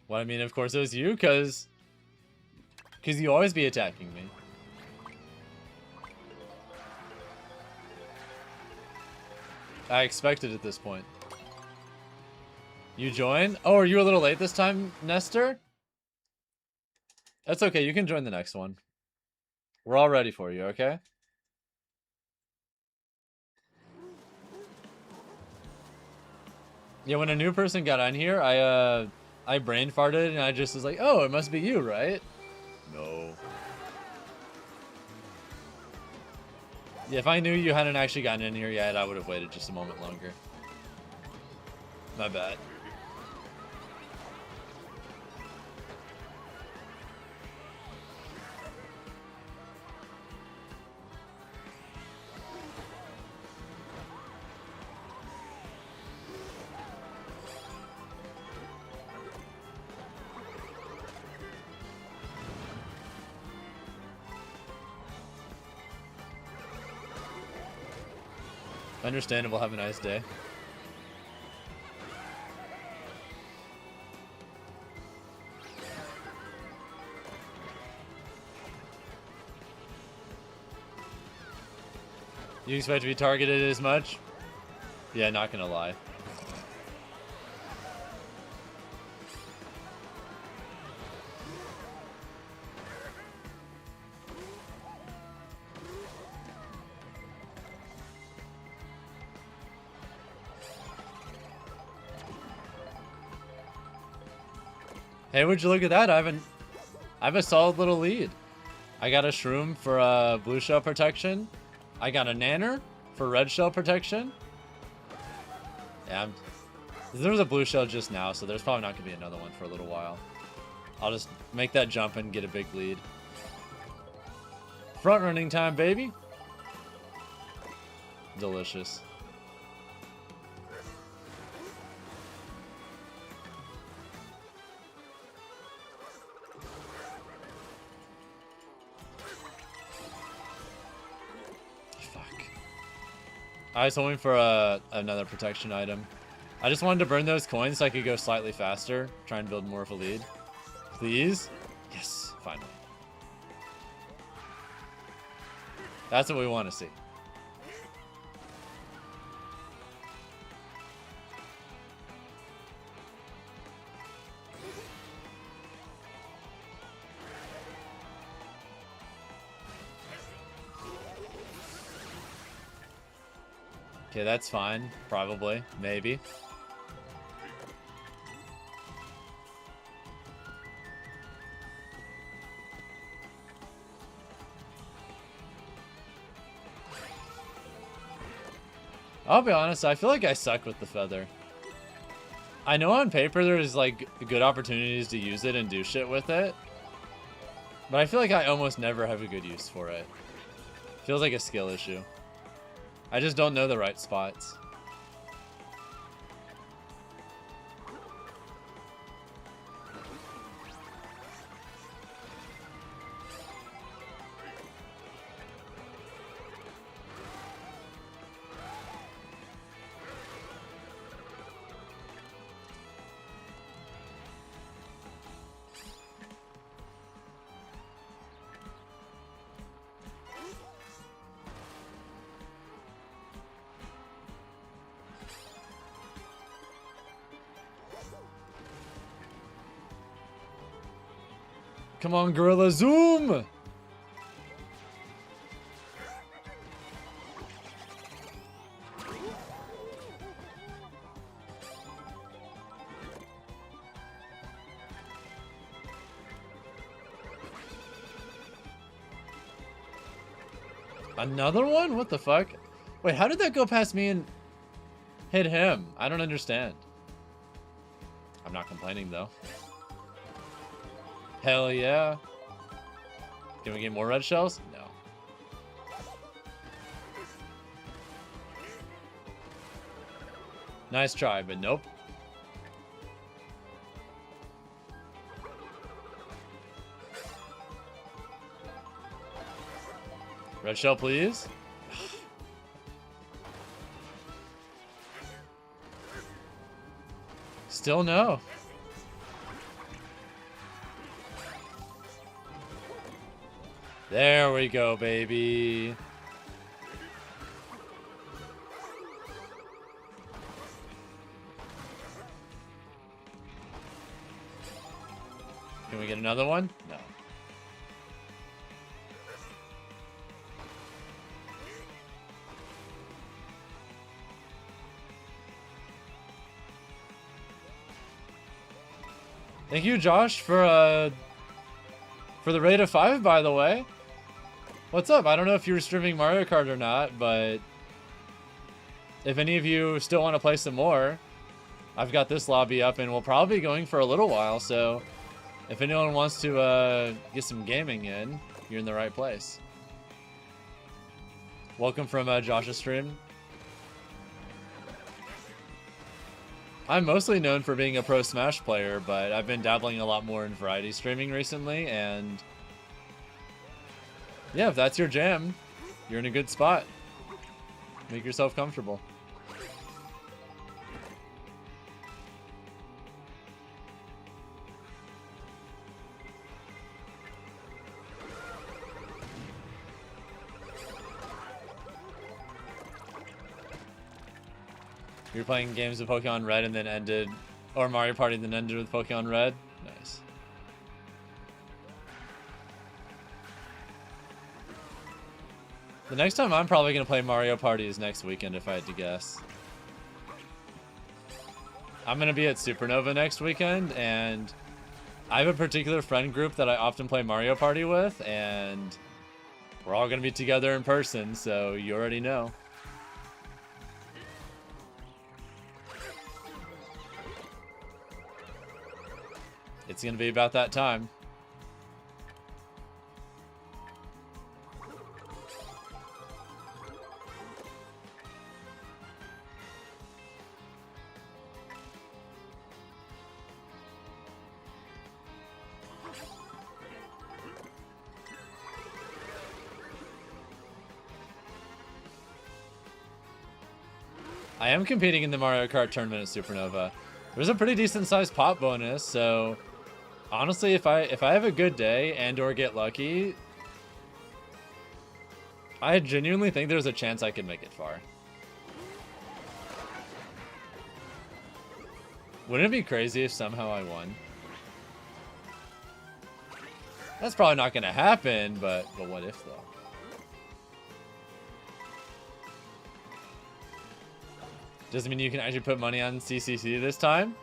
Well, I mean, of course it was you, because you always be attacking me. I expected at this point. You join? Oh, are you a little late this time, Nestor? That's okay, you can join the next one. We're all ready for you, okay? Yeah, when a new person got on here, I brain farted and I just was like, oh, it must be you, right? No. Yeah, if I knew you hadn't actually gotten in here yet, I would have waited just a moment longer. My bad. Understandable, have a nice day. You expect to be targeted as much? Yeah, not gonna lie. Hey, would you look at that? I have a solid little lead. I got a shroom for blue shell protection. I got a nanner for red shell protection. Yeah, there was a blue shell just now, so there's probably not gonna be another one for a little while. I'll just make that jump and get a big lead. Front running time, baby. Delicious. I was hoping for another protection item. I just wanted to burn those coins so I could go slightly faster. Try and build more of a lead. Please? Yes, finally. That's what we want to see. Okay, that's fine. Probably. Maybe. I'll be honest, I feel like I suck with the feather. I know on paper there's like good opportunities to use it and do shit with it, but I feel like I almost never have a good use for it. Feels like a skill issue. I just don't know the right spots. Come on, Gorilla Zoom! Another one? What the fuck? Wait, how did that go past me and hit him? I don't understand. I'm not complaining, though. Hell yeah. Can we get more red shells? No. Nice try, but nope. Red shell, please. Still no. There we go, baby. Can we get another one? No. Thank you, Josh, for the raid of 5, by the way. What's up? I don't know if you were streaming Mario Kart or not, but if any of you still want to play some more, I've got this lobby up and we'll probably be going for a little while, so if anyone wants to get some gaming in, you're in the right place. Welcome from Josh's stream. I'm mostly known for being a pro Smash player, but I've been dabbling a lot more in variety streaming recently, and yeah, if that's your jam, you're in a good spot. Make yourself comfortable. You're playing games with Pokemon Red and then ended, or Mario Party and then ended with Pokemon Red? Nice. The next time I'm probably going to play Mario Party is next weekend, if I had to guess. I'm going to be at Supernova next weekend, and I have a particular friend group that I often play Mario Party with, and we're all going to be together in person, so you already know. It's going to be about that time. I am competing in the Mario Kart tournament at Supernova. There's a pretty decent sized pot bonus, so honestly, if I have a good day and or get lucky, I genuinely think there's a chance I could make it far. Wouldn't it be crazy if somehow I won? That's probably not going to happen, but what if though? Doesn't mean you can actually put money on CCC this time?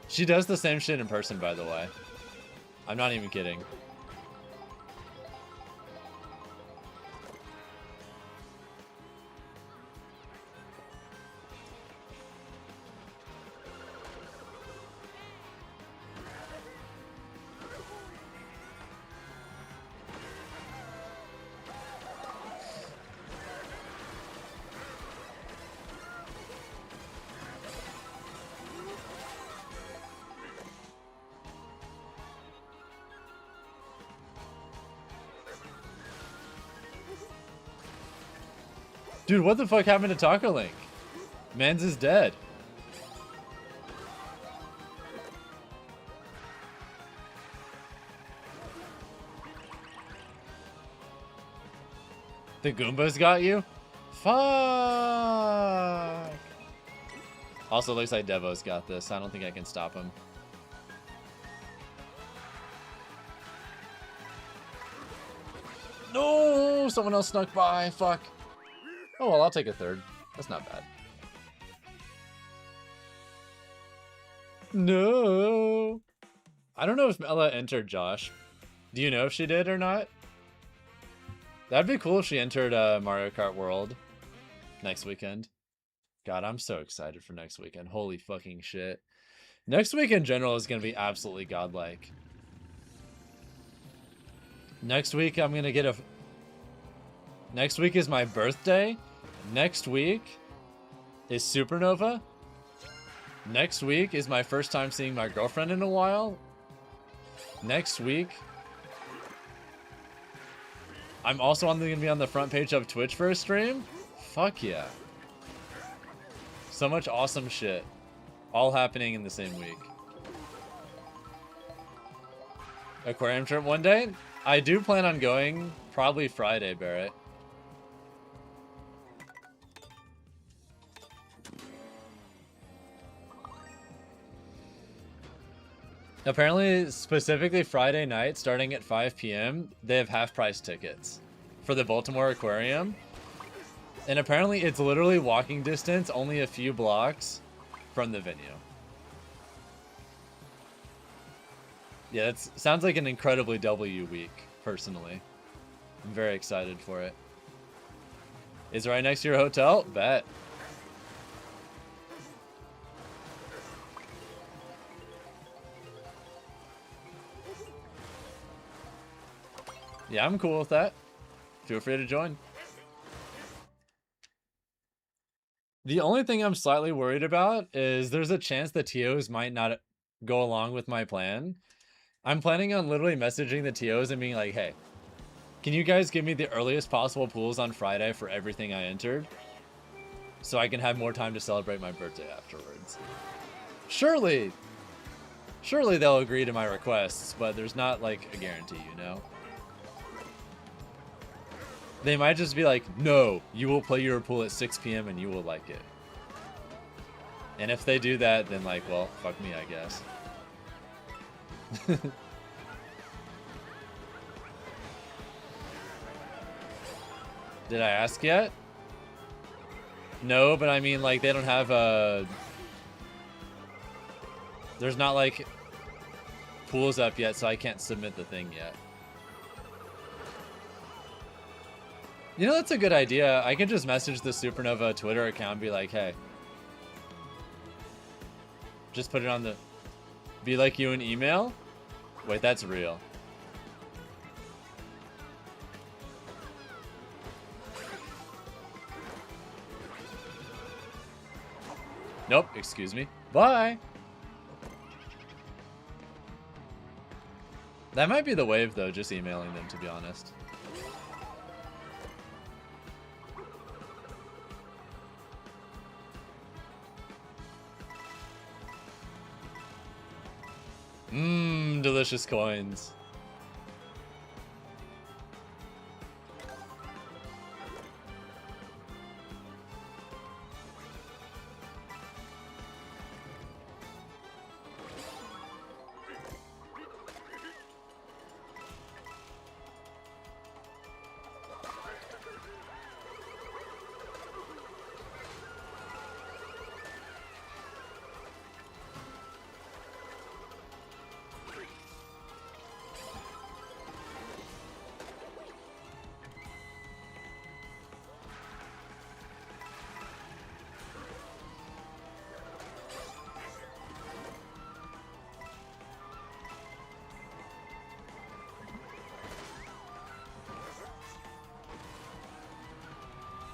She does the same shit in person, by the way. I'm not even kidding. Dude, what the fuck happened to Taco Link? Mans is dead. The Goombas got you? Fuck. Also, looks like Devo's got this. I don't think I can stop him. No! Someone else snuck by. Fuck. Oh, well, I'll take a third. That's not bad. No! I don't know if Ella entered, Josh. Do you know if she did or not? That'd be cool if she entered Mario Kart World next weekend. God, I'm so excited for next weekend. Holy fucking shit. Next week in general is going to be absolutely godlike. Next week I'm going to get a... Next week is my birthday. Next week is Supernova. Next week is my first time seeing my girlfriend in a while. Next week... I'm also going to be on the front page of Twitch for a stream. Fuck yeah. So much awesome shit. All happening in the same week. Aquarium trip one day? I do plan on going probably Friday, Barrett. Apparently, specifically Friday night, starting at 5 p.m., they have half-price tickets for the Baltimore Aquarium. And apparently, it's literally walking distance, only a few blocks from the venue. Yeah, it sounds like an incredibly W week, personally. I'm very excited for it. Is it right next to your hotel? Bet. Yeah, I'm cool with that. Feel free to join. The only thing I'm slightly worried about is there's a chance the TOs might not go along with my plan. I'm planning on literally messaging the TOs and being like, hey, can you guys give me the earliest possible pools on Friday for everything I entered? So I can have more time to celebrate my birthday afterwards. Surely they'll agree to my requests, but there's not like a guarantee, you know? They might just be like, no, you will play your pool at 6 p.m. and you will like it. And if they do that, then like, well, fuck me, I guess. Did I ask yet? No, but I mean, like, they don't have a... There's not, like, pools up yet, so I can't submit the thing yet. You know, that's a good idea. I can just message the Supernova Twitter account and be like, hey. Just put it on the... Be like you an email? Wait, that's real. Nope, excuse me. Bye! That might be the wave, though, just emailing them, to be honest. Mmm, delicious coins.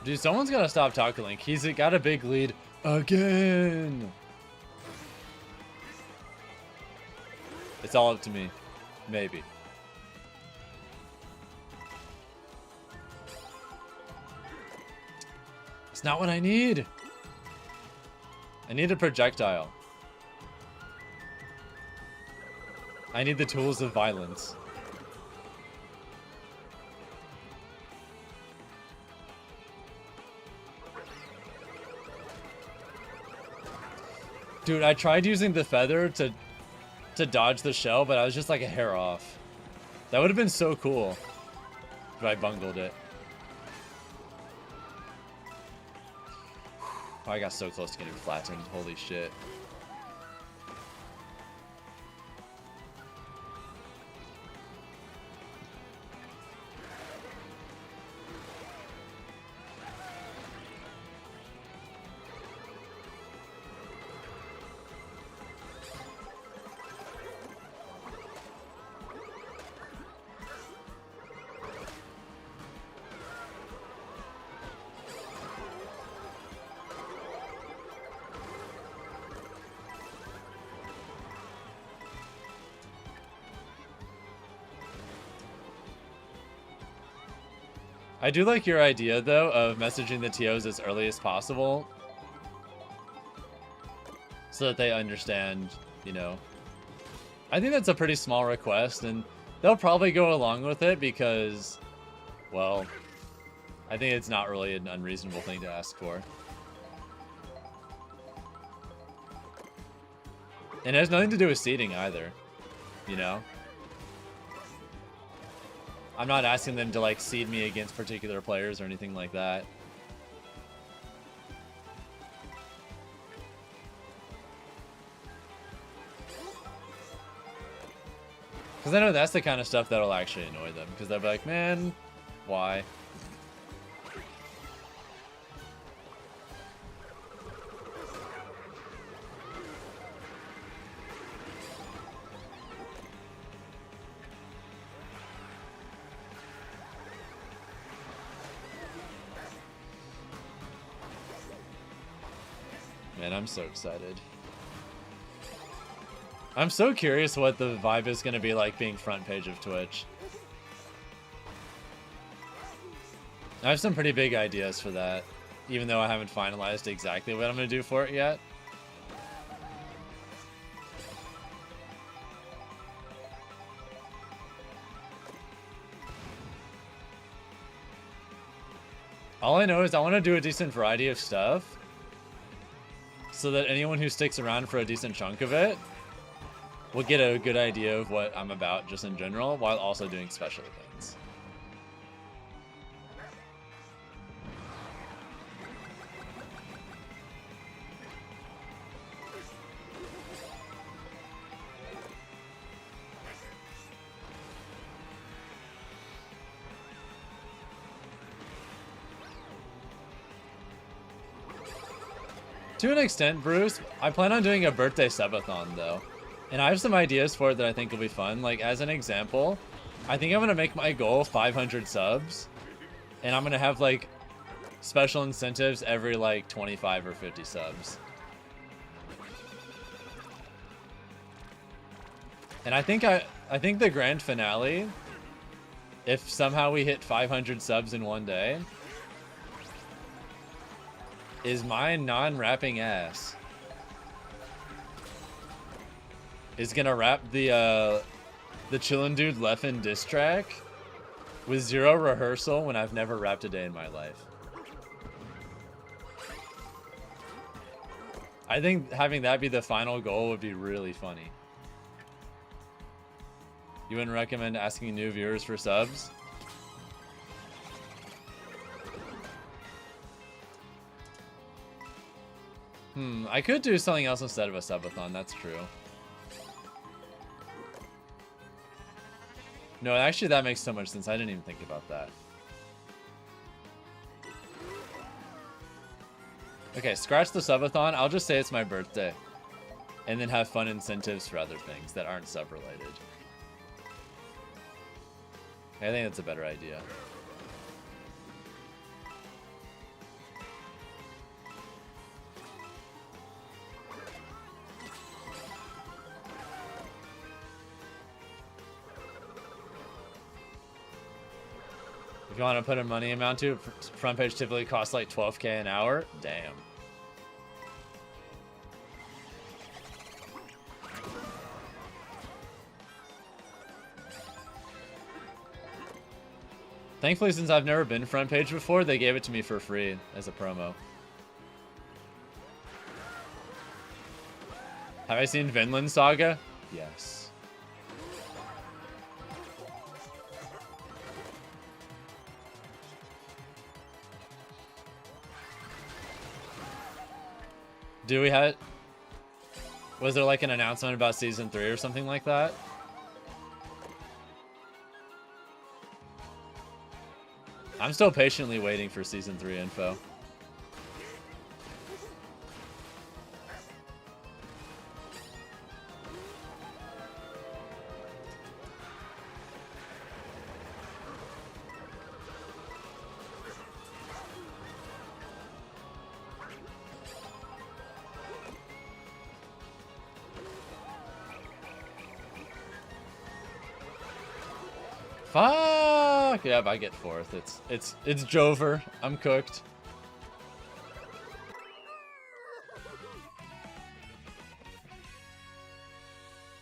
Dude, someone's gotta stop talking Link. He's got a big lead again. It's all up to me. Maybe. It's not what I need. I need a projectile. I need the tools of violence. Dude, I tried using the feather to dodge the shell, but I was just like a hair off. That would have been so cool if I bungled it. Oh, I got so close to getting flattened. Holy shit. I do like your idea, though, of messaging the TOs as early as possible so that they understand, you know. I think that's a pretty small request, and they'll probably go along with it because, well, I think it's not really an unreasonable thing to ask for. And it has nothing to do with seeding either, you know? I'm not asking them to, like, seed me against particular players or anything like that. Because I know that's the kind of stuff that'll actually annoy them. Because they'll be like, man, why? Man, I'm so excited. I'm so curious what the vibe is going to be like being front page of Twitch. I have some pretty big ideas for that, even though I haven't finalized exactly what I'm going to do for it yet. All I know is I want to do a decent variety of stuff, so that anyone who sticks around for a decent chunk of it will get a good idea of what I'm about just in general, while also doing special things. To an extent, Bruce, I plan on doing a birthday subathon though. And I have some ideas for it that I think will be fun. Like, as an example, I think I'm going to make my goal 500 subs. And I'm going to have, like, special incentives every, like, 25 or 50 subs. And I think the grand finale, if somehow we hit 500 subs in one day, is my non-rapping ass is gonna rap the Chillin' Dude Leffen diss track with zero rehearsal when I've never rapped a day in my life. I think having that be the final goal would be really funny. You wouldn't recommend asking new viewers for subs? I could do something else instead of a subathon, that's true. No, actually that makes so much sense. I didn't even think about that. Okay, scratch the subathon. I'll just say it's my birthday. And then have fun incentives for other things that aren't sub-related. I think that's a better idea. If you want to put a money amount to it, front page typically costs like 12K an hour. Damn. Thankfully, since I've never been front page before, they gave it to me for free as a promo. Have I seen Vinland Saga? Yes. Do we have... Was there like an announcement about season 3 or something like that? I'm still patiently waiting for season 3 info. Fuck! Yeah, I get 4th. It's Jover. I'm cooked.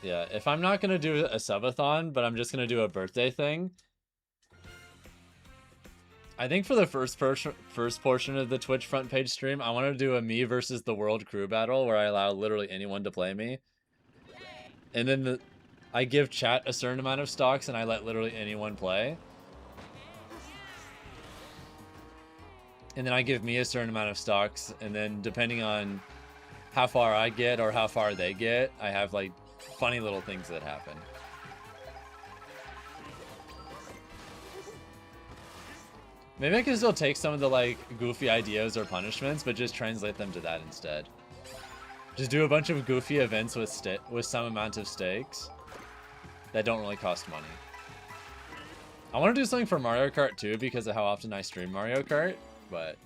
Yeah, if I'm not gonna do a subathon, but I'm just gonna do a birthday thing, I think for the first portion of the Twitch front page stream, I want to do a me versus the world crew battle where I allow literally anyone to play me. And then I give chat a certain amount of stocks and I let literally anyone play. And then I give me a certain amount of stocks, and then depending on how far I get or how far they get, I have like funny little things that happen. Maybe I can still take some of the like goofy ideas or punishments, but just translate them to that instead. Just do a bunch of goofy events with some amount of stakes that don't really cost money. I want to do something for Mario Kart too because of how often I stream Mario Kart, but...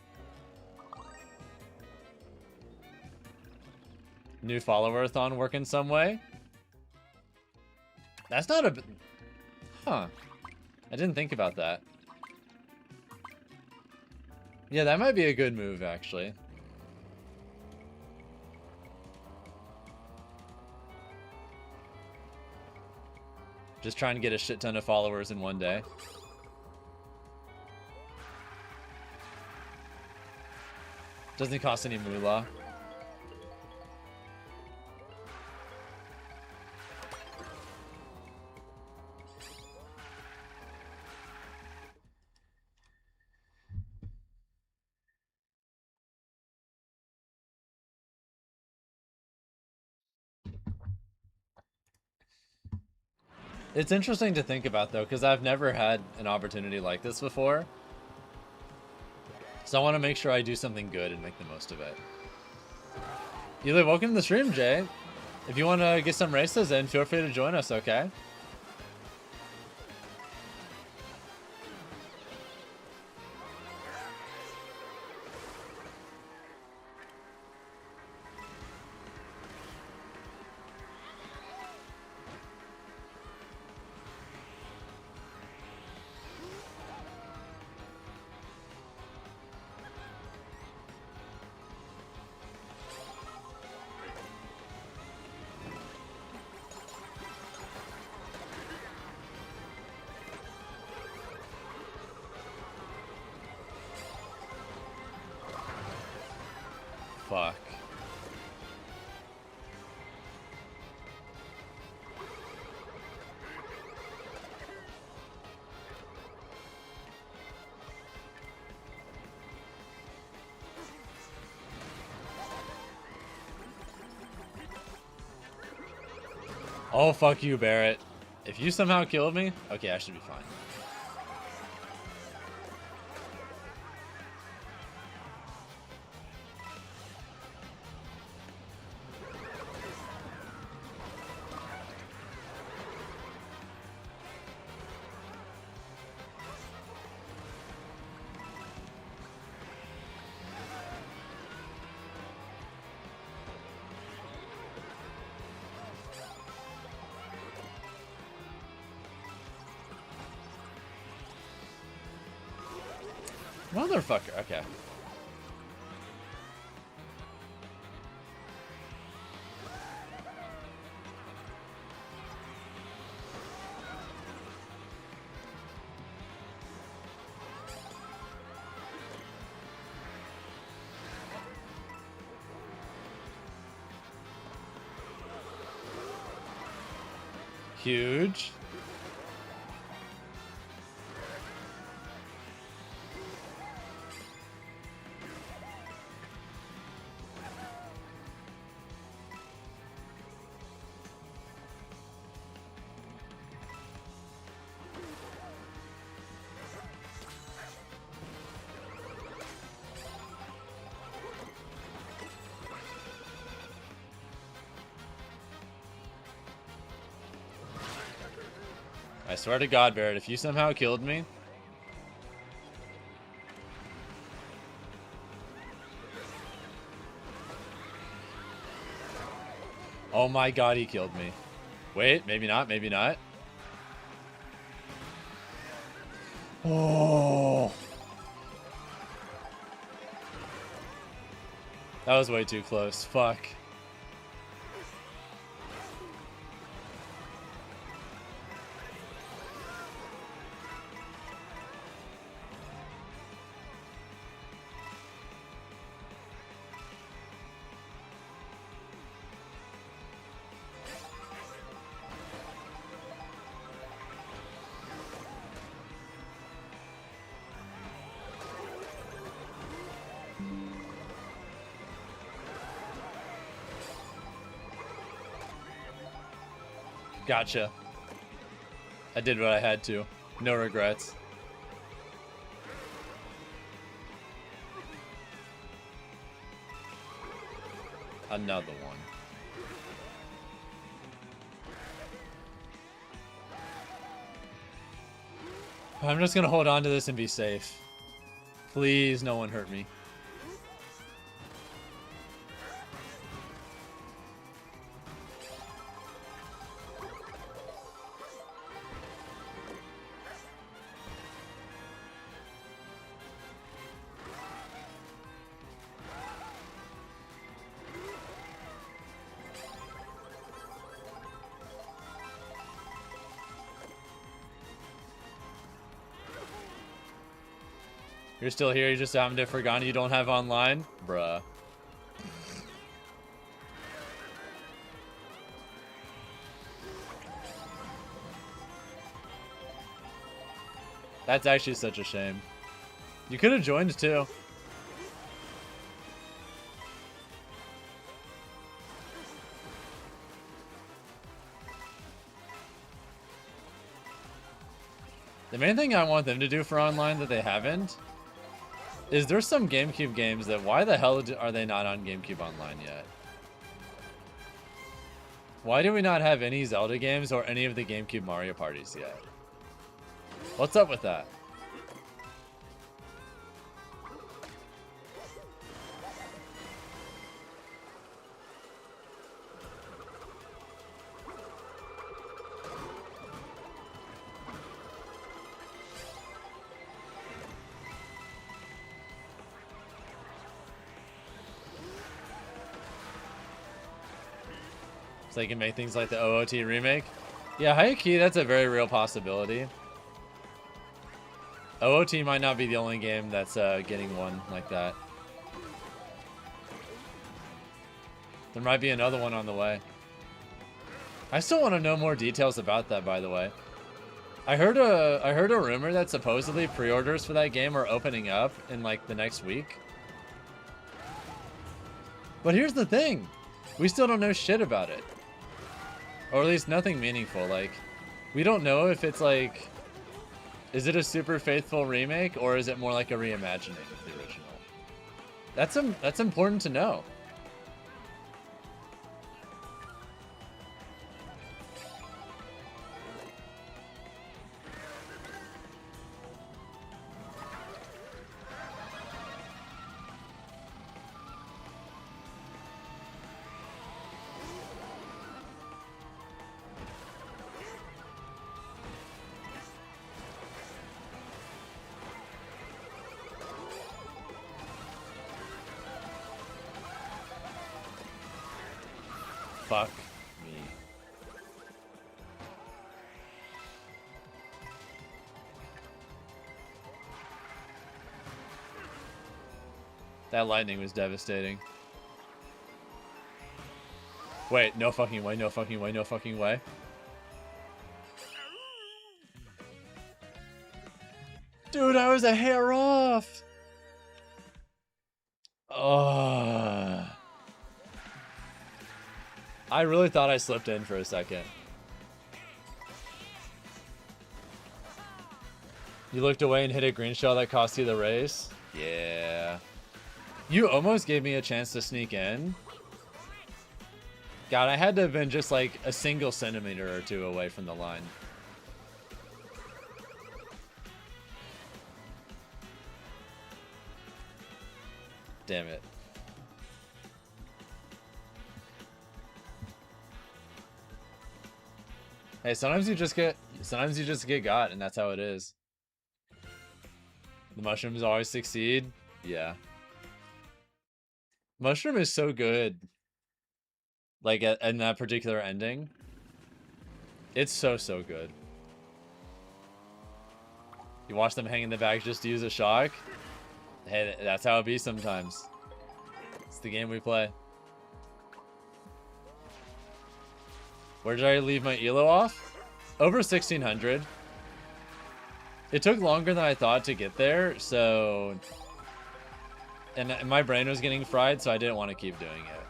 New follower-a-thon work in some way? That's not a... Huh. I didn't think about that. Yeah, that might be a good move, actually. Just trying to get a shit ton of followers in one day. Doesn't cost any moolah. It's interesting to think about, though, because I've never had an opportunity like this before. So I want to make sure I do something good and make the most of it. Eli, welcome to the stream, Jay. If you want to get some races in, feel free to join us, okay? Fuck. Oh, fuck you, Barrett. If you somehow killed me, okay, I should be fine. Motherfucker, okay. Huge. I swear to God, Barrett, if you somehow killed me... Oh my God, he killed me. Wait, maybe not, maybe not. Oh. That was way too close. Fuck. Gotcha. I did what I had to. No regrets. Another one. I'm just gonna hold on to this and be safe. Please, no one hurt me. You're still here, you just haven't forgotten you don't have online? Bruh. That's actually such a shame. You could have joined too. The main thing I want them to do for online that they haven't is there's some GameCube games that why the hell are they not on GameCube Online yet? Why do we not have any Zelda games or any of the GameCube Mario parties yet? What's up with that? So they can make things like the OOT remake. Yeah, high key, that's a very real possibility. OOT might not be the only game that's getting one like that. There might be another one on the way. I still want to know more details about that, by the way. I heard a rumor that supposedly pre-orders for that game are opening up in like the next week. But here's the thing. We still don't know shit about it. Or at least nothing meaningful. Like, we don't know if it's like, is it a super faithful remake or is it more like a reimagining of the original? That's important to know. Fuck me. That lightning was devastating. Wait, no fucking way, no fucking way, no fucking way. Dude, I was a hair off. Oh. I really thought I slipped in for a second. You looked away and hit a green shell that cost you the race? Yeah. You almost gave me a chance to sneak in. God, I had to have been just like a single centimeter or two away from the line. Damn it. Hey, sometimes you just get got, and that's how it is. The mushrooms always succeed. Yeah. Mushroom is so good. Like in that particular ending. It's so good. You watch them hang in the back just to use a shock. Hey, that's how it be sometimes. It's the game we play. Where did I leave my elo off? Over 1600. It took longer than I thought to get there, so... And my brain was getting fried, so I didn't want to keep doing it.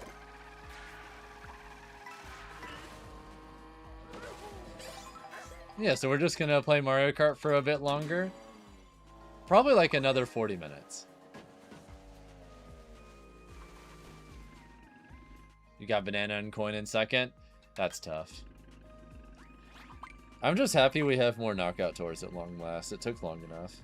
Yeah, so we're just gonna play Mario Kart for a bit longer. Probably like another 40 minutes. You got banana and coin in second? That's tough. I'm just happy we have more knockout tours at long last. It took long enough.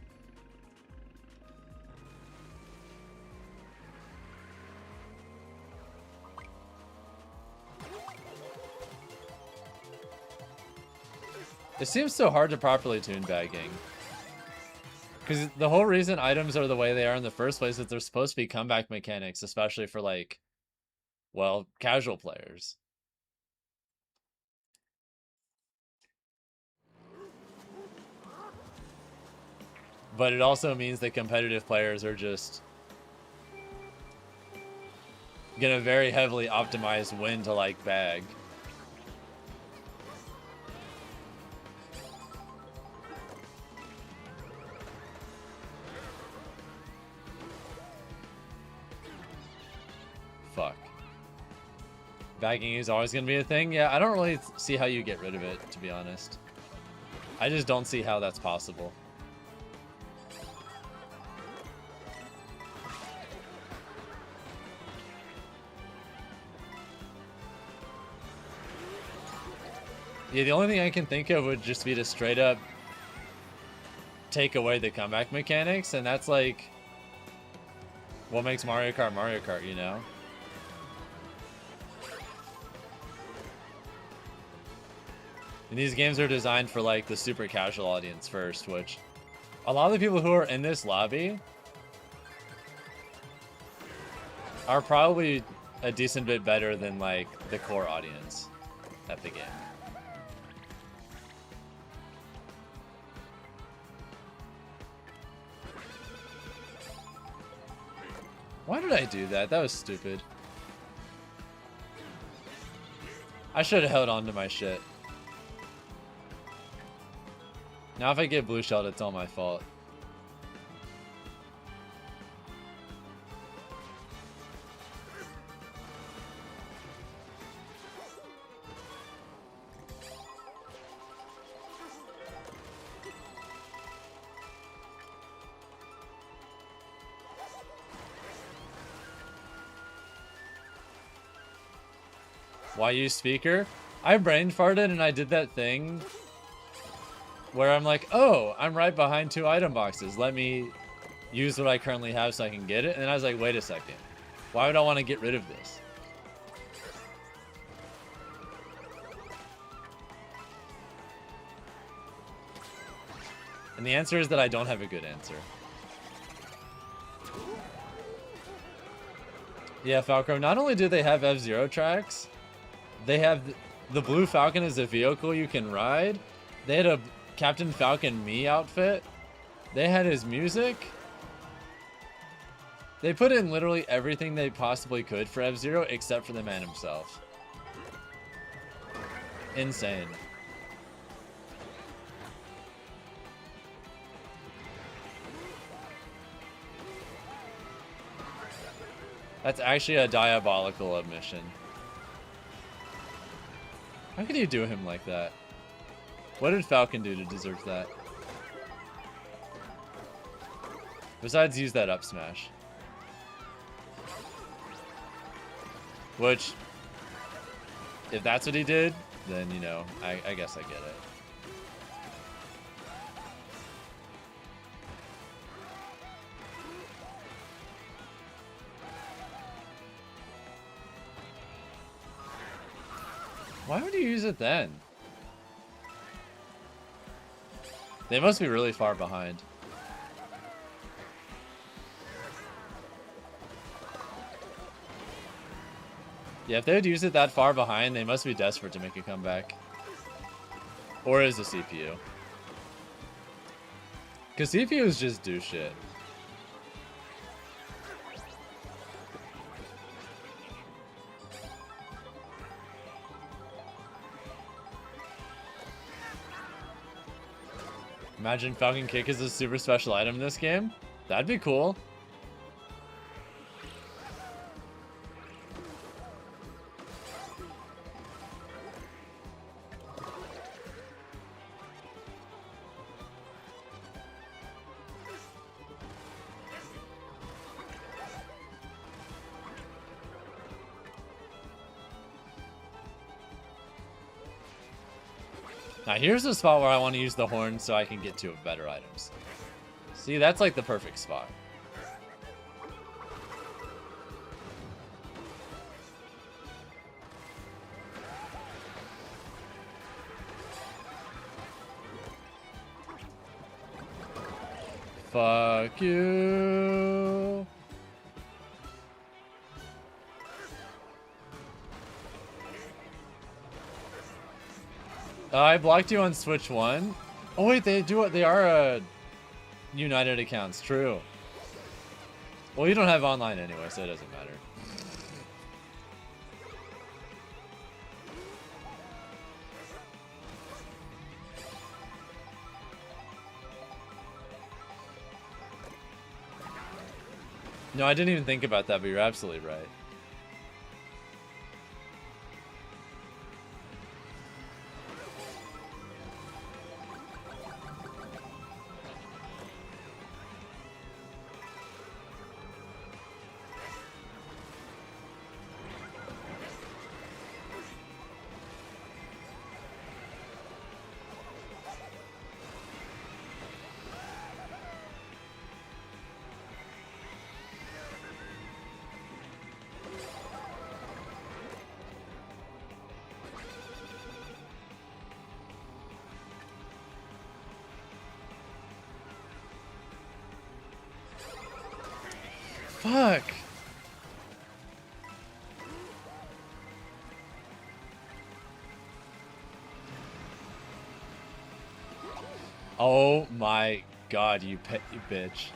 It seems so hard to properly tune bagging. Because the whole reason items are the way they are in the first place is they're supposed to be comeback mechanics, especially for like, well, casual players. But it also means that competitive players are just gonna very heavily optimize when to like bag. Fuck. Bagging is always gonna be a thing? Yeah, I don't really see how you get rid of it, to be honest. I just don't see how that's possible. Yeah, the only thing I can think of would just be to straight up take away the comeback mechanics, and that's like what makes Mario Kart, you know? And these games are designed for like the super casual audience first, which a lot of the people who are in this lobby are probably a decent bit better than like the core audience at the game. Why did I do that? That was stupid. I should have held on to my shit. Now if I get blue shelled, it's all my fault. Why use speaker? I brain farted and I did that thing where I'm like, oh, I'm right behind two item boxes. Let me use what I currently have so I can get it. And I was like, wait a second. Why would I want to get rid of this? And the answer is that I don't have a good answer. Yeah, Falco, not only do they have F-Zero tracks, they have the Blue Falcon as a vehicle you can ride. They had a Captain Falcon Mii outfit. They had his music. They put in literally everything they possibly could for F-Zero except for the man himself. Insane. That's actually a diabolical omission. How could you do him like that? What did Falcon do to deserve that? Besides use that up smash. Which, if that's what he did, then, you know, I guess I get it. Why would you use it then? They must be really far behind. Yeah, if they would use it that far behind, they must be desperate to make a comeback. Or is the CPU. Because CPUs just do shit. Imagine Falcon Kick is a super special item in this game. That'd be cool. Now here's the spot where I want to use the horn so I can get to better items. See, that's like the perfect spot. Fuck you. I blocked you on Switch 1. Oh wait, they do it. They are United accounts. True. Well, you don't have online anyway, so it doesn't matter. No, I didn't even think about that, but you're absolutely right. Fuck. Oh my god, you bitch.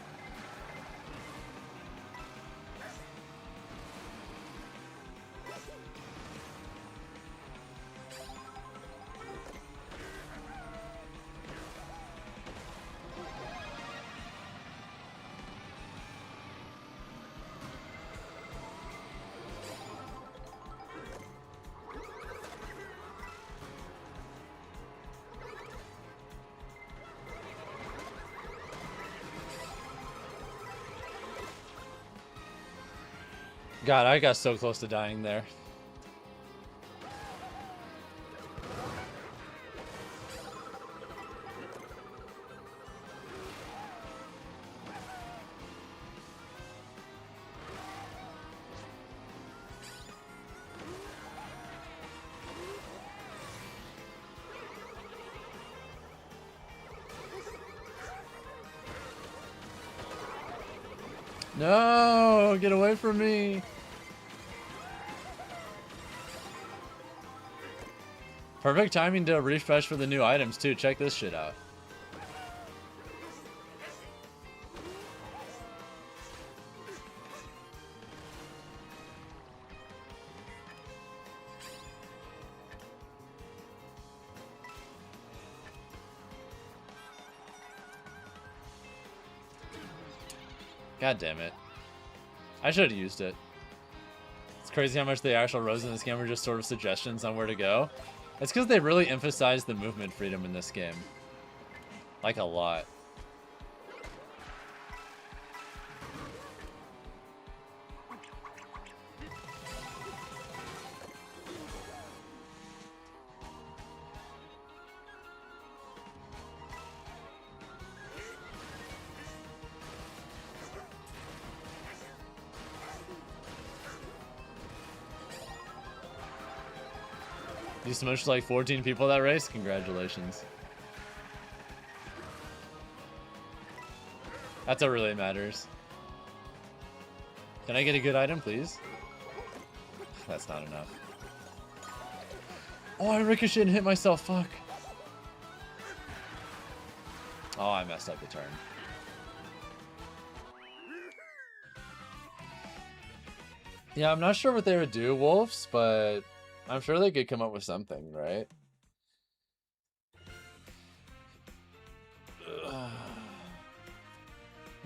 God, I got so close to dying there. No, get away from me. Perfect timing to refresh for the new items too. Check this shit out. God damn it. I should have used it. It's crazy how much the actual roads in this game are just sort of suggestions on where to go. It's because they really emphasize the movement freedom in this game. Like a lot. You smushed like 14 people that race? Congratulations. That's what really matters. Can I get a good item, please? That's not enough. Oh, I ricocheted and hit myself. Fuck. Oh, I messed up the turn. Yeah, I'm not sure what they would do, Wolves, but I'm sure they could come up with something, right?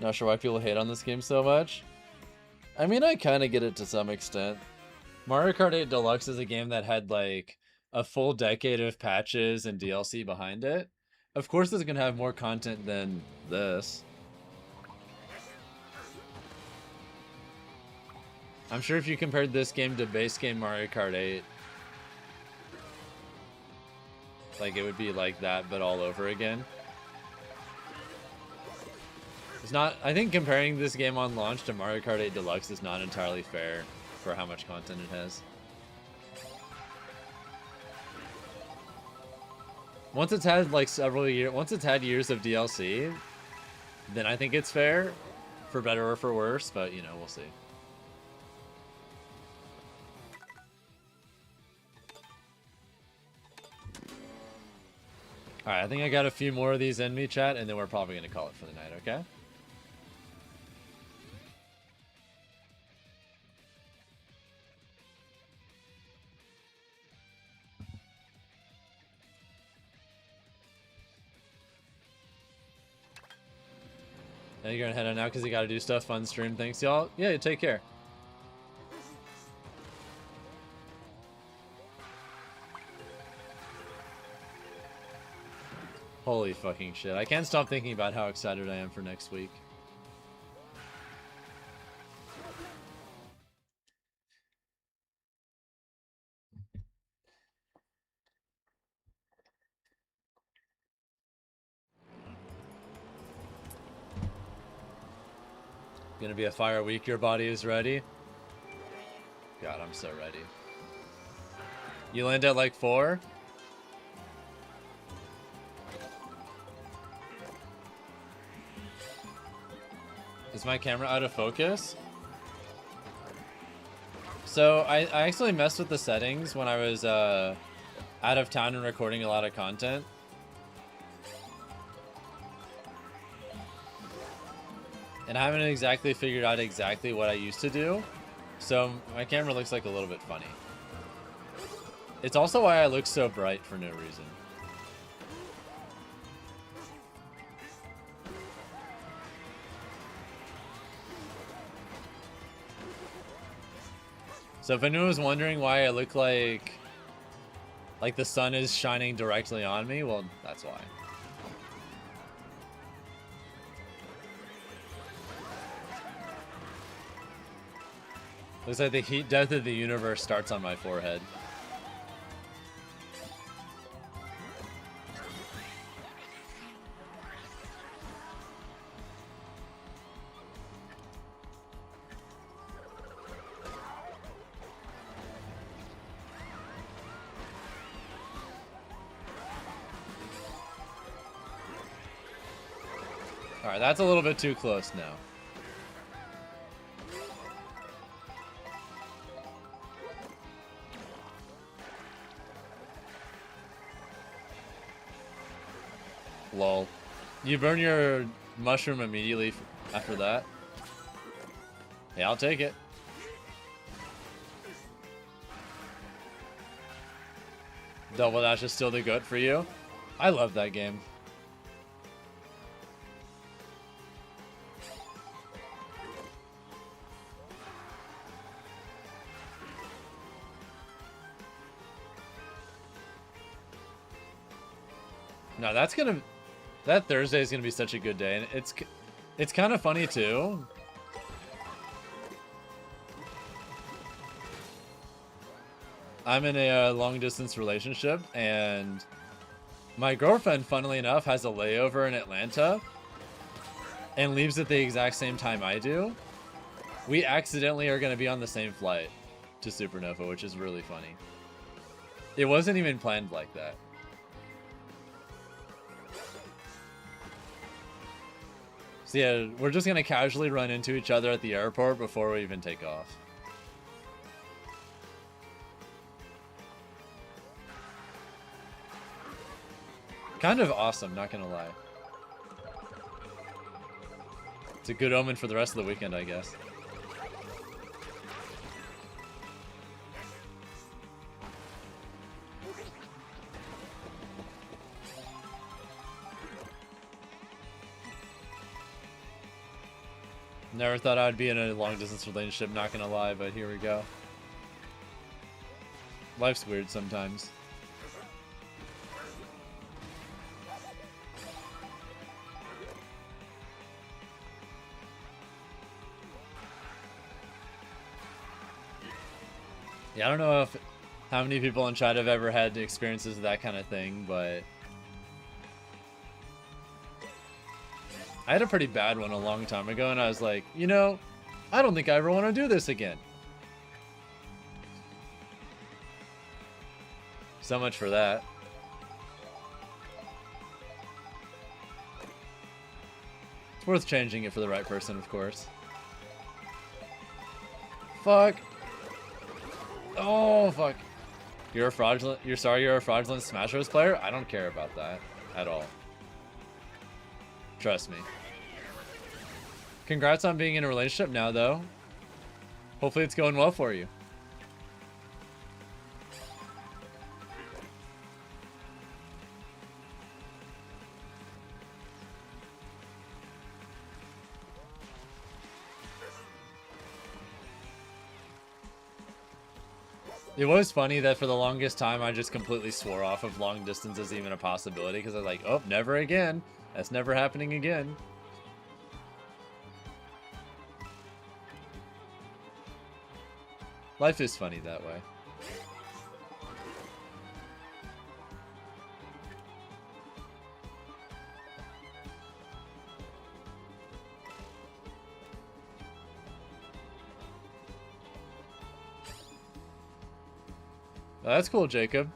Not sure why people hate on this game so much. I mean, I kind of get it to some extent. Mario Kart 8 Deluxe is a game that had like a full decade of patches and DLC behind it. Of course it's gonna have more content than this. I'm sure if you compared this game to base game Mario Kart 8, like it would be like that, but all over again. It's not, I think comparing this game on launch to Mario Kart 8 Deluxe is not entirely fair for how much content it has. Once it's had like several years, once it's had years of DLC, then I think it's fair, for better or for worse, but you know, we'll see. Alright, I think I got a few more of these in me, chat, and then we're probably going to call it for the night, okay? And you're going to head on now because you got to do stuff. Fun stream. Thanks, y'all. Yeah, take care. Holy fucking shit. I can't stop thinking about how excited I am for next week. Gonna be a fire week. Your body is ready. God, I'm so ready. You land at like 4? Is my camera out of focus? So I actually messed with the settings when I was out of town and recording a lot of content. And I haven't exactly figured out exactly what I used to do. So my camera looks like a little bit funny. It's also why I look so bright for no reason. So if anyone was wondering why I look like the sun is shining directly on me, well, that's why. Looks like the heat death of the universe starts on my forehead. Alright, that's a little bit too close now. Lol. You burn your mushroom immediately after that? Yeah, I'll take it. Double Dash is still the GOAT for you? I love that game. No, that Thursday is gonna be such a good day, and it's kind of funny too. I'm in a long distance relationship, and my girlfriend, funnily enough, has a layover in Atlanta and leaves at the exact same time I do. We accidentally are going to be on the same flight to Supernova, which is really funny. It wasn't even planned like that. So yeah, we're just going to casually run into each other at the airport before we even take off. Kind of awesome, not gonna lie. It's a good omen for the rest of the weekend, I guess. Never thought I'd be in a long-distance relationship, not gonna lie, but here we go. Life's weird sometimes. Yeah, I don't know how many people in chat have ever had experiences of that kind of thing, but I had a pretty bad one a long time ago, and I was like, you know, I don't think I ever want to do this again. So much for that. It's worth changing it for the right person, of course. Fuck. Oh, fuck. You're a fraudulent... You're sorry you're a fraudulent Smash Bros. Player? I don't care about that at all. Trust me. Congrats on being in a relationship now, though. Hopefully it's going well for you. It was funny that for the longest time I just completely swore off of long distance as even a possibility because I was like, oh, never again. That's never happening again. Life is funny that way. Oh, that's cool, Jacob.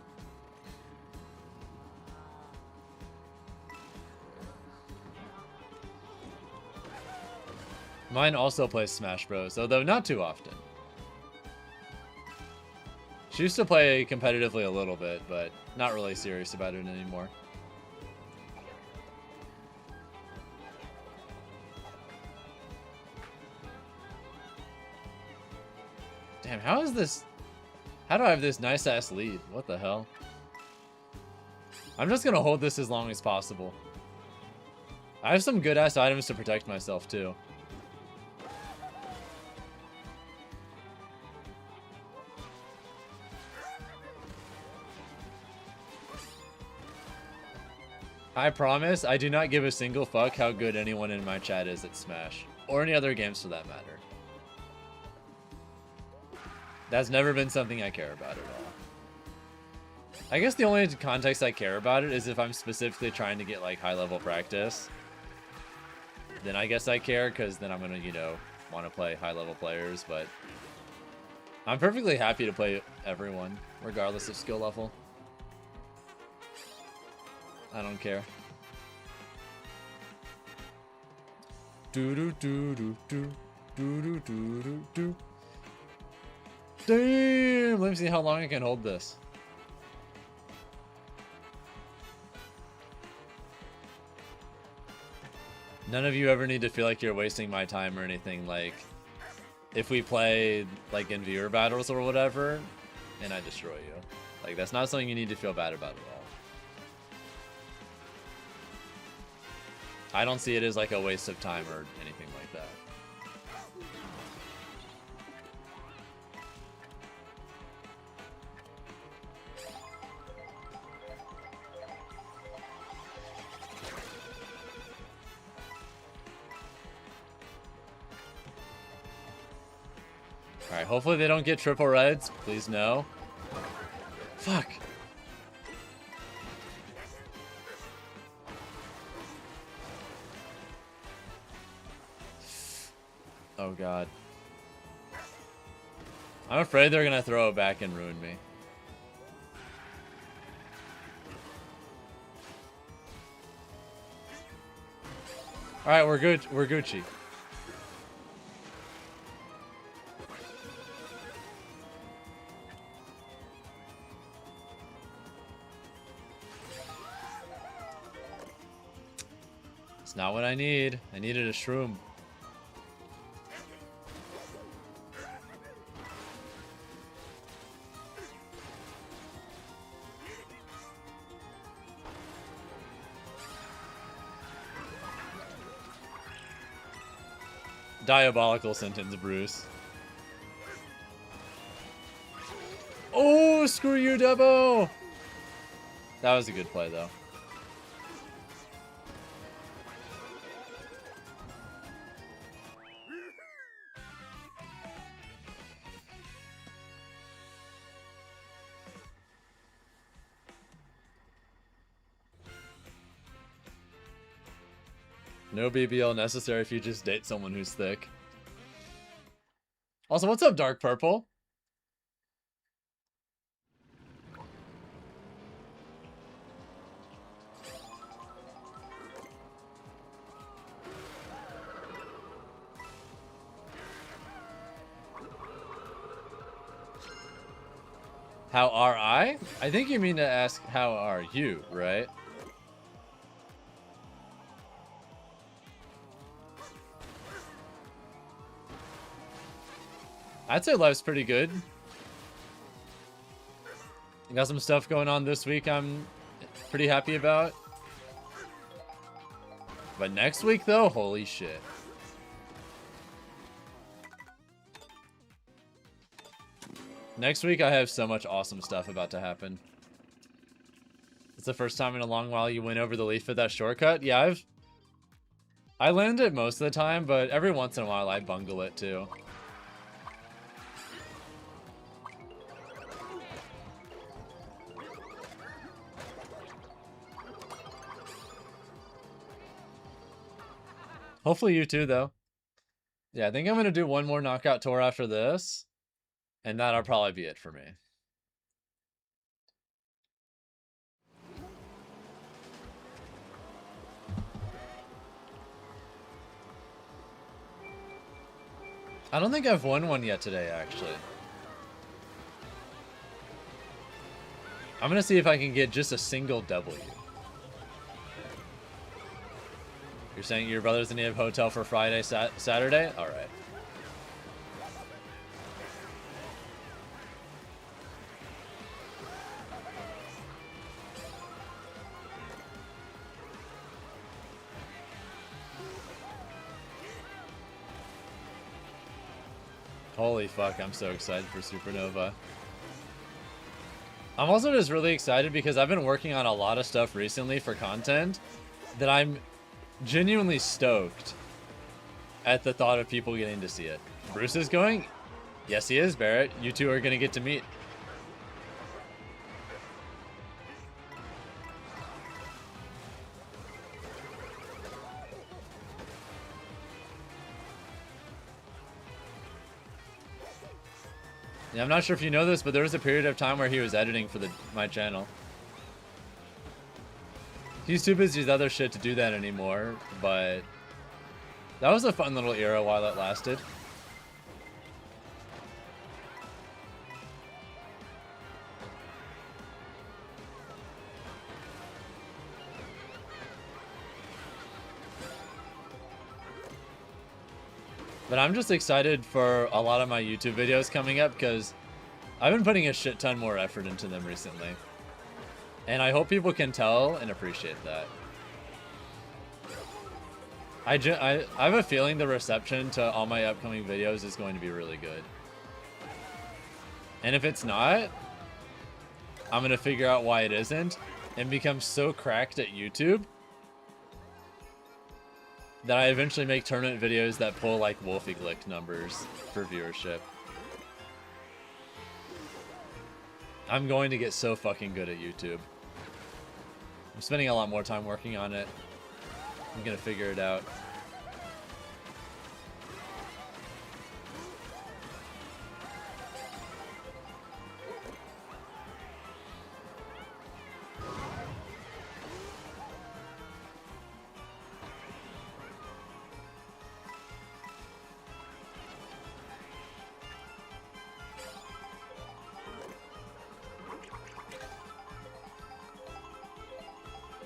Mine also plays Smash Bros, although not too often. She used to play competitively a little bit, but not really serious about it anymore. Damn, how is this... How do I have this nice-ass lead? What the hell? I'm just gonna hold this as long as possible. I have some good-ass items to protect myself, too. I promise, I do not give a single fuck how good anyone in my chat is at Smash. Or any other games for that matter. That's never been something I care about at all. I guess the only context I care about it is if I'm specifically trying to get like high-level practice. Then I guess I care, because then I'm gonna, you know, want to play high-level players, but I'm perfectly happy to play everyone, regardless of skill level. I don't care. Do do do do do do do do do do. Damn! Let me see how long I can hold this. None of you ever need to feel like you're wasting my time or anything. Like, if we play like in viewer battles or whatever, and I destroy you, like that's not something you need to feel bad about at all. I don't see it as like a waste of time or anything like that. Alright, hopefully they don't get triple reds. Please no. Fuck. Oh god. I'm afraid they're gonna throw it back and ruin me. Alright, we're good. We're Gucci. It's not what I need. I needed a shroom. Diabolical sentence, Bruce. Oh, screw you, Debo! That was a good play, though. No BBL necessary if you just date someone who's thick. Also, what's up, Dark Purple? How are I? I think you mean to ask how are you, right? I'd say life's pretty good. Got some stuff going on this week I'm pretty happy about. But next week, though, holy shit. Next week, I have so much awesome stuff about to happen. It's the first time in a long while you went over the leaf with that shortcut. Yeah, I land it most of the time, but every once in a while I bungle it too. Hopefully you too, though. Yeah, I think I'm going to do one more knockout tour after this. And that'll probably be it for me. I don't think I've won one yet today, actually. I'm going to see if I can get just a single W. You're saying your brother's in need of hotel for Friday, Saturday? All right. Holy fuck, I'm so excited for Supernova. I'm also just really excited because I've been working on a lot of stuff recently for content that I'm genuinely stoked at the thought of people getting to see it. Bruce is going? Yes, he is, Barrett. You two are going to get to meet. Yeah, I'm not sure if you know this, but there was a period of time where he was editing for my channel. He's too busy with other shit to do that anymore, but that was a fun little era while it lasted. But I'm just excited for a lot of my YouTube videos coming up because I've been putting a shit ton more effort into them recently. And I hope people can tell and appreciate that. I have a feeling the reception to all my upcoming videos is going to be really good. And if it's not, I'm going to figure out why it isn't and become so cracked at YouTube that I eventually make tournament videos that pull like Wolfie Glick numbers for viewership. I'm going to get so fucking good at YouTube. I'm spending a lot more time working on it. I'm gonna figure it out.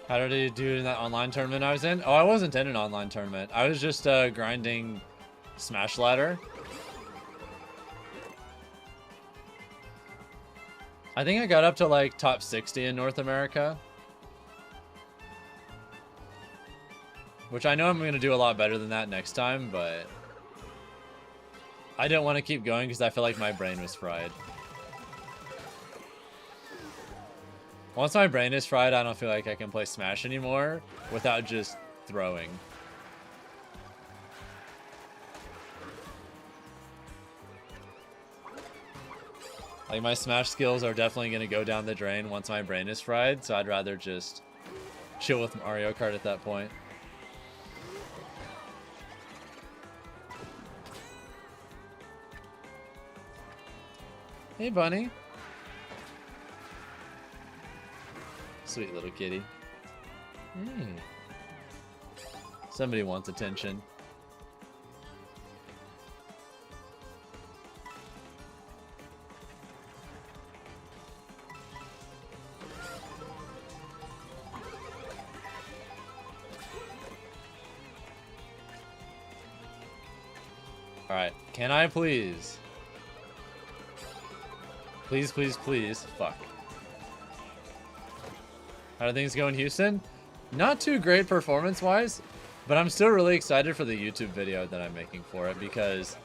How did he do in that online tournament I was in? Oh, I wasn't in an online tournament. I was just grinding Smash Ladder. I think I got up to like top 60 in North America. Which I know I'm going to do a lot better than that next time, but I didn't want to keep going because I feel like my brain was fried. Once my brain is fried, I don't feel like I can play Smash anymore without just throwing. Like, my Smash skills are definitely going to go down the drain once my brain is fried, so I'd rather just chill with Mario Kart at that point. Hey, bunny. Sweet little kitty. Somebody wants attention. Alright, can I please? Please, please, please. Fuck. How do things go in Houston? Not too great performance-wise, but I'm still really excited for the YouTube video that I'm making for it because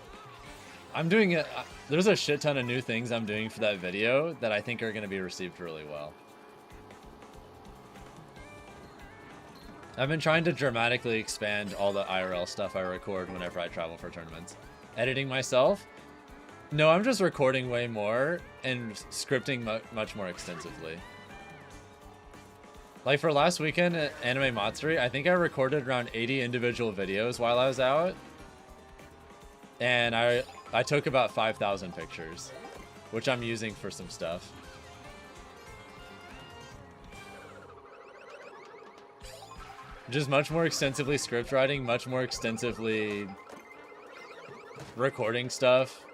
I'm doing it. There's a shit ton of new things I'm doing for that video that I think are going to be received really well. I've been trying to dramatically expand all the IRL stuff I record whenever I travel for tournaments. Editing myself? No, I'm just recording way more and scripting much more extensively. Like for last weekend at Anime Matsuri, I think I recorded around 80 individual videos while I was out. And I took about 5,000 pictures, which I'm using for some stuff. Just much more extensively script writing, much more extensively recording stuff.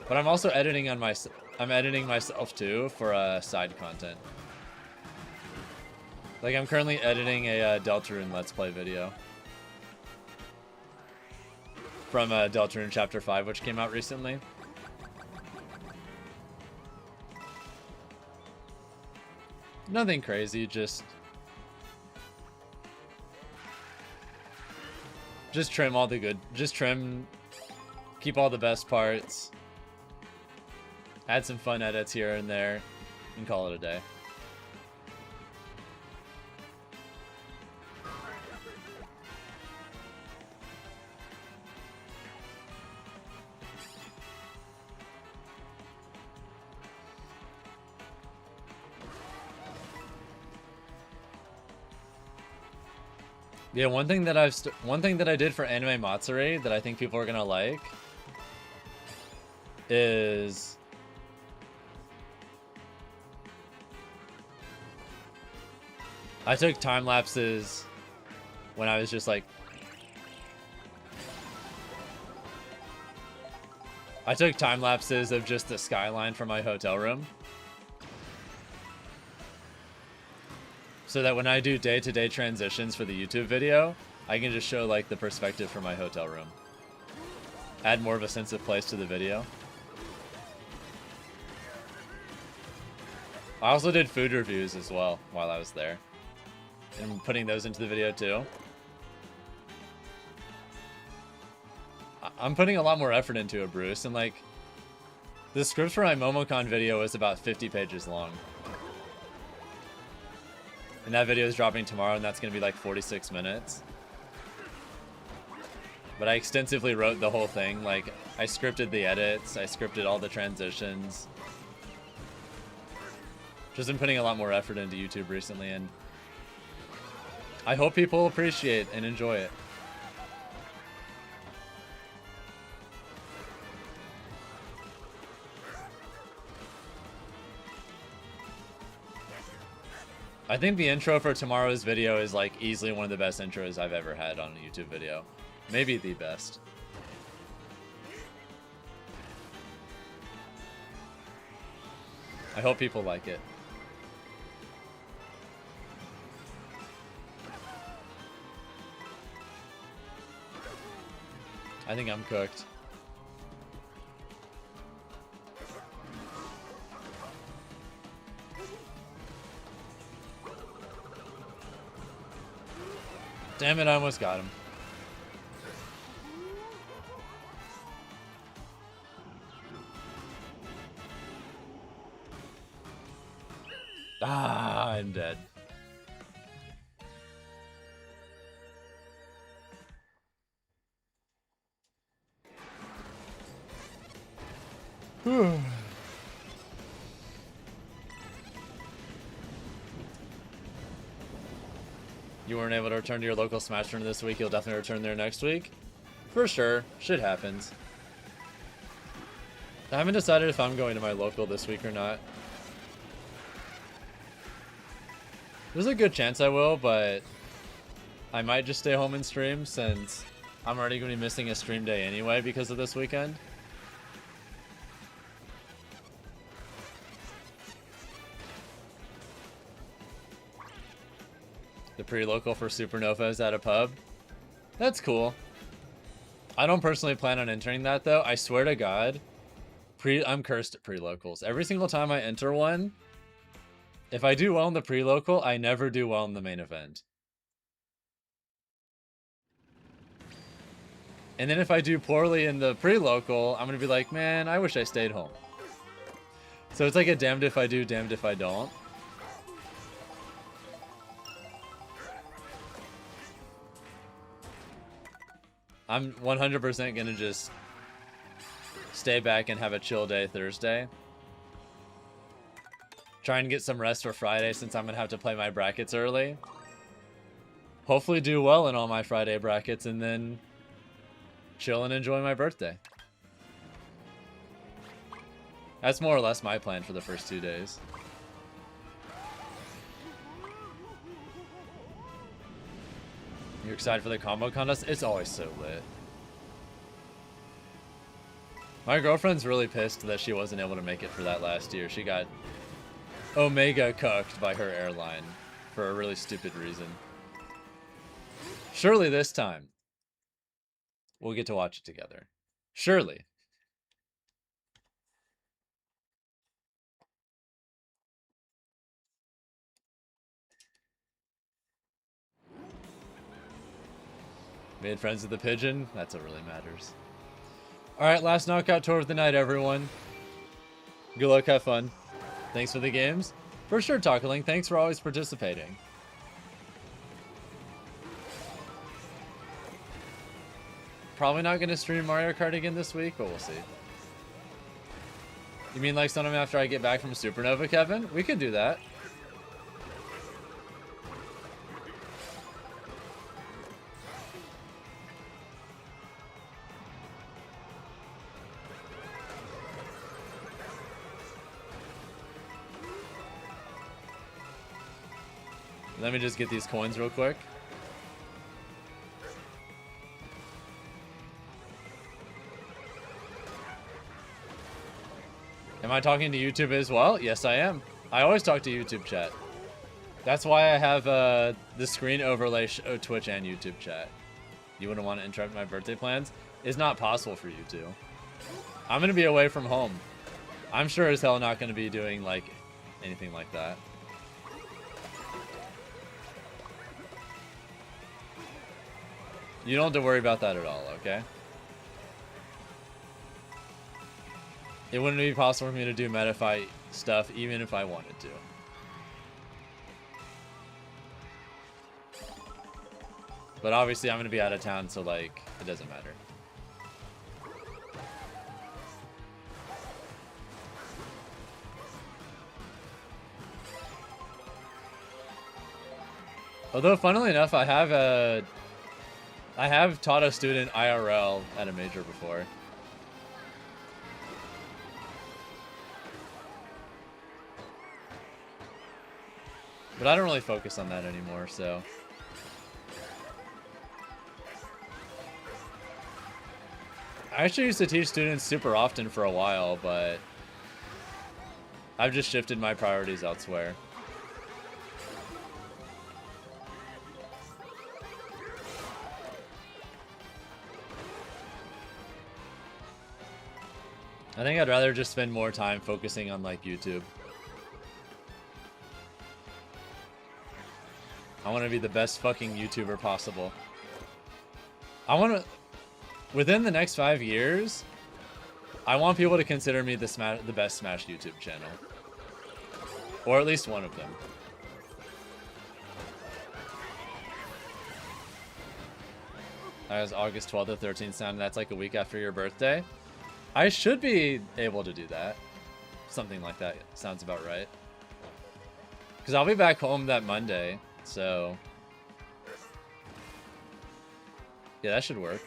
But I'm also editing on I'm editing myself too for side content. Like I'm currently editing a Deltarune Let's Play video from Deltarune Chapter 5, which came out recently. Nothing crazy, just trim all the good, keep all the best parts. Add some fun edits here and there, and call it a day. Yeah, one thing that I did for Anime Matsuri that I think people are gonna like is I took time lapses when I was just like... I took time lapses of just the skyline from my hotel room. So that when I do day-to-day transitions for the YouTube video, I can just show like the perspective from my hotel room. Add more of a sense of place to the video. I also did food reviews as well while I was there. And I'm putting those into the video too. I'm putting a lot more effort into it, Bruce, and like the script for my Momocon video is about 50 pages long. And that video is dropping tomorrow, and that's going to be like 46 minutes. But I extensively wrote the whole thing. Like, I scripted the edits. I scripted all the transitions. Just been putting a lot more effort into YouTube recently, and I hope people appreciate and enjoy it. I think the intro for tomorrow's video is like easily one of the best intros I've ever had on a YouTube video. Maybe the best. I hope people like it. I think I'm cooked. Damn it, I almost got him. Ah, I'm dead. Whew. You weren't able to return to your local Smash tournament this week. You'll definitely return there next week. For sure. Shit happens. I haven't decided if I'm going to my local this week or not. There's a good chance I will, but I might just stay home and stream since I'm already going to be missing a stream day anyway because of this weekend. The pre-local for Supernova is at a pub. That's cool. I don't personally plan on entering that though. I swear to God, I'm cursed at pre-locals. Every single time I enter one, if I do well in the pre-local, I never do well in the main event. And then if I do poorly in the pre-local, I'm going to be like, man, I wish I stayed home. So it's like a damned if I do, damned if I don't. I'm 100% going to just stay back and have a chill day Thursday. Try and get some rest for Friday since I'm going to have to play my brackets early. Hopefully do well in all my Friday brackets and then chill and enjoy my birthday. That's more or less my plan for the first 2 days. You're excited for the combo contest? It's always so lit. My girlfriend's really pissed that she wasn't able to make it for that last year. She got Omega cucked by her airline for a really stupid reason. Surely this time, we'll get to watch it together. Surely. Made friends with the pigeon? That's what really matters. Alright, last knockout tour of the night, everyone. Good luck, have fun. Thanks for the games. For sure, Tackling. Thanks for always participating. Probably not going to stream Mario Kart again this week, but we'll see. You mean like sometime after I get back from Supernova, Kevin? We could do that. Let me just get these coins real quick. Am I talking to YouTube as well? Yes, I am. I always talk to YouTube chat. That's why I have the screen overlay Twitch and YouTube chat. You wouldn't want to interrupt my birthday plans? It's not possible for you to. I'm going to be away from home. I'm sure as hell not going to be doing like anything like that. You don't have to worry about that at all, okay? It wouldn't be possible for me to do meta fight stuff even if I wanted to. But obviously I'm going to be out of town, so like, it doesn't matter. Although, funnily enough, I have taught a student IRL at a major before. But I don't really focus on that anymore, so. I actually used to teach students super often for a while, but I've just shifted my priorities elsewhere. I think I'd rather just spend more time focusing on, like, YouTube. I want to be the best fucking YouTuber possible. I want to... Within the next 5 years, I want people to consider me the best Smash YouTube channel. Or at least one of them. That was August 12th or 13th sound. That's like a week after your birthday. I should be able to do that. Something like that sounds about right. Because I'll be back home that Monday, so... Yeah, that should work.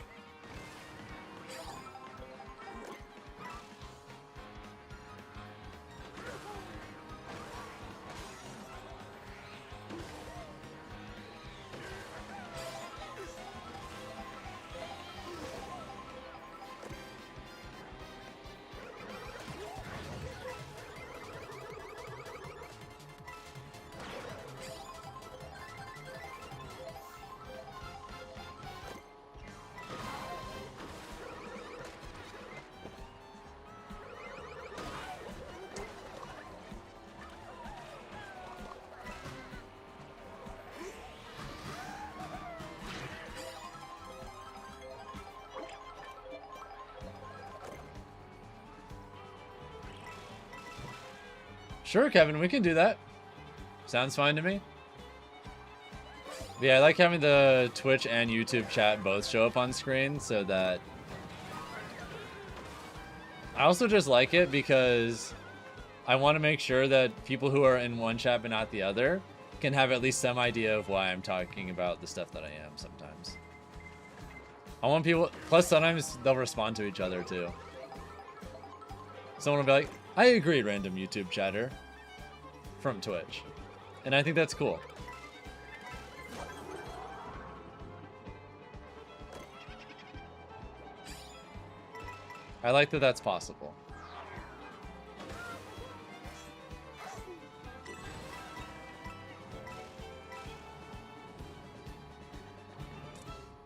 Sure, Kevin, we can do that. Sounds fine to me. Yeah, I like having the Twitch and YouTube chat both show up on screen so that... I also just like it because I want to make sure that people who are in one chat but not the other can have at least some idea of why I'm talking about the stuff that I am sometimes. I want people... Plus, sometimes they'll respond to each other, too. Someone will be like, I agree, random YouTube chatter from Twitch. And I think that's cool. I like that that's possible.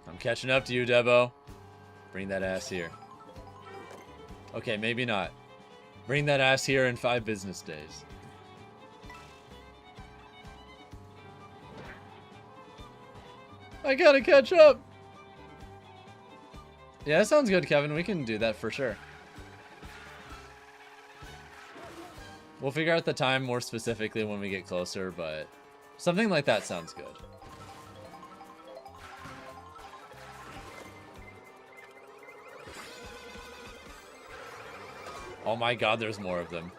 I'm catching up to you, Debo. Bring that ass here. Okay, maybe not. Bring that ass here in 5 business days. I gotta catch up! Yeah, that sounds good, Kevin. We can do that for sure. We'll figure out the time more specifically when we get closer, but something like that sounds good. Oh my god, there's more of them.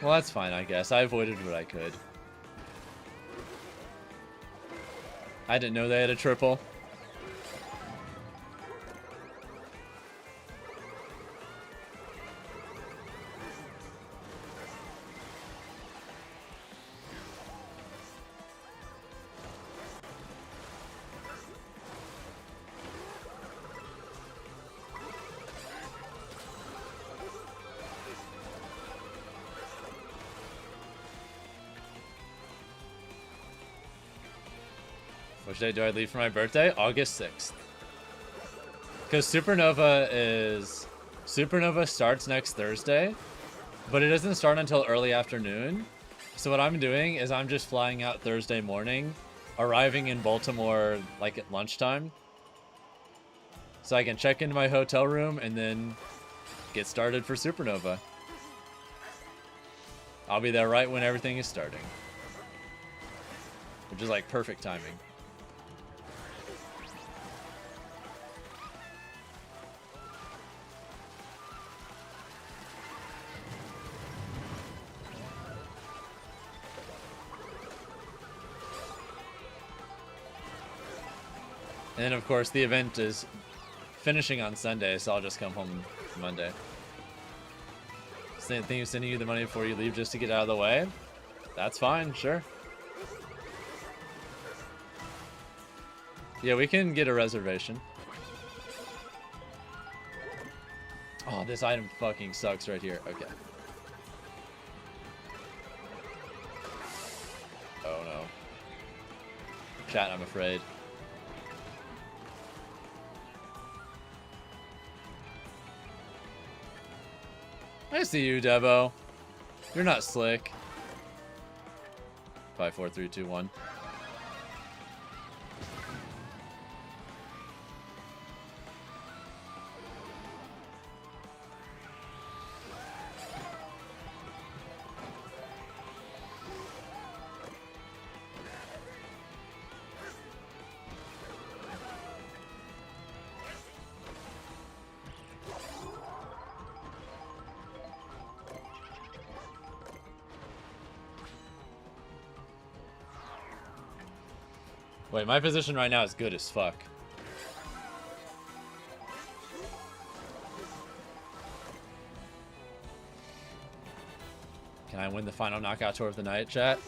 Well, that's fine, I guess. I avoided what I could. I didn't know they had a triple. Which day do I leave for my birthday? August 6th. Because Supernova starts next Thursday, but it doesn't start until early afternoon. So what I'm doing is I'm just flying out Thursday morning, arriving in Baltimore like at lunchtime. So I can check into my hotel room and then get started for Supernova. I'll be there right when everything is starting. Which is like perfect timing. And then, of course, the event is finishing on Sunday, so I'll just come home Monday. Thinking of sending you the money before you leave just to get out of the way? That's fine, sure. Yeah, we can get a reservation. Oh, this item fucking sucks right here. Okay. Oh no. Chat, I'm afraid. I see you, Debo. You're not slick. 5, 4, 3, 2, 1. Wait, my position right now is good as fuck. Can I win the final knockout tour of the night, chat?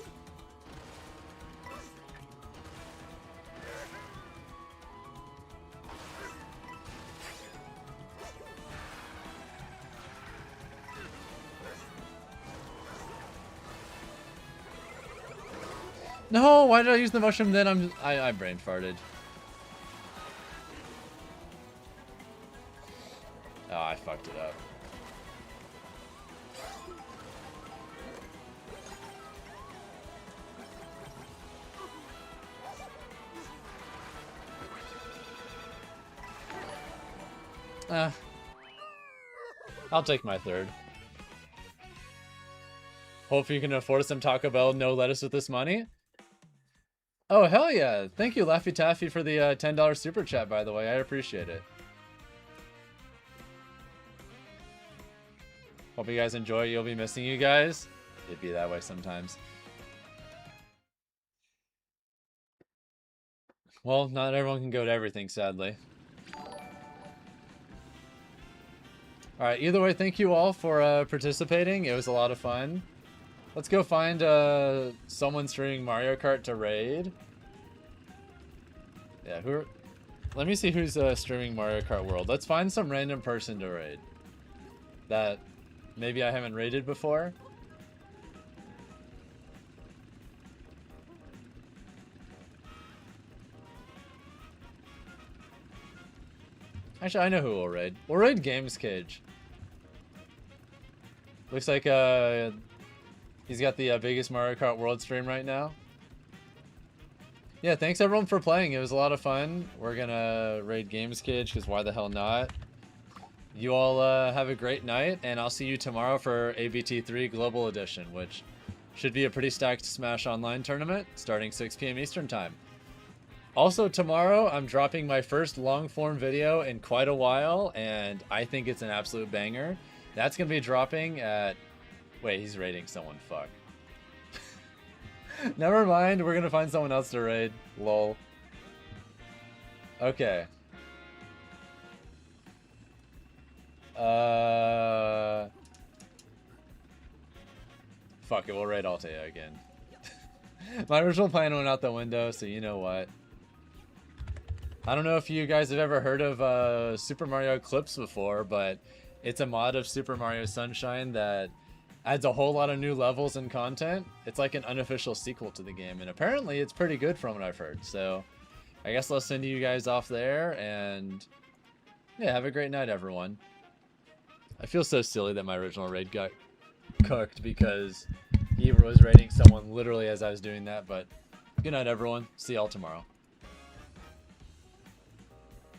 No, why did I use the mushroom then? I brain farted. Oh, I fucked it up. I'll take my third. Hope you can afford some Taco Bell no lettuce with this money. Oh, hell yeah. Thank you, Laffy Taffy, for the $10 super chat, by the way. I appreciate it. Hope you guys enjoy. You'll be missing you guys. It'd be that way sometimes. Well, not everyone can go to everything, sadly. Alright, either way, thank you all for participating. It was a lot of fun. Let's go find someone streaming Mario Kart to raid. Yeah, let me see who's streaming Mario Kart World. Let's find some random person to raid that maybe I haven't raided before. Actually, I know who we'll raid. We'll raid Games Cage. Looks like he's got the biggest Mario Kart World stream right now. Yeah, thanks everyone for playing. It was a lot of fun. We're gonna raid Games Cage, because why the hell not? You all have a great night, and I'll see you tomorrow for ABT3 Global Edition, which should be a pretty stacked Smash Online tournament, starting 6 p.m. Eastern Time. Also, tomorrow, I'm dropping my first long-form video in quite a while, and I think it's an absolute banger. That's gonna be dropping at... Wait, he's raiding someone, fuck. Never mind, we're gonna find someone else to raid. Lol. Okay. Fuck it, we'll raid Altea again. My original plan went out the window, so you know what. I don't know if you guys have ever heard of Super Mario Eclipse before, but it's a mod of Super Mario Sunshine that adds a whole lot of new levels and content. It's like an unofficial sequel to the game, and apparently it's pretty good from what I've heard. So I guess I'll send you guys off there, and yeah, have a great night, everyone. I feel so silly that my original raid got cooked because he was raiding someone literally as I was doing that, but good night, everyone. See y'all tomorrow.